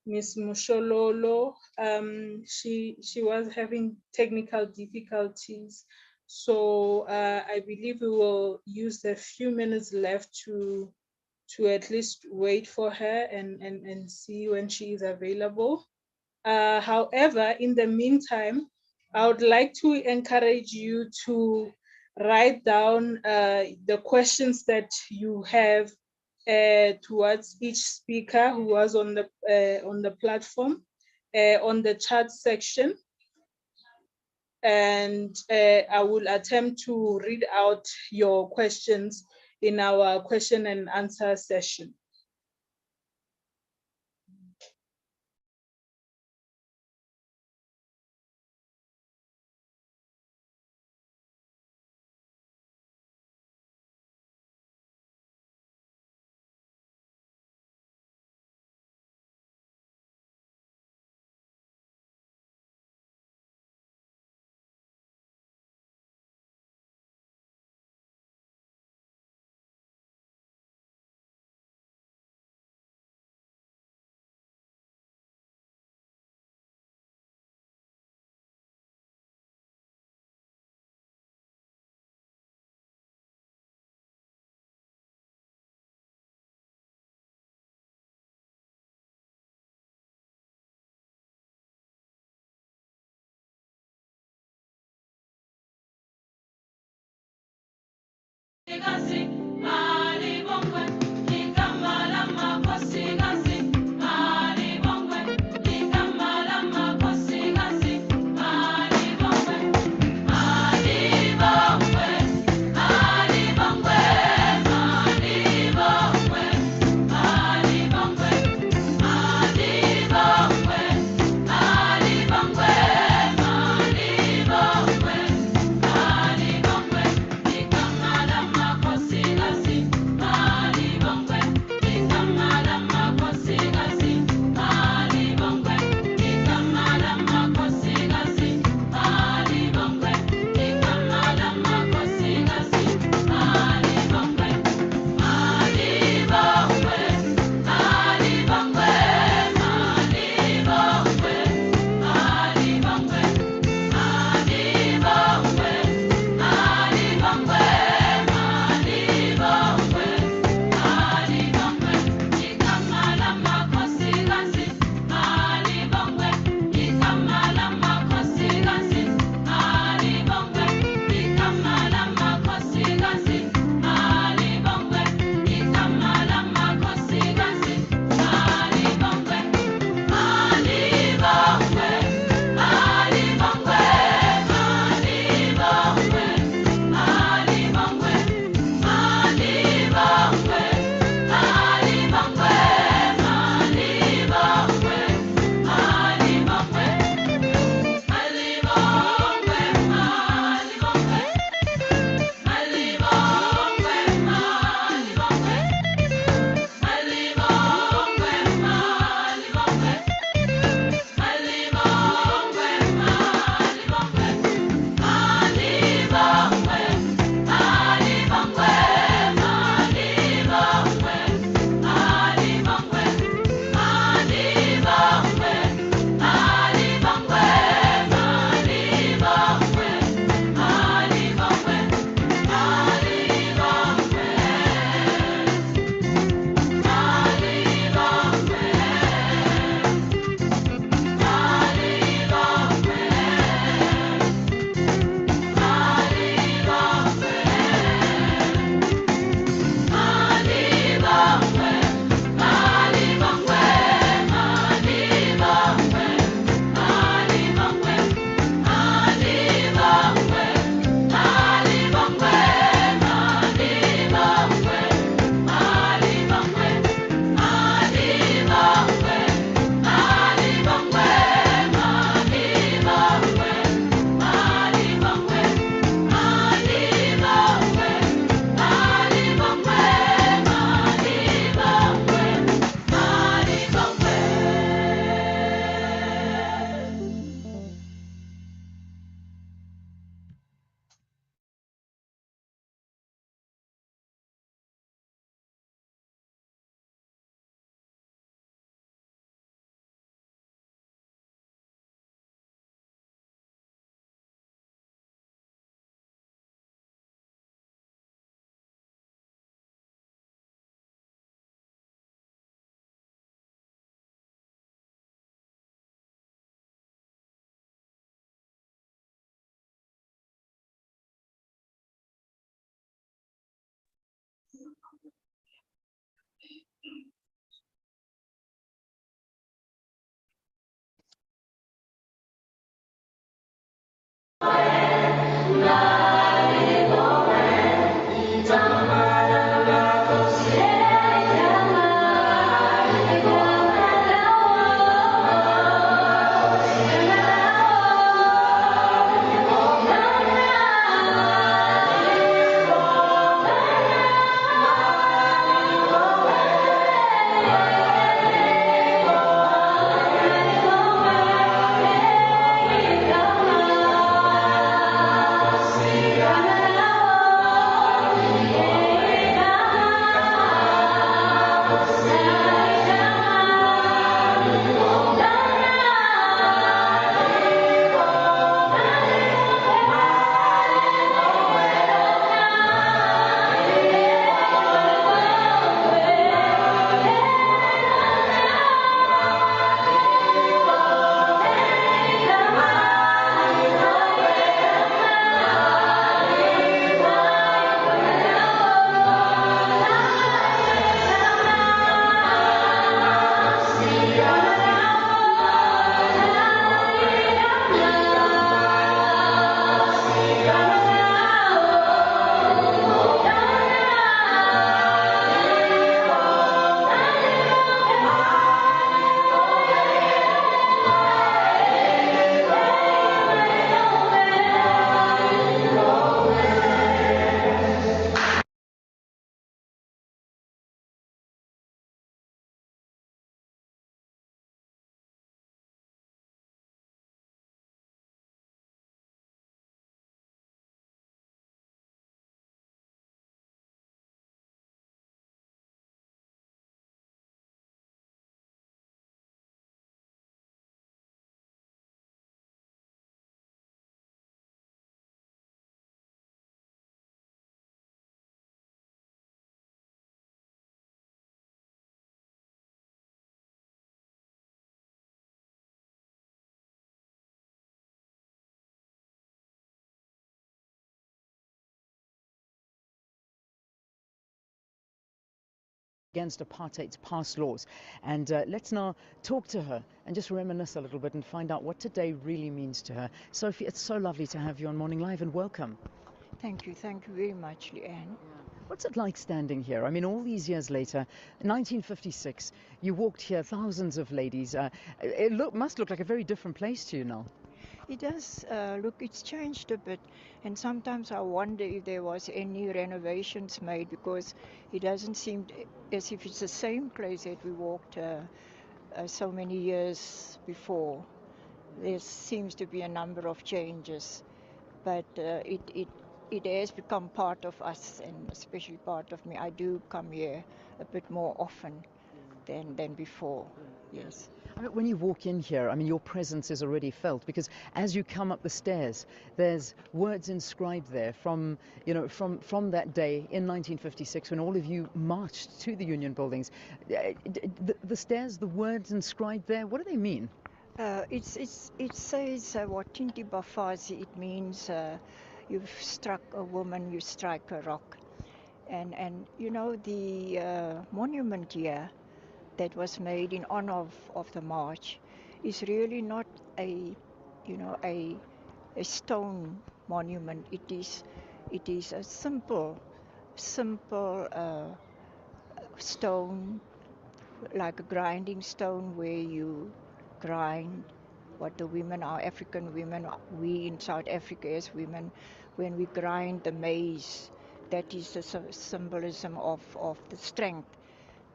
Ms. Mushololo. She was having technical difficulties, so I believe we will use the few minutes left to at least wait for her and see when she is available. However, in the meantime, I would like to encourage you to write down the questions that you have towards each speaker who was on the platform on the chat section. And I will attempt to read out your questions in our question and answer session. Sing against apartheid's past laws. And let's now talk to her and just reminisce a little bit and find out what today really means to her. Sophie, it's so lovely to have you on Morning Live, and welcome. Thank you very much, Leanne. What's it like standing here? I mean, all these years later, 1956, you walked here, thousands of ladies. It must look like a very different place to you now. It does look, it's changed a bit, and sometimes I wonder if there was any renovations made, because it doesn't seem as if it's the same place that we walked so many years before. There seems to be a number of changes, but it has become part of us, and especially part of me. I do come here a bit more often than before. Yes. I mean, when you walk in here, I mean, your presence is already felt, because as you come up the stairs, there's words inscribed there from that day in 1956 when all of you marched to the Union buildings. The stairs, the words inscribed there, what do they mean? It says Watinti Bafazi. It means you've struck a woman, you strike a rock. And you know, the monument here that was made in honor of the march is really not a stone monument. It is a simple stone, like a grinding stone, where you grind what the women are, African women, we in South Africa as women, when we grind the maize. That is the symbolism of the strength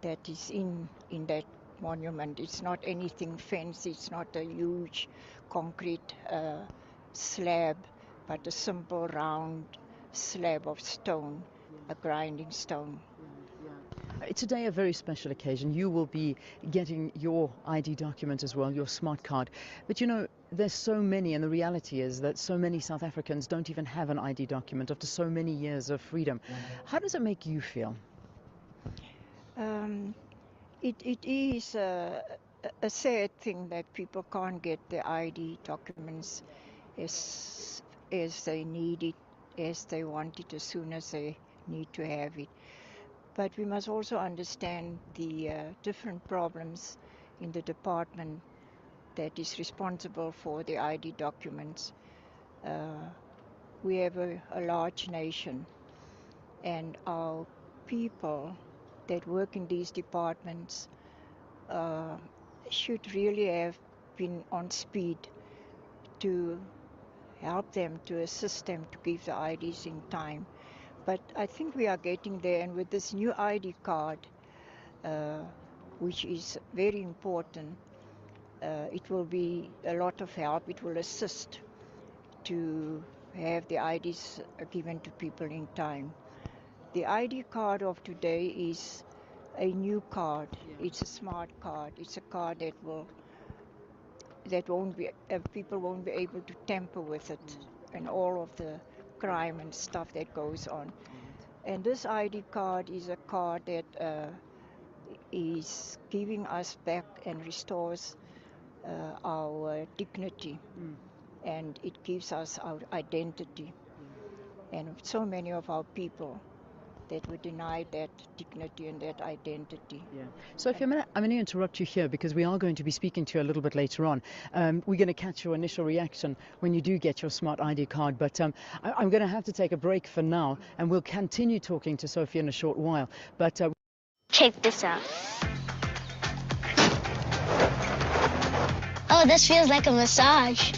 that is in that monument. It's not anything fancy, it's not a huge concrete slab, but a simple round slab of stone, a grinding stone. Today, a very special occasion. You will be getting your ID document as well, your smart card. But you know, there's so many, and the reality is that so many South Africans don't even have an ID document after so many years of freedom. How does it make you feel? It is a sad thing that people can't get their ID documents as they need it, as they want it, as soon as they need to have it. But we must also understand the different problems in the department that is responsible for the ID documents. We have a large nation, and our people that work in these departments should really have been on speed to help them, to assist them, to give the IDs in time. But I think we are getting there, and with this new ID card, which is very important, it will be a lot of help. It will assist to have the IDs given to people in time. The ID card of today is a new card. It's a smart card. It's a card that won't be people won't be able to tamper with it, and all of the crime and stuff that goes on. And this ID card is a card that is giving us back and restores our dignity, and it gives us our identity. And so many of our people that were denied that dignity and that identity. Sophie, I'm going to interrupt you here, because we are going to be speaking to you a little bit later on. We're going to catch your initial reaction when you do get your smart ID card, but I'm going to have to take a break for now, and we'll continue talking to Sophie in a short while. But check this out. Oh, this feels like a massage.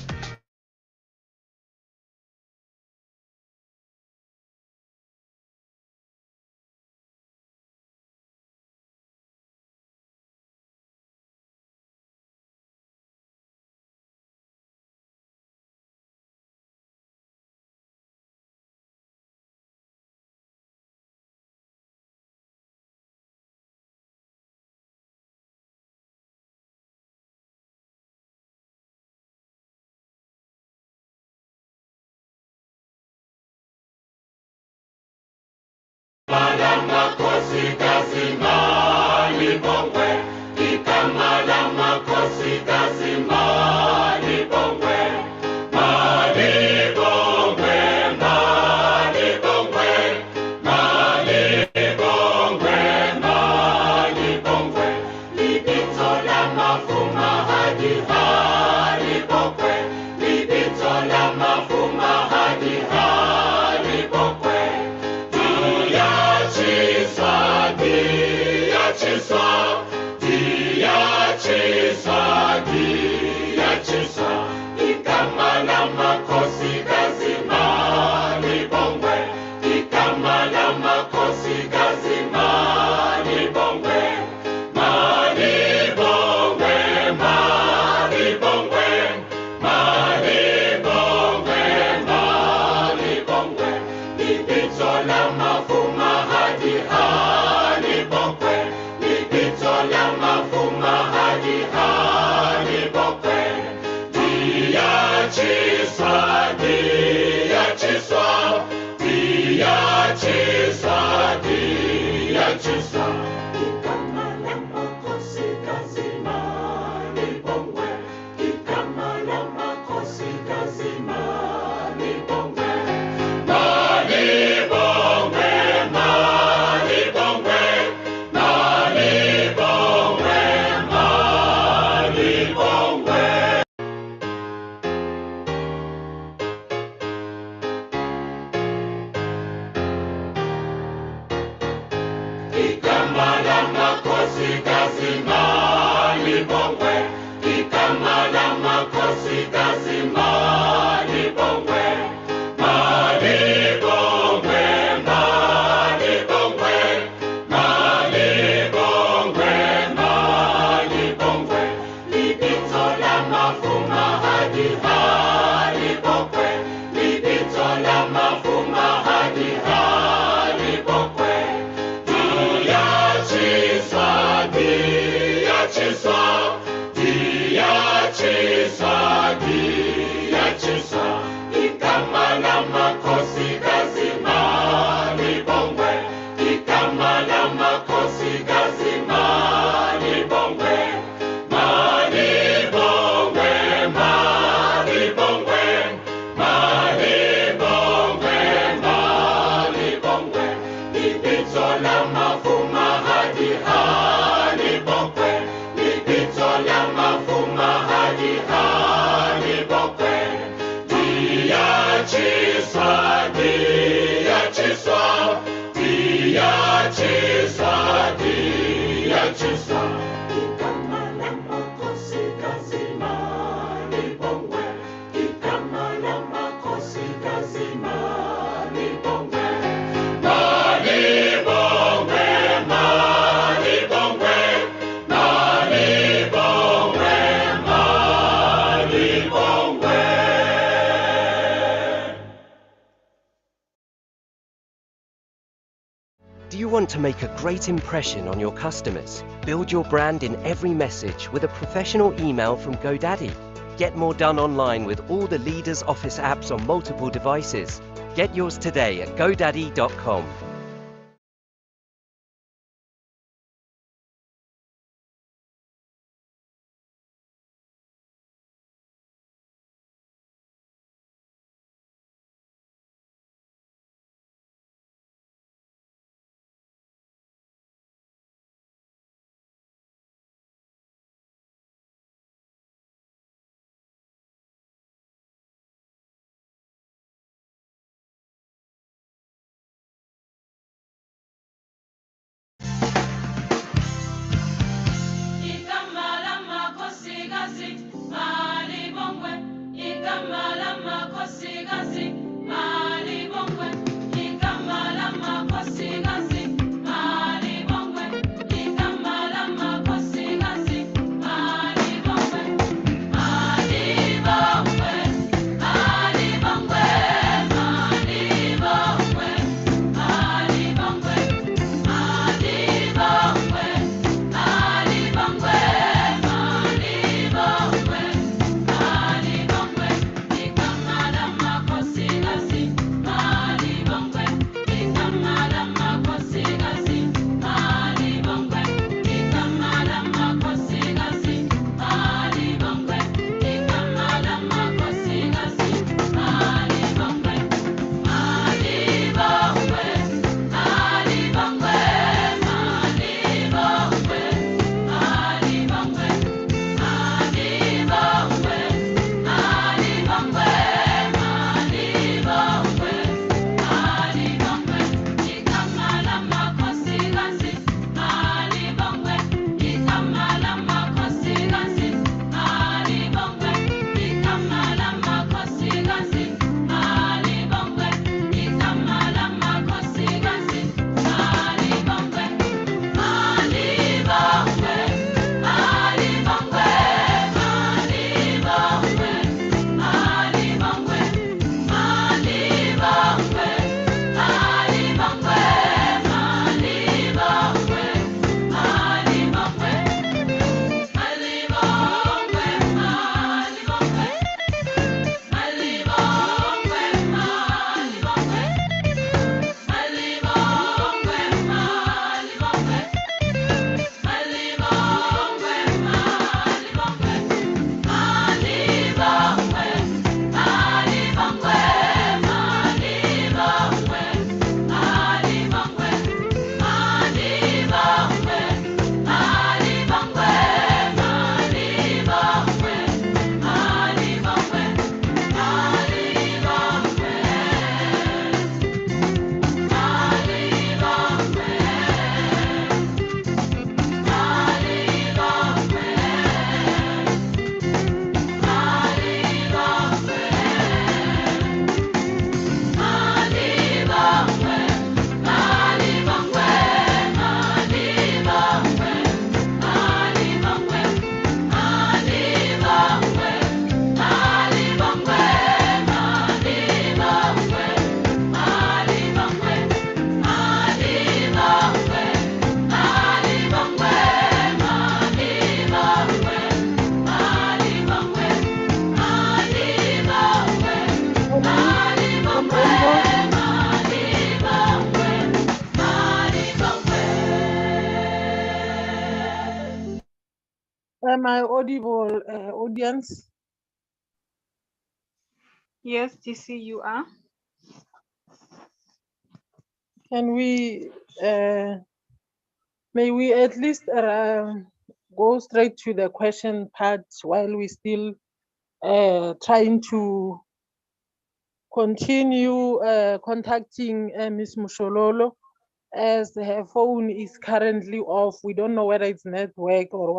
Do you want to make a great impression on your customers? Build your brand in every message with a professional email from GoDaddy. Get more done online with all the leaders' Office apps on multiple devices. Get yours today at godaddy.com. Am I audible, audience? Yes, DC, you are. Can we, may we at least go straight to the question part while we still trying to continue contacting Ms. Mushololo, as her phone is currently off. We don't know whether it's network or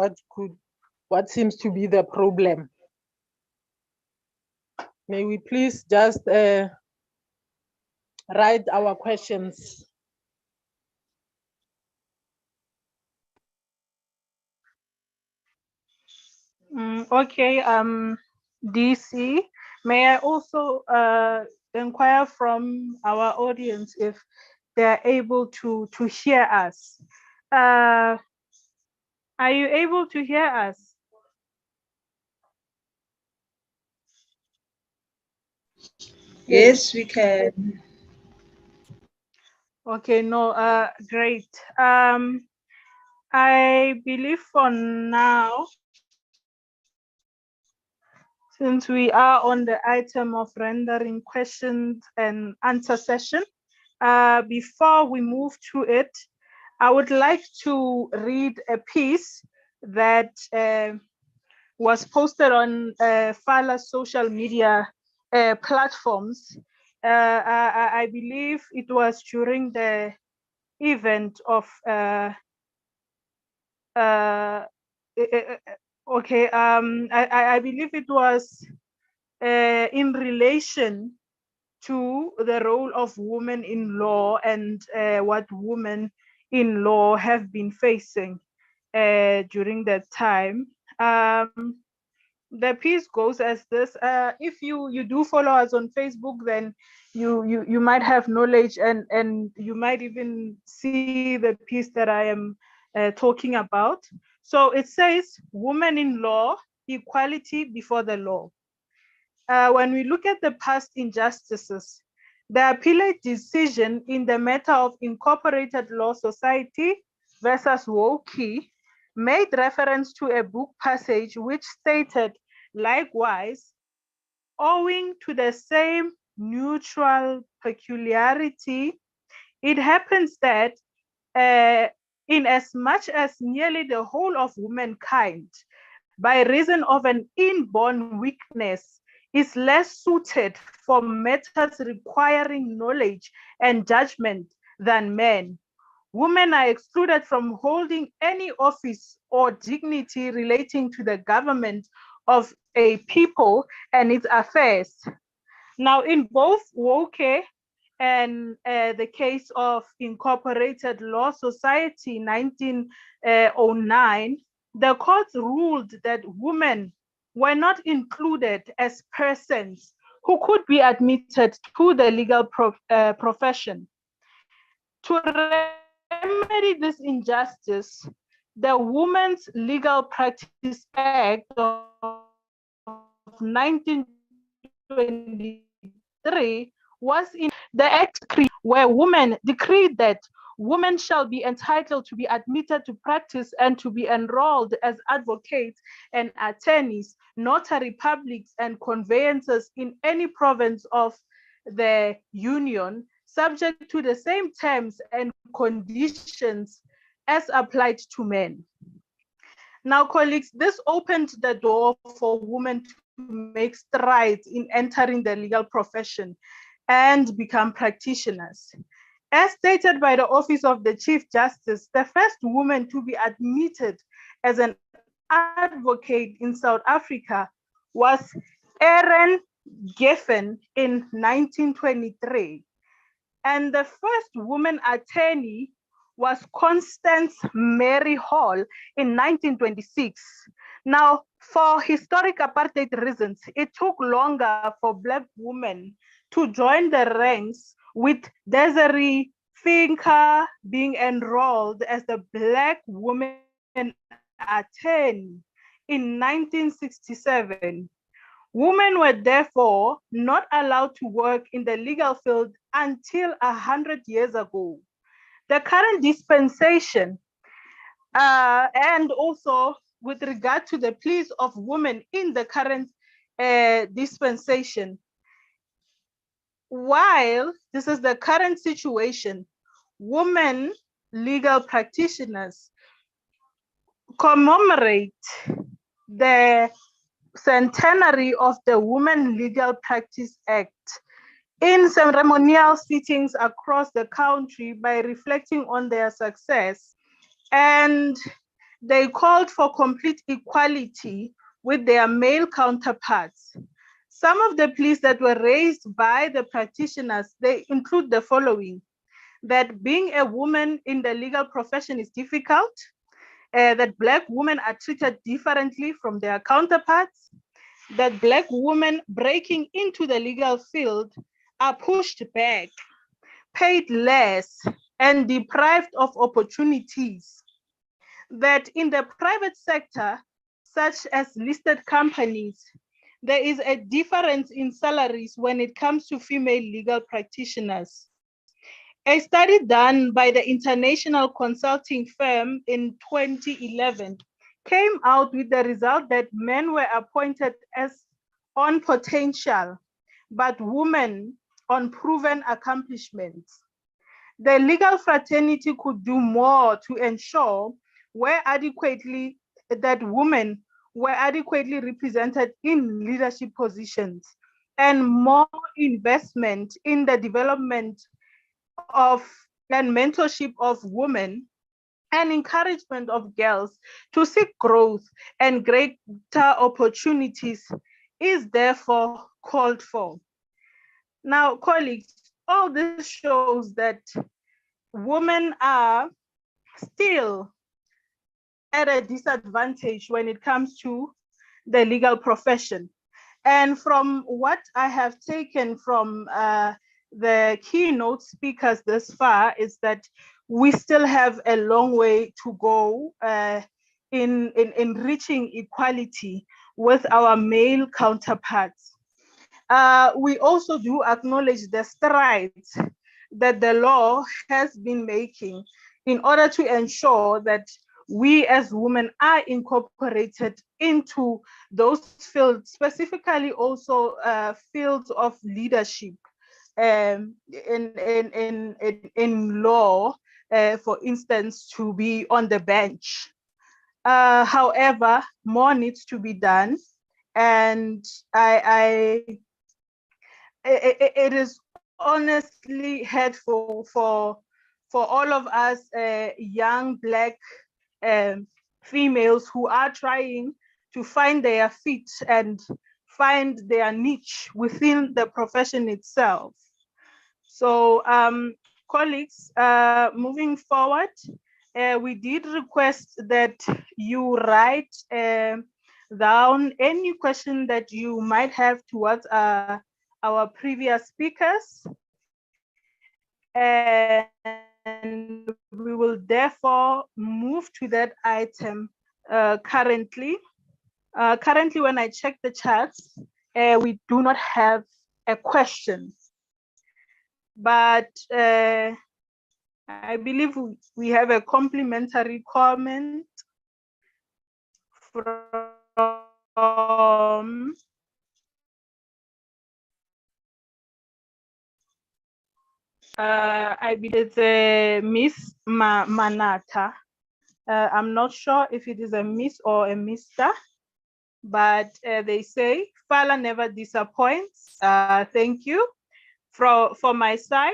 what seems to be the problem. May we please just write our questions. Okay, DC, may I also inquire from our audience if they're able to hear us? Are you able to hear us? Yes, we can. Okay, no, great. I believe for now, since we are on the item of rendering questions and answer session, before we move to it, I would like to read a piece that was posted on Fala's social media platforms. I believe it was during the event of okay, I believe it was in relation to the role of women in law and what women in law have been facing during that time. The piece goes as this. If you do follow us on Facebook, then you might have knowledge and you might even see the piece that I am talking about. So it says, women in law, equality before the law. When we look at the past injustices, the appellate decision in the matter of Incorporated Law Society versus Woki made reference to a book passage which stated, likewise, owing to the same neutral peculiarity, it happens that in as much as nearly the whole of womankind, by reason of an inborn weakness, is less suited for matters requiring knowledge and judgment than men. Women are excluded from holding any office or dignity relating to the government of a people and its affairs. Now, in both Woke and the case of Incorporated Law Society 1909, the court ruled that women were not included as persons who could be admitted to the legal profession. To remedy this injustice, the Women's Legal Practice Act of 1923 was in the act where women decreed that women shall be entitled to be admitted to practice and to be enrolled as advocates and attorneys, notary publics, and conveyancers in any province of the Union, subject to the same terms and conditions as applied to men. Now, colleagues, this opened the door for women to make strides in entering the legal profession and become practitioners. As stated by the Office of the Chief Justice, the first woman to be admitted as an advocate in South Africa was Erin Geffen in 1923. And the first woman attorney was Constance Mary Hall in 1926. Now, for historic apartheid reasons, it took longer for Black women to join the ranks, with Desiree Finker being enrolled as the Black woman attorney in 1967. Women were therefore not allowed to work in the legal field until 100 years ago. The current dispensation and also with regard to the pleas of women in the current dispensation. While this is the current situation, women legal practitioners commemorate the centenary of the Women Legal Practice Act in ceremonial sittings across the country by reflecting on their success, and they called for complete equality with their male counterparts. Some of the pleas that were raised by the practitioners, they include the following: that being a woman in the legal profession is difficult, that Black women are treated differently from their counterparts, that Black women breaking into the legal field are pushed back, paid less, and deprived of opportunities. That in the private sector, such as listed companies, there is a difference in salaries when it comes to female legal practitioners. A study done by the international consulting firm in 2011 came out with the result that men were appointed as on potential, but women on proven accomplishments. The legal fraternity could do more to ensure that women were adequately represented in leadership positions, and more investment in the development of and mentorship of women, and encouragement of girls to seek growth and greater opportunities is therefore called for. Now, colleagues, all this shows that women are still at a disadvantage when it comes to the legal profession. And from what I have taken from the keynote speakers this far is that we still have a long way to go in reaching equality with our male counterparts. We also do acknowledge the strides that the law has been making in order to ensure that we as women are incorporated into those fields, specifically also fields of leadership in law, for instance, to be on the bench. However, more needs to be done, and it is honestly hurtful for all of us young Black females who are trying to find their feet and find their niche within the profession itself. So colleagues, moving forward, we did request that you write down any question that you might have towards our previous speakers, and we will therefore move to that item currently. Currently, when I check the charts, we do not have a question, but I believe we have a complimentary comment from I believe it's Miss Manata. I'm not sure if it is a Miss or a Mister, but they say Fala never disappoints. Thank you. For my side,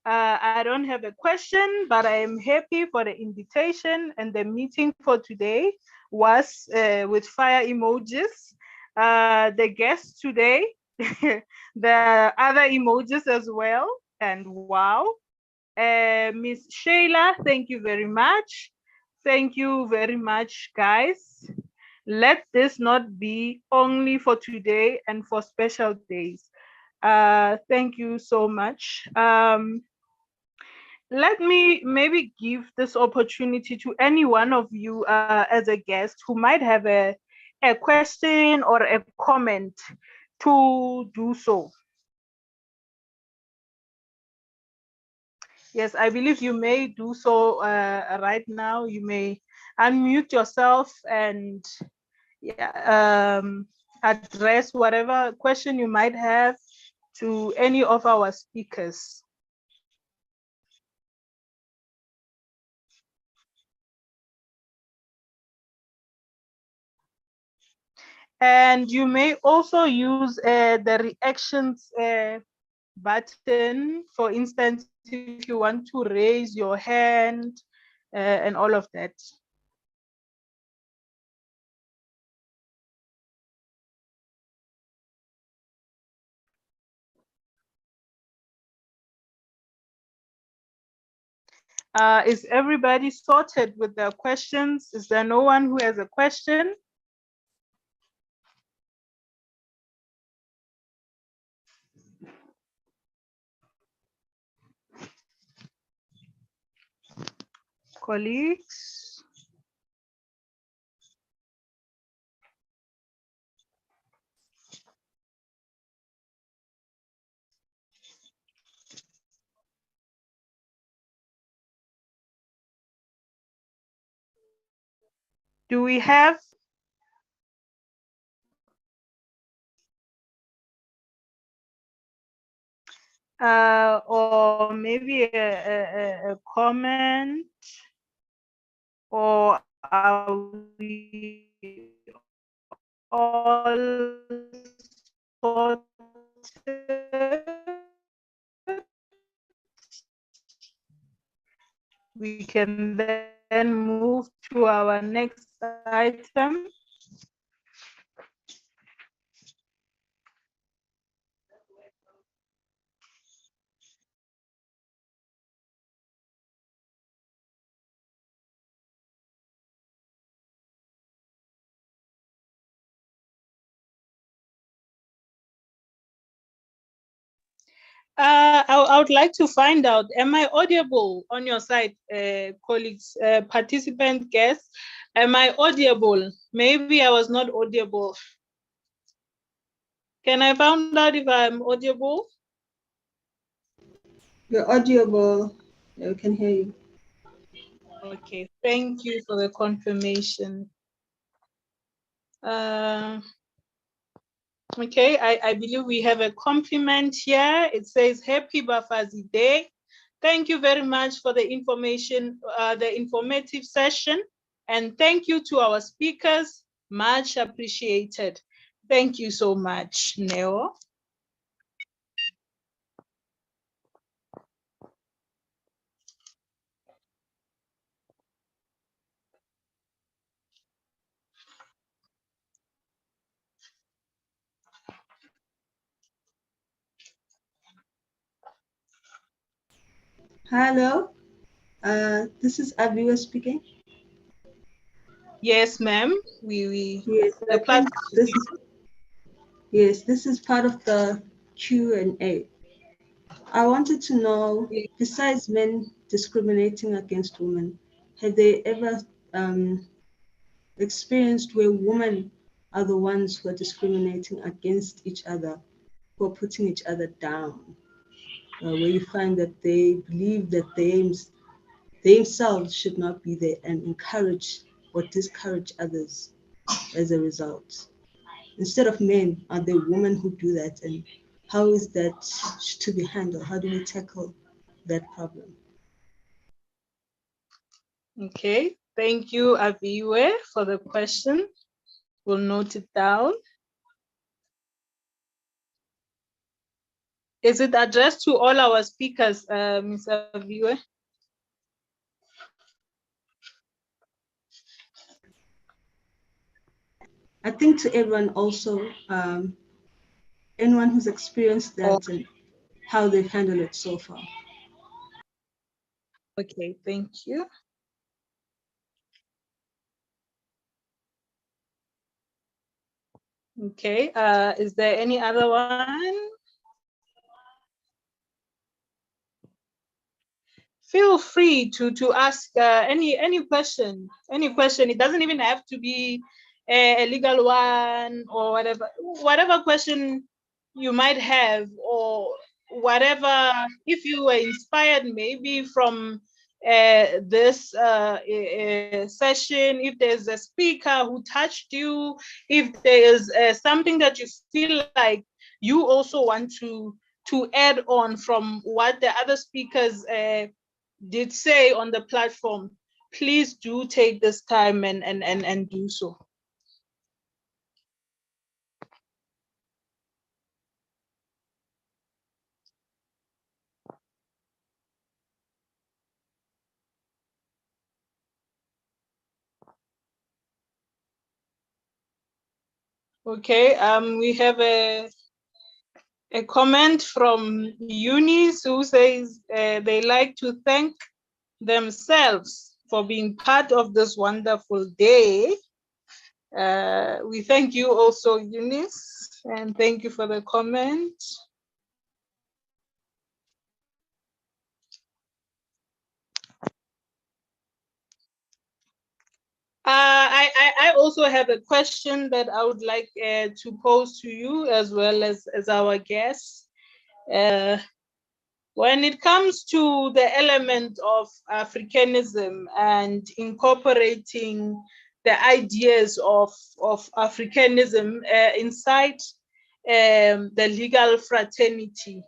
I don't have a question, but I am happy for the invitation, and the meeting for today was with fire emojis. The guests today, the other emojis as well, and wow. Miss Sheila, thank you very much. Thank you very much, guys. Let this not be only for today and for special days. Thank you so much. Let me maybe give this opportunity to any one of you as a guest who might have a question or a comment to do so. Yes, I believe you may do so right now. You may unmute yourself and address whatever question you might have to any of our speakers. And you may also use the reactions button, for instance, if you want to raise your hand and all of that. Is everybody sorted with their questions? Is there no one who has a question? Colleagues? Do we have or maybe a comment, or are we all sorted? We can then move to our next item. I would like to find out, am I audible on your side, colleagues, participant guests? Am I audible? Maybe I was not audible. Can I find out if I'm audible? You're audible. Yeah, we can hear you. Okay, thank you for the confirmation. Okay, I believe we have a compliment here. It says, Happy Bafazi Day. Thank you very much for the information, the informative session. And thank you to our speakers, much appreciated. Thank you so much, Neo. Hello, this is Abiwa speaking. Yes, ma'am. Yes, this is part of the Q&A. I wanted to know, besides men discriminating against women, have they ever experienced where women are the ones who are discriminating against each other, who are putting each other down, where you find that they believe that they themselves should not be there and encourage or discourage others as a result? Instead of men, are there women who do that? And how is that to be handled? How do we tackle that problem? Okay, thank you, Abiwe, for the question. We'll note it down. Is it addressed to all our speakers, Ms. Abiwe? I think to everyone also, anyone who's experienced that and how they've handled it so far. Okay, thank you. Okay, is there any other one? Feel free to ask any question. Any question. It doesn't even have to be a legal one or whatever question you might have, or whatever, if you were inspired maybe from this session, if there's a speaker who touched you, if there is something that you feel like you also want to add on from what the other speakers did say on the platform, please do take this time and do so. Okay, we have a comment from Eunice who says they like to thank themselves for being part of this wonderful day. We thank you also, Eunice, and thank you for the comment. I also have a question that I would like to pose to you as well as our guests. When it comes to the element of Africanism and incorporating the ideas of Africanism inside the legal fraternity,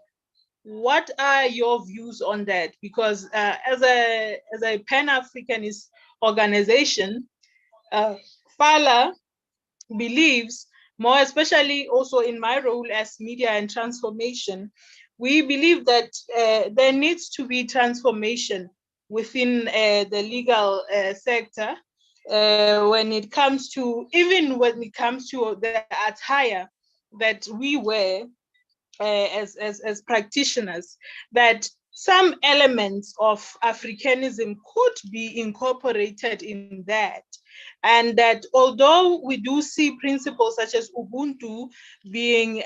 what are your views on that? Because as a Pan-Africanist organization, FALA believes, more especially also in my role as media and transformation, we believe that there needs to be transformation within the legal sector when it comes to the attire that we wear as practitioners, that some elements of Africanism could be incorporated in that. And that although we do see principles such as Ubuntu being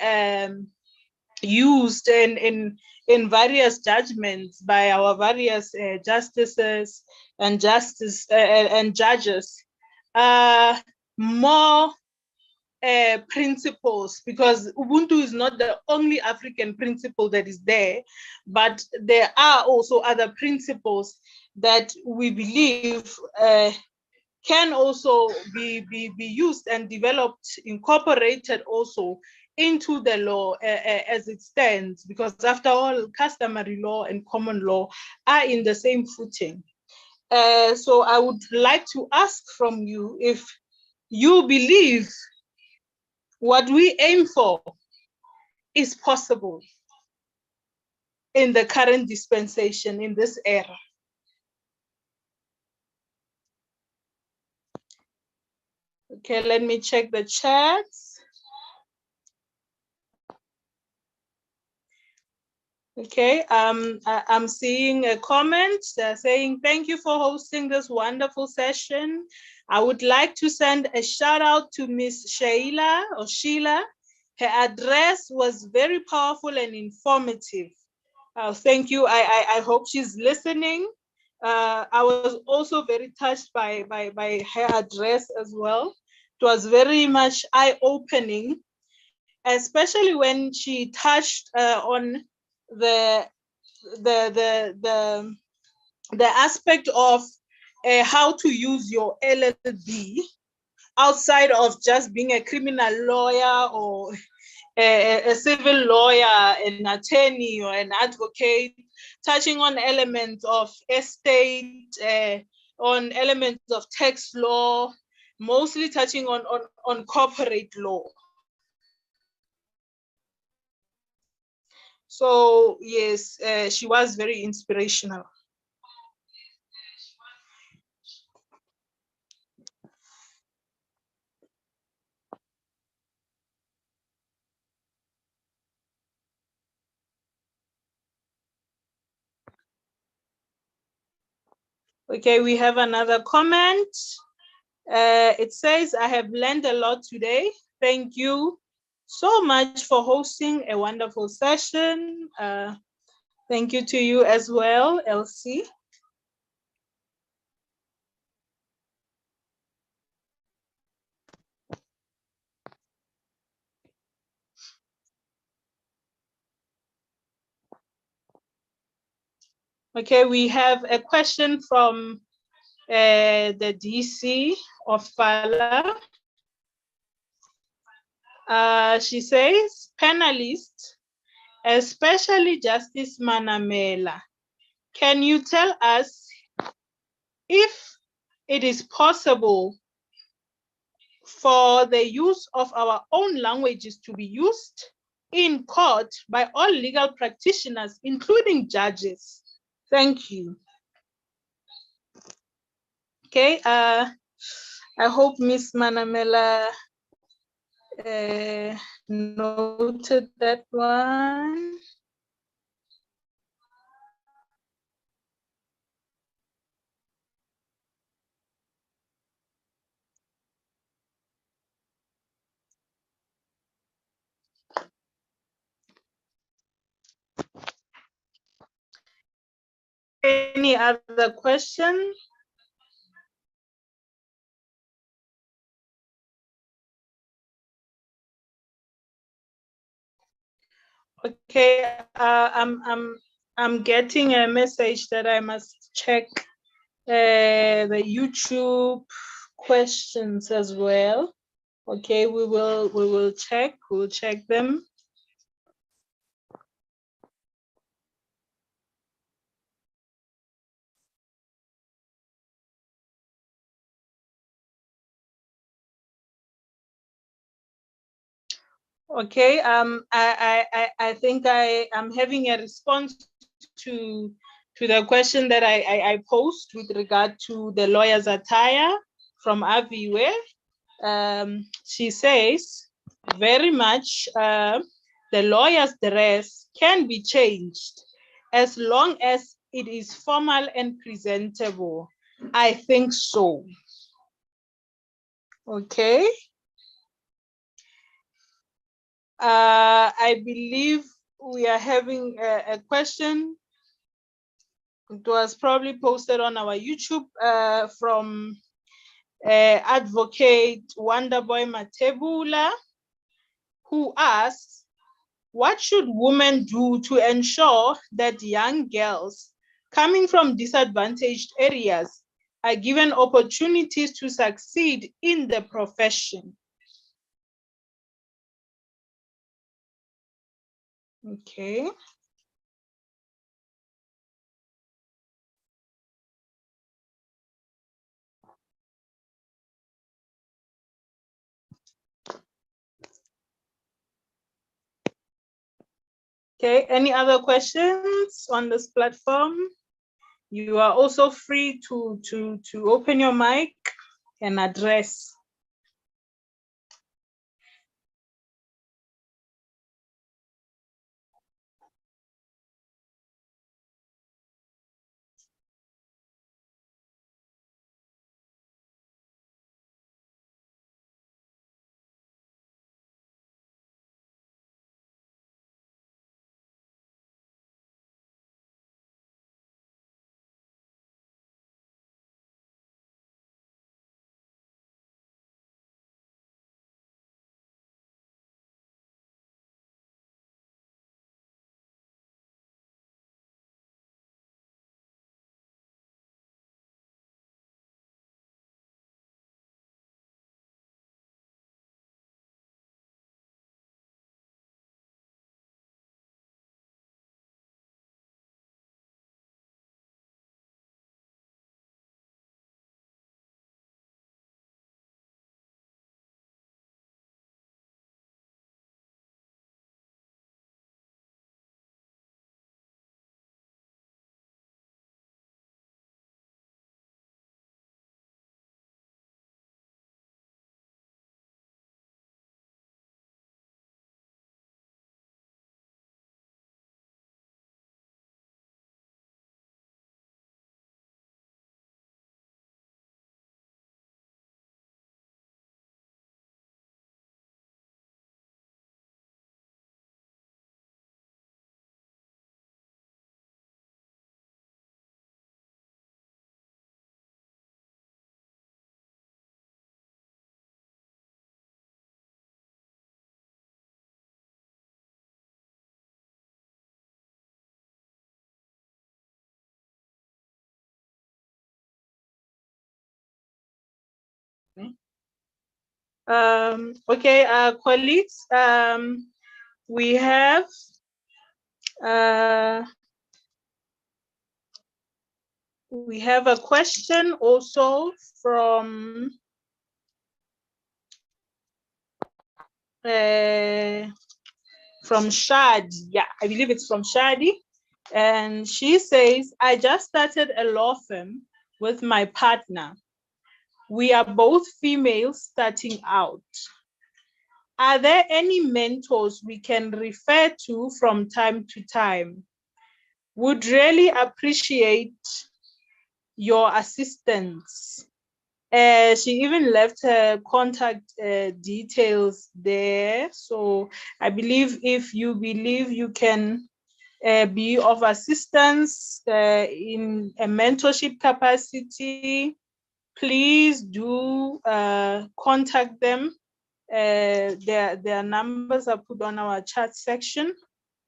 used in various judgments by our various justices and judges, more principles, because Ubuntu is not the only African principle that is there, but there are also other principles that we believe can also be used and developed, incorporated also into the law as it stands, because after all, customary law and common law are in the same footing. So I would like to ask from you if you believe what we aim for is possible in the current dispensation, in this era. Okay, let me check the chats. Okay, I'm seeing a comment saying, thank you for hosting this wonderful session. I would like to send a shout out to Miss Sheila or Sheila. Her address was very powerful and informative. Thank you. I hope she's listening. I was also very touched by her address as well. It was very much eye-opening, especially when she touched on the aspect of how to use your LLB outside of just being a criminal lawyer or a civil lawyer, an attorney or an advocate, touching on elements of estate, on elements of tax law, mostly touching on corporate law. So yes, she was very inspirational. Okay, we have another comment. It says, I have learned a lot today. Thank you so much for hosting a wonderful session. Thank you to you as well, Elsie. Okay, we have a question from the DC of Fala. She says, panelists, especially Justice Manamela, can you tell us if it is possible for the use of our own languages to be used in court by all legal practitioners, including judges? Thank you. Okay, I hope Ms. Manamela noted that one. Any other question? Okay, I'm getting a message that I must check the YouTube questions as well. Okay, we'll check them. Okay, I think I am having a response to the question that I posed with regard to the lawyer's attire from Aviwe. She says, very much the lawyer's dress can be changed as long as it is formal and presentable. I think so. Okay. I believe we are having a question. It was probably posted on our YouTube from Advocate Wonderboy Matebula, who asks, what should women do to ensure that young girls coming from disadvantaged areas are given opportunities to succeed in the profession? Okay. Okay, any other questions on this platform? You are also free to open your mic and address. Okay, colleagues, we have a question also from Shadi. Yeah, I believe it's from Shadi. And she says, I just started a law firm with my partner. We are both females starting out. Are there any mentors we can refer to from time to time? Would really appreciate your assistance. She even left her contact details there. So I believe if you believe you can be of assistance in a mentorship capacity, please do contact them. Their numbers are put on our chat section.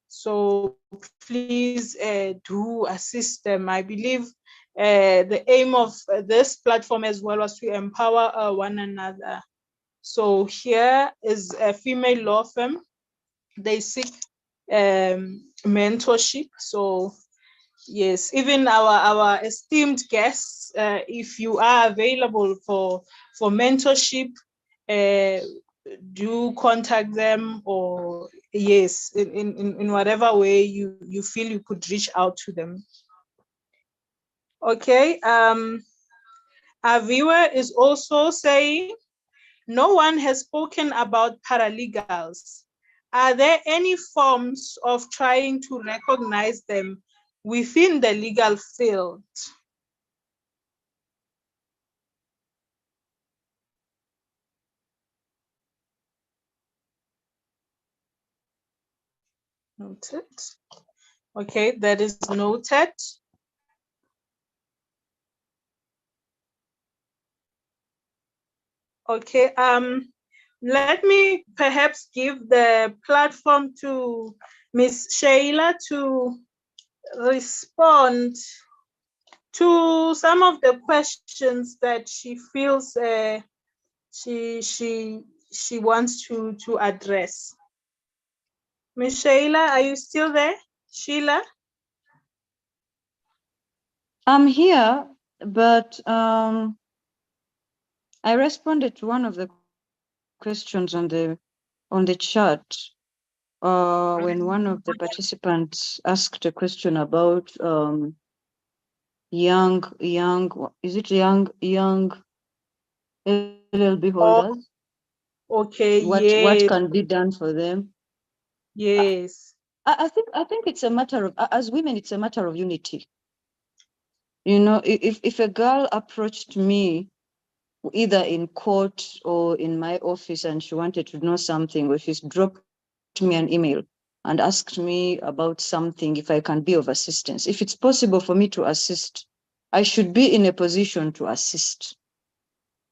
So please do assist them. I believe the aim of this platform as well was to empower one another. So here is a female law firm. They seek mentorship. So yes, even our esteemed guests, if you are available for mentorship, do contact them, or yes, in whatever way you feel you could reach out to them. Okay, our viewer is also saying, no one has spoken about paralegals. Are there any forms of trying to recognize them within the legal field? Noted. Okay, that is noted. Okay, let me perhaps give the platform to Ms. Sheila to respond to some of the questions that she feels she wants to address. Ms. Sheila, are you still there? Sheila? I'm here, but I responded to one of the questions on the chat when one of the participants asked a question about young LLB holders? Okay, what can be done for them? Yes. I think it's a matter of, as women, it's a matter of unity. You know, if a girl approached me either in court or in my office and she wanted to know something, or she's dropped me an email and asked me about something, if I can be of assistance, if it's possible for me to assist, I should be in a position to assist.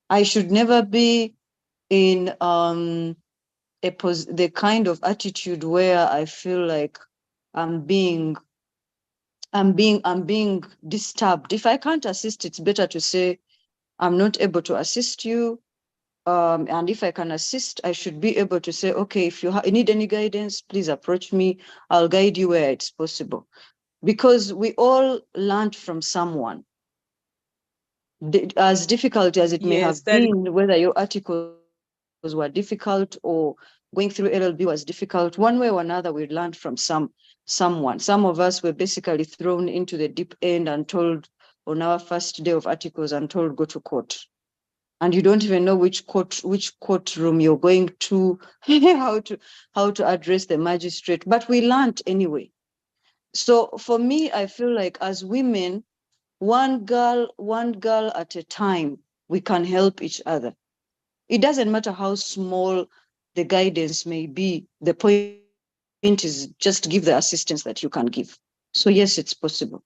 I should never be in the kind of attitude where I feel like I'm being disturbed. If I can't assist, it's better to say, I'm not able to assist you. And if I can assist, I should be able to say, okay, if you need any guidance, please approach me. I'll guide you where it's possible. Because we all learned from someone. As difficult as it may have been, whether your articles were difficult or going through LLB was difficult, one way or another, we learned from someone. Some of us were basically thrown into the deep end and told on our first day of articles and told, go to court. And you don't even know which courtroom you're going to, how to address the magistrate, but we learned anyway. So for me, I feel like as women, one girl at a time, we can help each other. It doesn't matter how small the guidance may be. The point is just give the assistance that you can give. So yes, it's possible.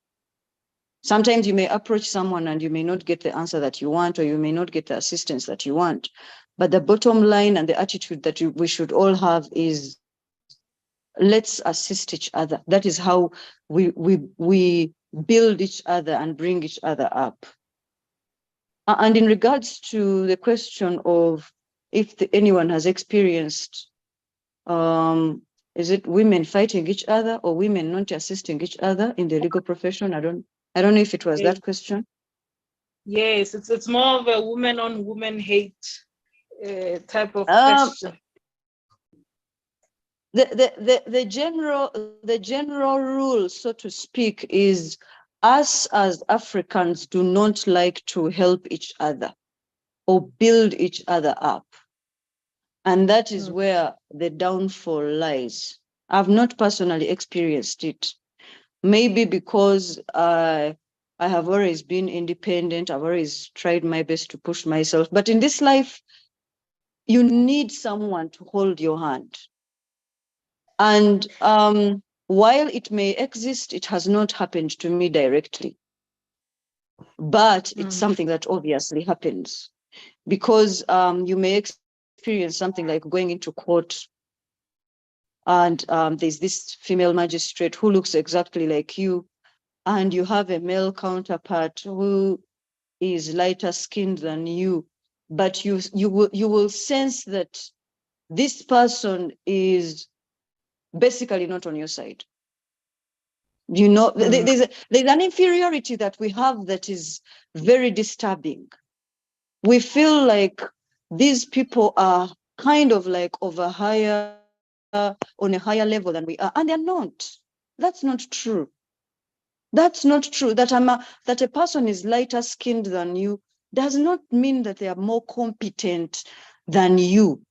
Sometimes you may approach someone and you may not get the answer that you want, or you may not get the assistance that you want. But the bottom line and the attitude that we should all have is, let's assist each other. That is how we build each other and bring each other up. And in regards to the question of if anyone has experienced, is it women fighting each other or women not assisting each other in the legal profession? I don't know if it was that question. Yes, it's more of a woman on woman hate type of question. The general rule, so to speak, is us as Africans do not like to help each other or build each other up. And that is where the downfall lies. I've not personally experienced it. Maybe because I have always been independent. I've always tried my best to push myself. But in this life, you need someone to hold your hand. And while it may exist, it has not happened to me directly. But it's something that obviously happens, because you may experience something like going into court and there's this female magistrate who looks exactly like you, and you have a male counterpart who is lighter skinned than you, but you will sense that this person is basically not on your side. You know, there's an inferiority that we have that is very disturbing. We feel like these people are kind of like on a higher level than we are, and they're not. That's not true. That's not true. That a person is lighter skinned than you does not mean that they are more competent than you.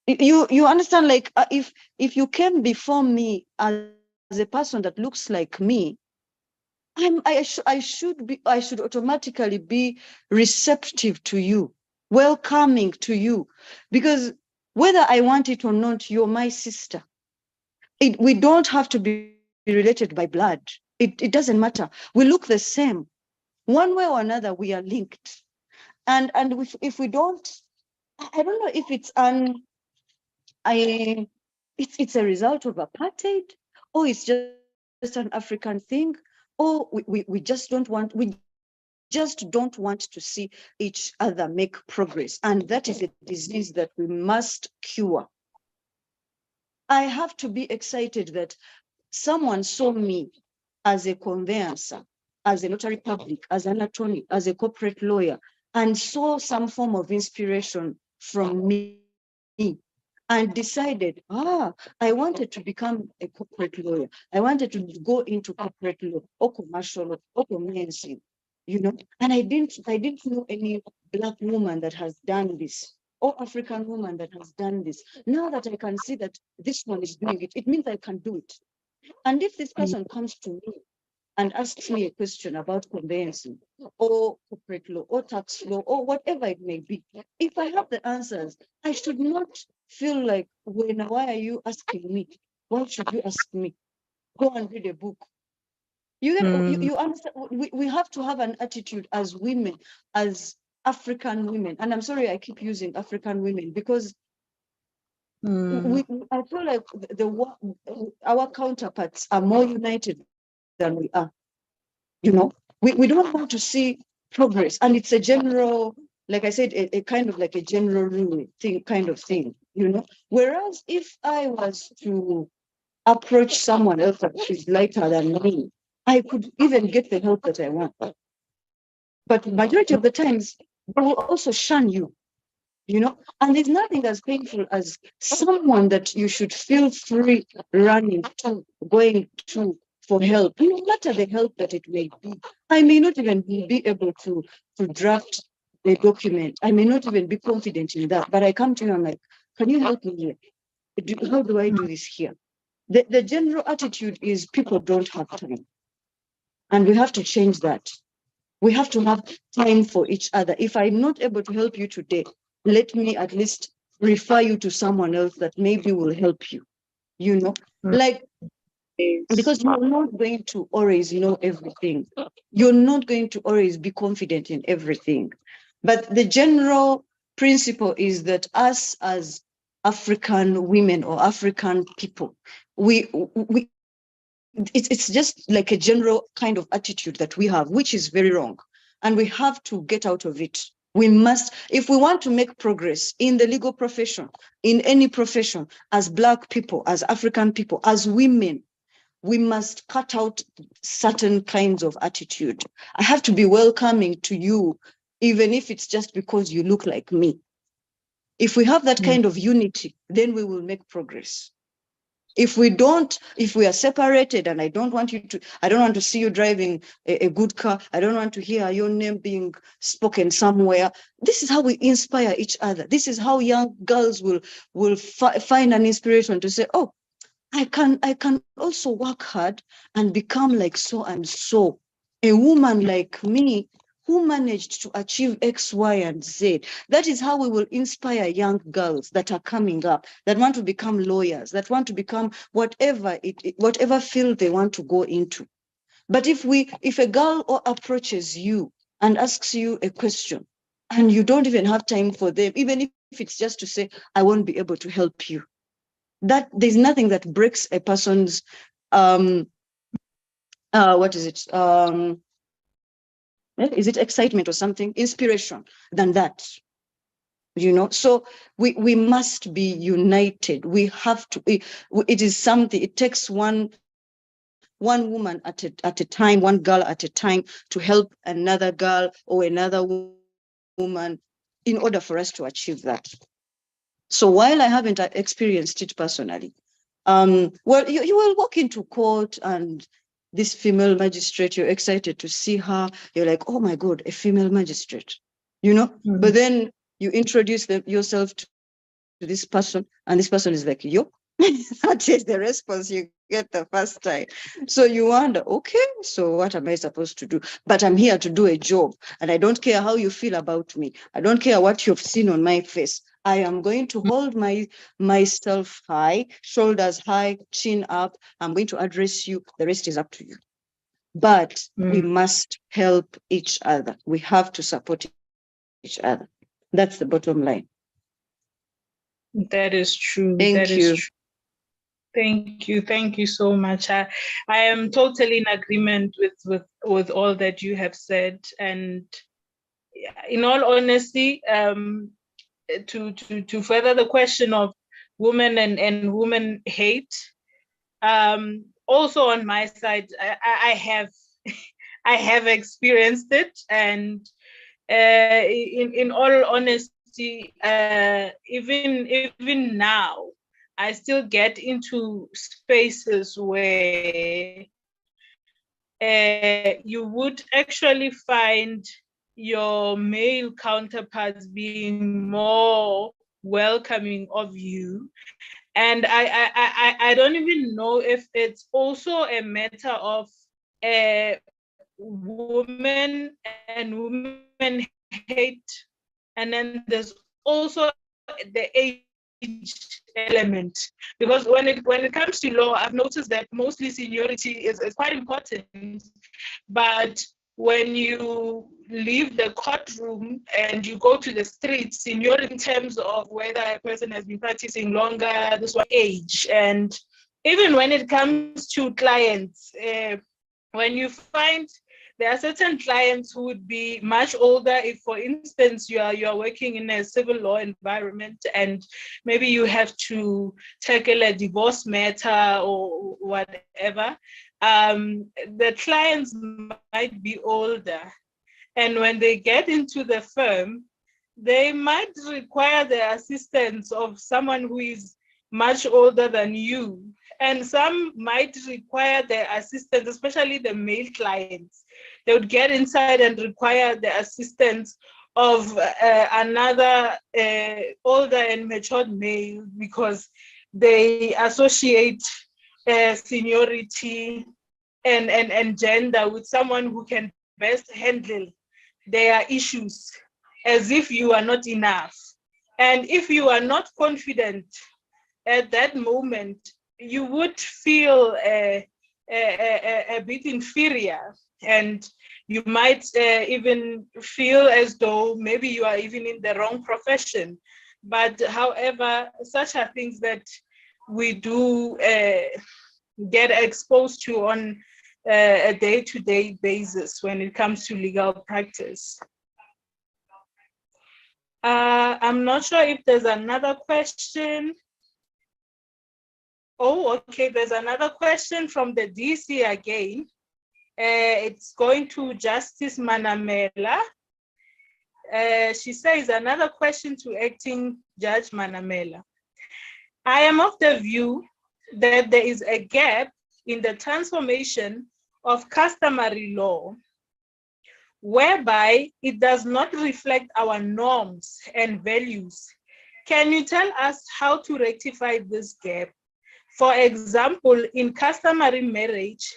You understand? Like if you came before me as a person that looks like me, I should automatically be receptive to you, welcoming to you, because whether I want it or not, you're my sister. We don't have to be related by blood. It doesn't matter. We look the same. One way or another, we are linked. And if we don't, I don't know if it's it's a result of apartheid, or it's just an African thing, or we just don't want to see each other make progress. And that is a disease that we must cure. I have to be excited that someone saw me as a conveyancer, as a notary public, as an attorney, as a corporate lawyer, and saw some form of inspiration from me and decided, I wanted to become a corporate lawyer. I wanted to go into corporate law or commercial law or conveyancing, you know, and I didn't know any Black woman that has done this, or African woman that has done this. Now that I can see that this one is doing it, it means I can do it. And if this person comes to me and asks me a question about conveyancing or corporate law or tax law or whatever it may be, if I have the answers, I should not feel like, why are you asking me? Why should you ask me? Go and read a book. You understand? We have to have an attitude as women, as African women. And I'm sorry I keep using African women, because I feel like our counterparts are more united than we are. You know, we don't want to see progress, and it's a general, like I said, a kind of like a general rule thing, kind of thing. You know, whereas if I was to approach someone else that is lighter than me, I could even get the help that I want. But majority of the times, they will also shun you. You know, and there's nothing as painful as someone that you should feel free running to, going to for help, no matter the help that it may be. I may not even be able to draft a document. I may not even be confident in that, but I come to you, I'm like, can you help me here? How do I do this here? The general attitude is people don't have time. And we have to change that. We have to have time for each other. If I'm not able to help you today, let me at least refer you to someone else that maybe will help you, you know, like, because you're not going to always know everything. You're not going to always be confident in everything. But the general principle is that us as African women or African people, it's just like a general kind of attitude that we have, which is very wrong. And we have to get out of it. We must, if we want to make progress in the legal profession, in any profession, as Black people, as African people, as women, we must cut out certain kinds of attitude. I have to be welcoming to you, even if it's just because you look like me. If we have that kind of unity, then we will make progress. If we don't, if we are separated and I don't want to see you driving a good car, I don't want to hear your name being spoken somewhere. This is how we inspire each other. This is how young girls will find an inspiration to say, oh, I can also work hard and become like so and so. A woman like me who managed to achieve X, Y, and Z. That is how we will inspire young girls that are coming up, that want to become lawyers, that want to become whatever field they want to go into. But if a girl approaches you and asks you a question, and you don't even have time for them, even if it's just to say, I won't be able to help you, that there's nothing that breaks a person's is it excitement or something, inspiration, than that, so we must be united. We have to, it is something, it takes one woman at a time, one girl at a time, to help another girl or another woman in order for us to achieve that. So while I haven't experienced it personally, well, you will walk into court and this female magistrate, you're excited to see her. You're like, oh my God, a female magistrate, But then you introduce yourself to this person, and this person is like, yo, that is the response you get the first time. So you wonder, okay, so what am I supposed to do? But I'm here to do a job, and I don't care how you feel about me. I don't care what you've seen on my face. I am going to hold myself high, shoulders high, chin up. I'm going to address you. The rest is up to you. But we must help each other. We have to support each other. That's the bottom line. That is true. Thank you. True. Thank you so much. I am totally in agreement with all that you have said. And in all honesty, to further the question of women and women hate, also on my side, I have experienced it, and in all honesty, even now, I still get into spaces where you would actually find your male counterparts being more welcoming of you. And I don't even know if it's also a matter of women and women hate, and then there's also the age element, because when it comes to law, I've noticed that mostly seniority is quite important, but when you leave the courtroom and you go to the streets, seniority in terms of whether a person has been practicing longer, this one, age. And even when it comes to clients, when you find there are certain clients who would be much older. If, for instance, you are working in a civil law environment and maybe you have to tackle a divorce matter or whatever, the clients might be older. And when they get into the firm, they might require the assistance of someone who is much older than you. And some might require the assistance, especially the male clients. They would get inside and require the assistance of another older and matured male, because they associate seniority and gender with someone who can best handle their issues, as if you are not enough. And if you are not confident at that moment, you would feel a bit inferior, and you might even feel as though maybe you are even in the wrong profession. But however, such are things that we do get exposed to on a day-to-day basis when it comes to legal practice. I'm not sure if there's another question. Oh, okay, there's another question from the DC again. It's going to Justice Manamela. She says, another question to Acting Judge Manamela. I am of the view that there is a gap in the transformation of customary law, whereby it does not reflect our norms and values. Can you tell us how to rectify this gap? For example, in customary marriage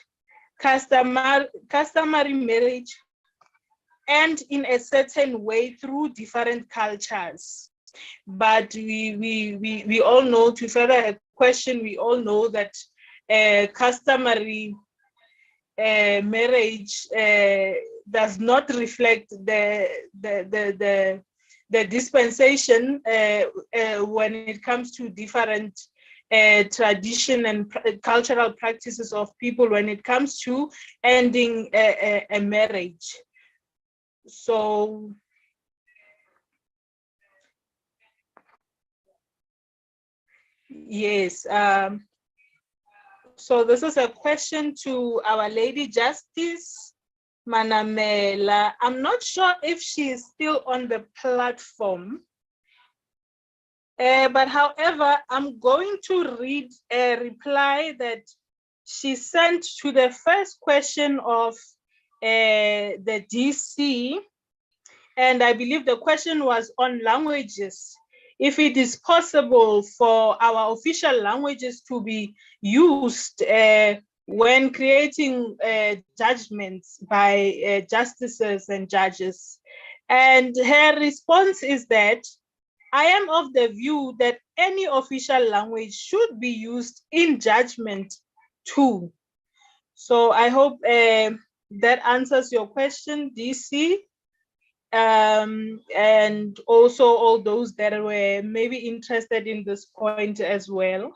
and in a certain way through different cultures. But we all know, to further a question, we all know that customary marriage does not reflect the dispensation when it comes to different tradition and cultural practices of people when it comes to ending a marriage. So yes, so this is a question to Our Lady Justice Manamela. I'm not sure if she is still on the platform. But however, I'm going to read a reply that she sent to the first question of the DC. And I believe the question was on languages. If it is possible for our official languages to be used when creating judgments by justices and judges. And her response is that I am of the view that any official language should be used in judgment too. So I hope that answers your question, DC. And also all those that were maybe interested in this point as well.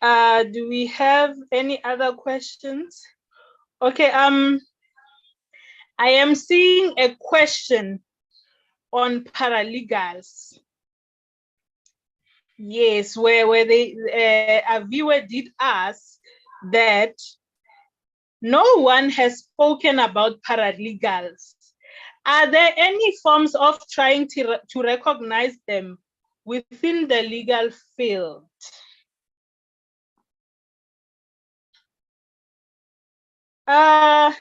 Do we have any other questions? Okay, I am seeing a question on paralegals. Yes, where they a viewer did ask that no one has spoken about paralegals. Are there any forms of trying to recognize them within the legal field? I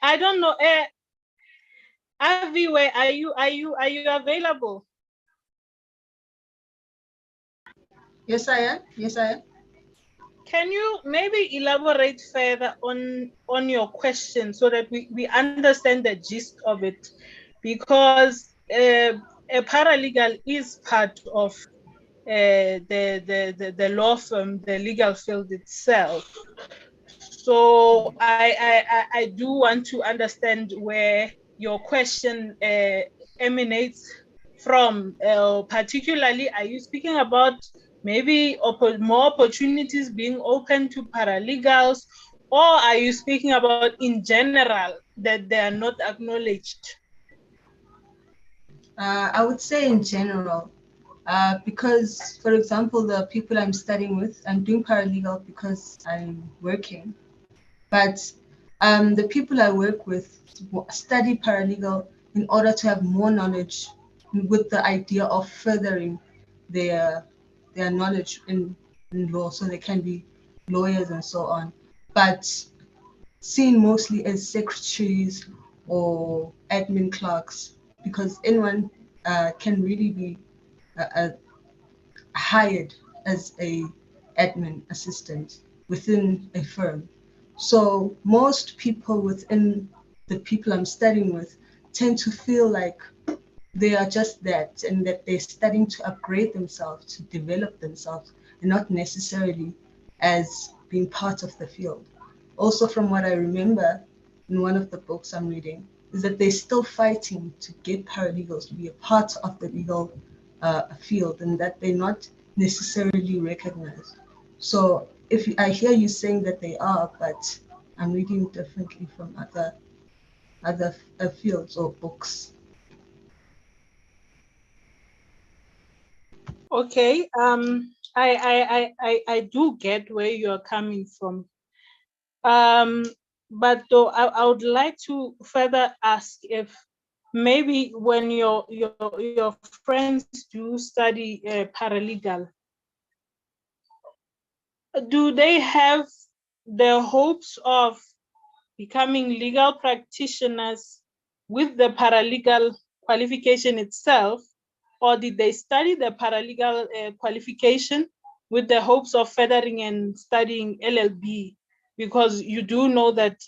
don't know. Avi, where are you available? Yes, I am. Yes, I am. Can you maybe elaborate further on your question so that we understand the gist of it? Because a paralegal is part of the law firm, the legal field itself. So I do want to understand where your question emanates from. Particularly, are you speaking about maybe more opportunities being open to paralegals, or are you speaking about in general that they are not acknowledged? I would say in general, because, for example, the people I'm studying with, I'm doing paralegal because I'm working, but the people I work with study paralegal in order to have more knowledge with the idea of furthering their knowledge in law so they can be lawyers and so on, but seen mostly as secretaries or admin clerks, because anyone can really be hired as a admin assistant within a firm. So most people within the people I'm studying with tend to feel like they are just that, and that they're studying to upgrade themselves, to develop themselves, and not necessarily as being part of the field. Also, from what I remember in one of the books I'm reading, is that they're still fighting to get paralegals to be a part of the legal field, and that they're not necessarily recognized. So if I hear you saying that they are, but I'm reading differently from other fields or books. Okay. I do get where you're coming from. But though I would like to further ask if maybe when your friends do study paralegal, do they have the hopes of becoming legal practitioners with the paralegal qualification itself, or did they study the paralegal qualification with the hopes of furthering and studying LLB? Because you do know that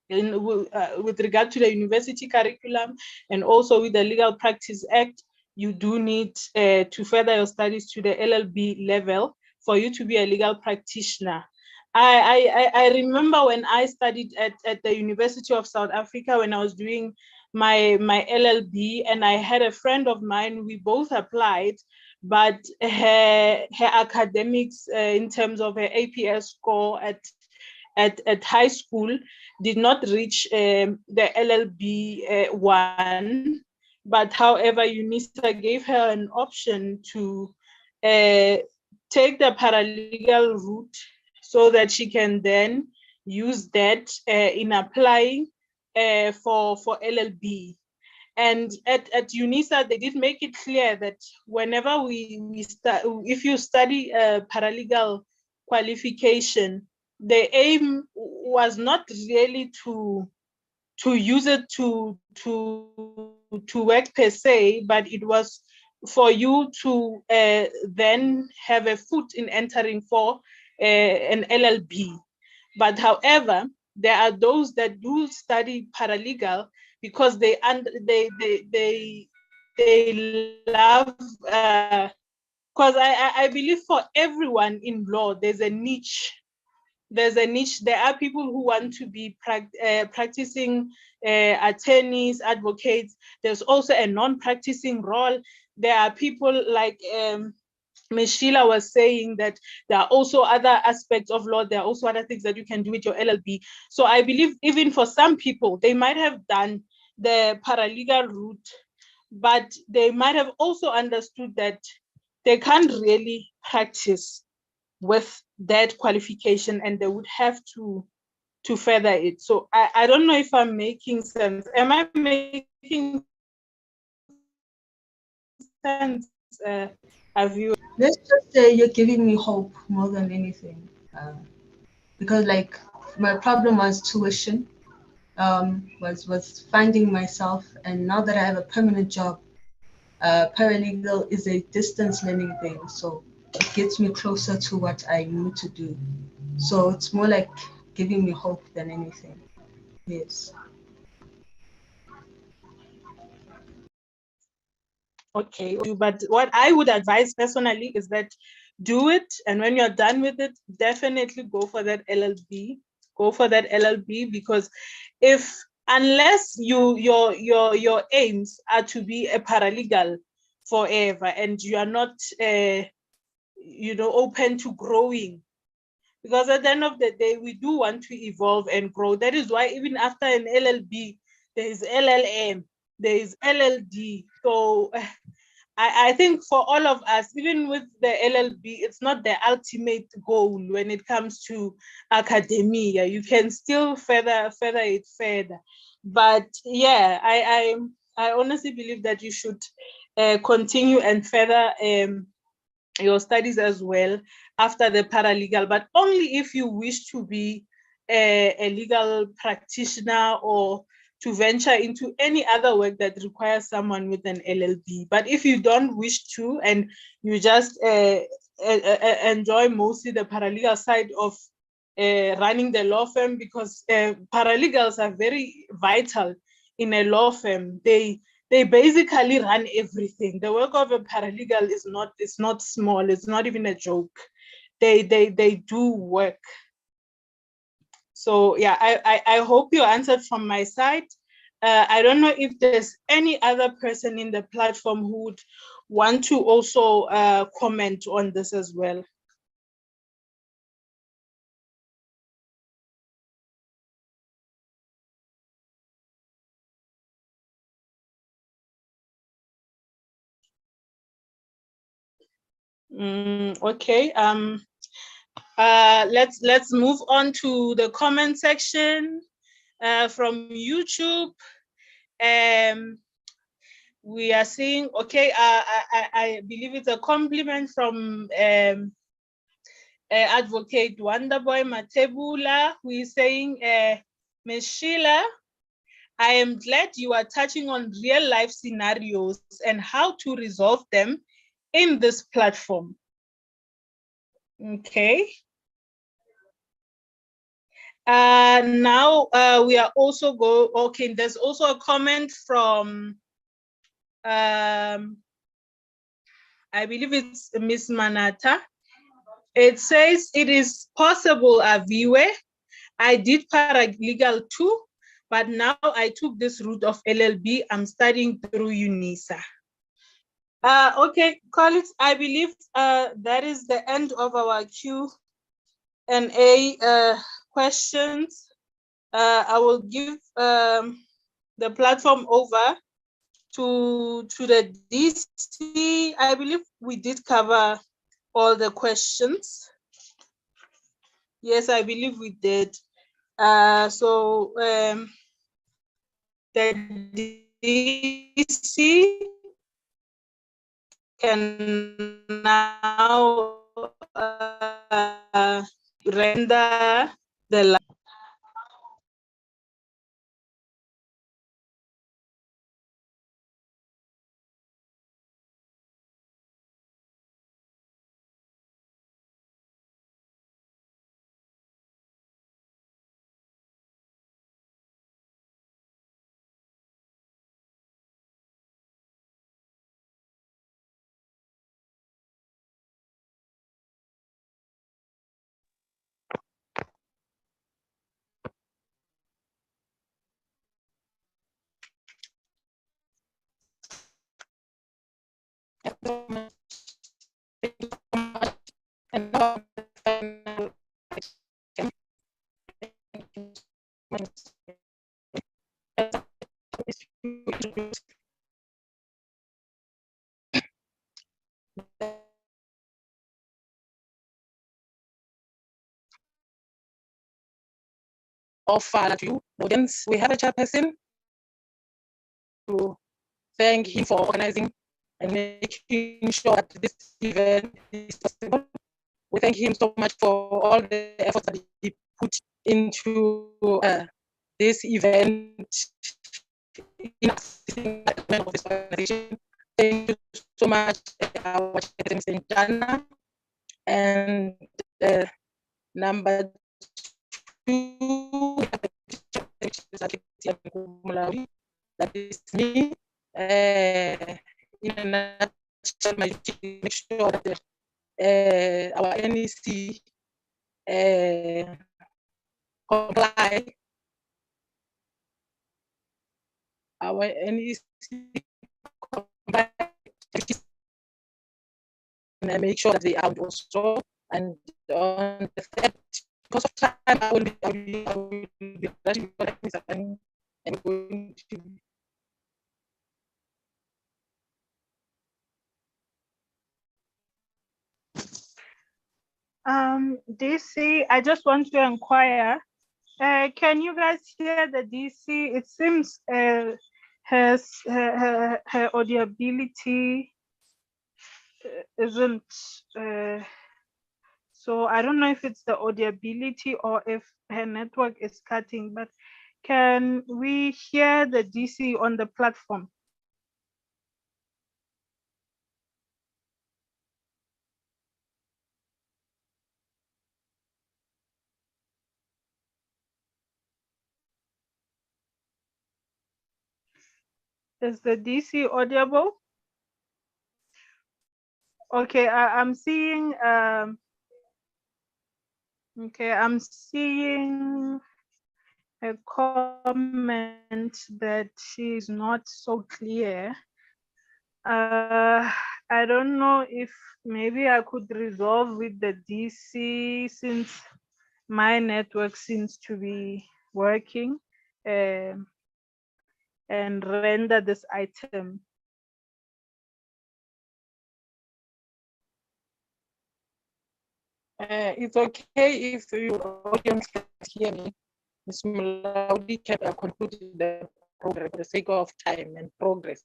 with regard to the university curriculum and also with the Legal Practice Act, you do need to further your studies to the LLB level for you to be a legal practitioner. I remember when I studied at the University of South Africa when I was doing my LLB, and I had a friend of mine, we both applied, but her academics in terms of her APS score at high school did not reach the LLB 1. But however, UNISA gave her an option to take the paralegal route so that she can then use that in applying for LLB. And at UNISA, they did make it clear that whenever if you study a paralegal qualification, the aim was not really to use it to work per se, but it was for you to then have a foot in entering for an LLB. But however, there are those that do study paralegal because they love because I believe for everyone in law there's a niche. There are people who want to be practicing attorneys, advocates. There's also a non-practicing role. There are people like Ms. Sheila was saying that there are also other aspects of law. There are also other things that you can do with your LLB. So I believe even for some people, they might have done the paralegal route, but they might have also understood that they can't really practice with that qualification and they would have to further it. So I don't know if I'm making sense. Am I making sense? Have you? Let's just say you're giving me hope more than anything. Because like my problem was tuition, was finding myself, and now that I have a permanent job, paralegal is a distance learning thing, so it gets me closer to what I need to do. So it's more like giving me hope than anything. Yes. Okay, but what I would advise personally is that do it, and when you're done with it, definitely go for that LLB. Go for that LLB, because unless your aims are to be a paralegal forever and you are not open to growing, because at the end of the day we do want to evolve and grow. That is why even after an LLB there is LLM, there is LLD. So I think for all of us, even with the LLB, it's not the ultimate goal when it comes to academia. You can still further it further. But yeah, I honestly believe that you should continue and further your studies as well after the paralegal, but only if you wish to be a legal practitioner or to venture into any other work that requires someone with an LLB. But if you don't wish to and you just enjoy mostly the paralegal side of running the law firm, because paralegals are very vital in a law firm. They basically run everything. The work of a paralegal is not small. It's not even a joke. They do work. So yeah, I hope you answered from my side. I don't know if there's any other person in the platform who would want to also comment on this as well. Okay. Let's move on to the comment section from YouTube. We are seeing, okay, I believe it's a compliment from Advocate Wonderboy Matebula, who is saying, Ms. Sheila, I am glad you are touching on real life scenarios and how to resolve them in this platform. Okay. Now we are also okay, there's also a comment from, I believe it's Miss Manata. It says, it is possible, Aviwe. I did paralegal too, but now I took this route of LLB. I'm studying through UNISA. Okay, colleagues, I believe that is the end of our Q&A questions. I will give the platform over to the DC. I believe we did cover all the questions. Yes, I believe we did. So the DC can now render the offer to audience. We have a chairperson to thank him for organizing and making sure that this event is possible. We thank him so much for all the efforts that he put into this event in assisting of this organization. Thank you so much, our Mr. Jana. And number 2, that is me. In a nutshell, make sure that our NEC comply. Our NEC comply and make sure that they are also. And on the third, because of time, I will be rushing and going to. DC, I just want to inquire, can you guys hear the DC? It seems her audiability isn't, so I don't know if it's the audiability or if her network is cutting, but can we hear the DC on the platform? Is the DC audible? Okay, I'm seeing, okay, I'm seeing a comment that she's not so clear. I don't know if maybe I could resolve with the DC since my network seems to be working, and render this item. It's okay if your audience can hear me. Ms. Mulaudi can conclude the program for the sake of time and progress.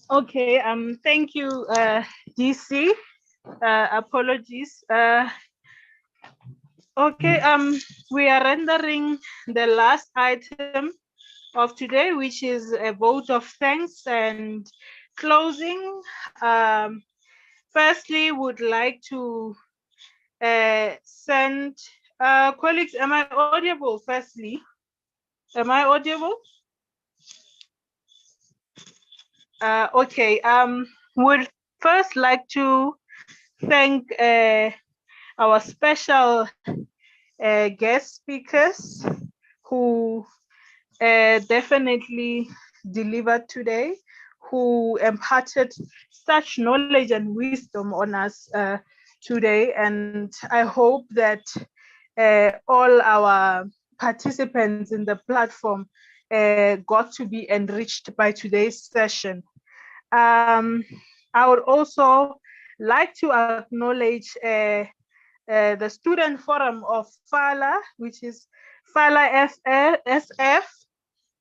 Okay, thank you, DC. Apologies. Okay, we are rendering the last item of today, which is a vote of thanks and closing. Firstly, would like to send colleagues. Am I audible? Firstly, am I audible? Okay. Would first like to thank our special guest speakers who definitely delivered today, who imparted such knowledge and wisdom on us today. And I hope that all our participants in the platform got to be enriched by today's session. I would also like to acknowledge the Student Forum of FALA, which is FALA SF,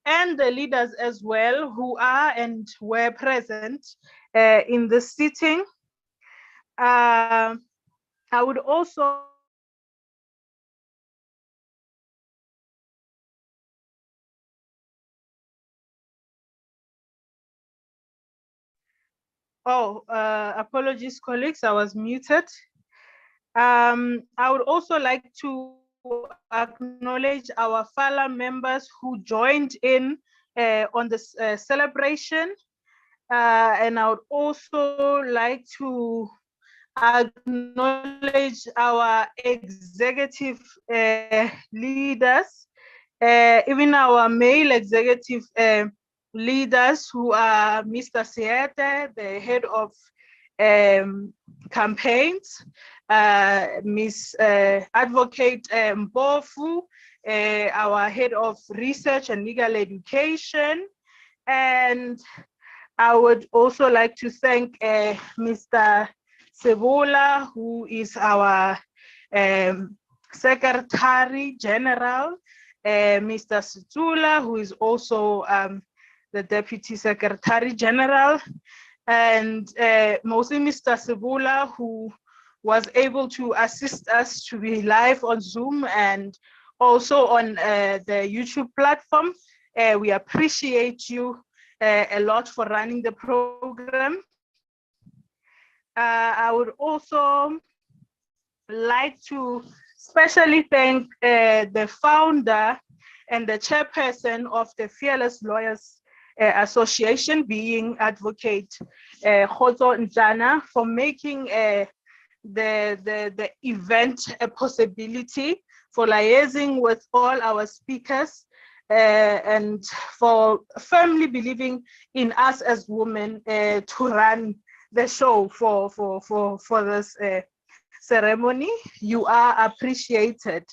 and the leaders as well who are and were present in the sitting. I would also apologies, colleagues, I was muted. I would also like to acknowledge our FALA members who joined in on this celebration. And I would also like to acknowledge our executive leaders, even our male executive leaders who are Mr. Siete, the head of campaigns, Ms. Advocate Mbofu, our head of research and legal education. And I would also like to thank Mr. Sebola, who is our Secretary General, Mr. Sutula, who is also the Deputy Secretary General, and mostly Mr. Sebola, who was able to assist us to be live on Zoom and also on the YouTube platform. We appreciate you a lot for running the program. I would also like to especially thank the founder and the chairperson of the Fearless Lawyers Association, being Advocate Khozo Njana, for making the event a possibility, for liaising with all our speakers, and for firmly believing in us as women to run the show for this ceremony. You are appreciated.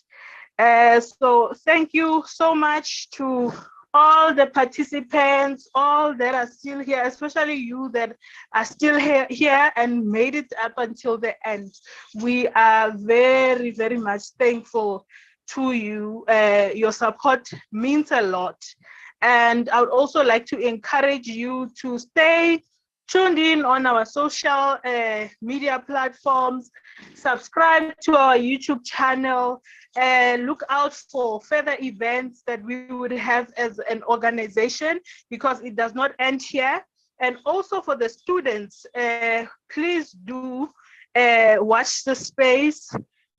So thank you so much to all the participants, all that are still here, especially you that are still here and made it up until the end. We are very, very much thankful to you. Your support means a lot. And I would also like to encourage you to stay tuned in on our social media platforms, subscribe to our YouTube channel, look out for further events that we would have as an organization, because it does not end here. And also for the students, please do watch the space,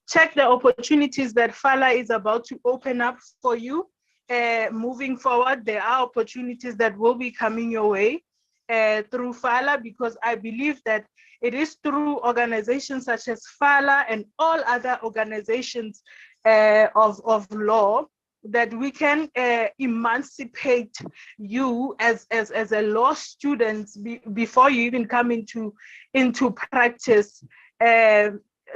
check the opportunities that FALA is about to open up for you. Moving forward, there are opportunities that will be coming your way. through FALA, because I believe that it is through organizations such as FALA and all other organizations of law that we can emancipate you as a law student before you even come into practice,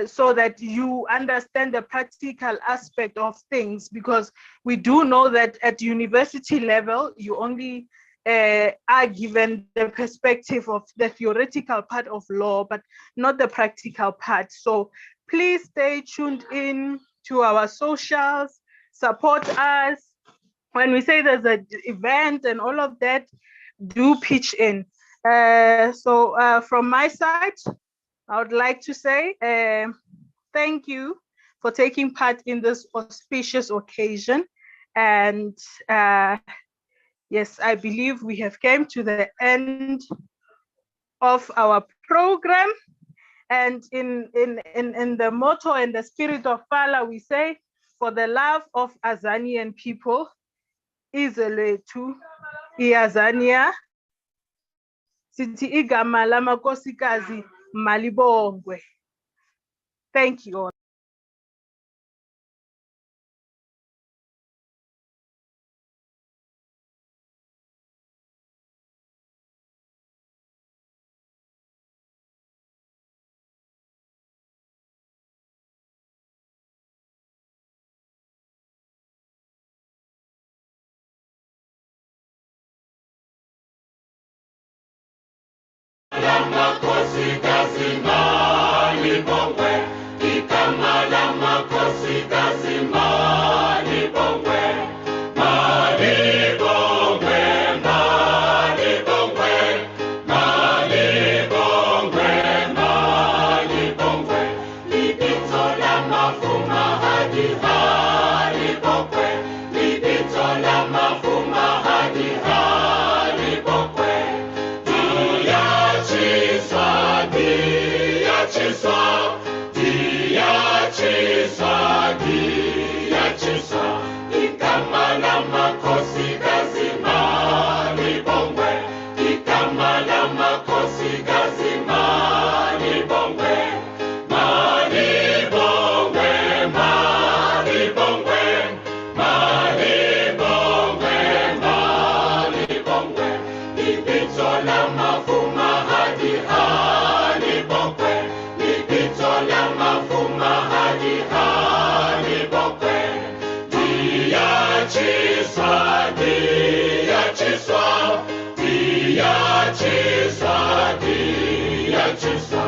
so that you understand the practical aspect of things, because we do know that at university level, you only are given the perspective of the theoretical part of law, but not the practical part. So please stay tuned in to our socials, support us. When we say there's an event and all of that, do pitch in. So from my side, I would like to say thank you for taking part in this auspicious occasion. And yes, I believe we have come to the end of our program. And in the motto and the spirit of FALA, we say, for the love of Azanian people, izelethu iazania, sithi igama lamakosikazi malibongwe. Thank you all. Lamakosikazi malibongwe, igama lamakosikazi malibongwe, malibongwe, malibongwe, malibongwe, malibongwe, libitso lamafuma hadi halibongwe, libitso lamafuma hadi halibongwe. Diachiswa, igama lamakosikazi malibongwe, igama lamakosikazi malibongwe, malibongwe, malibongwe, malibongwe, malibongwe, libitso lamafuma hadi halibongwe, libitso lamafuma hadi halibongwe, diachiswa, diachiswa, diachiswa, diachiswa.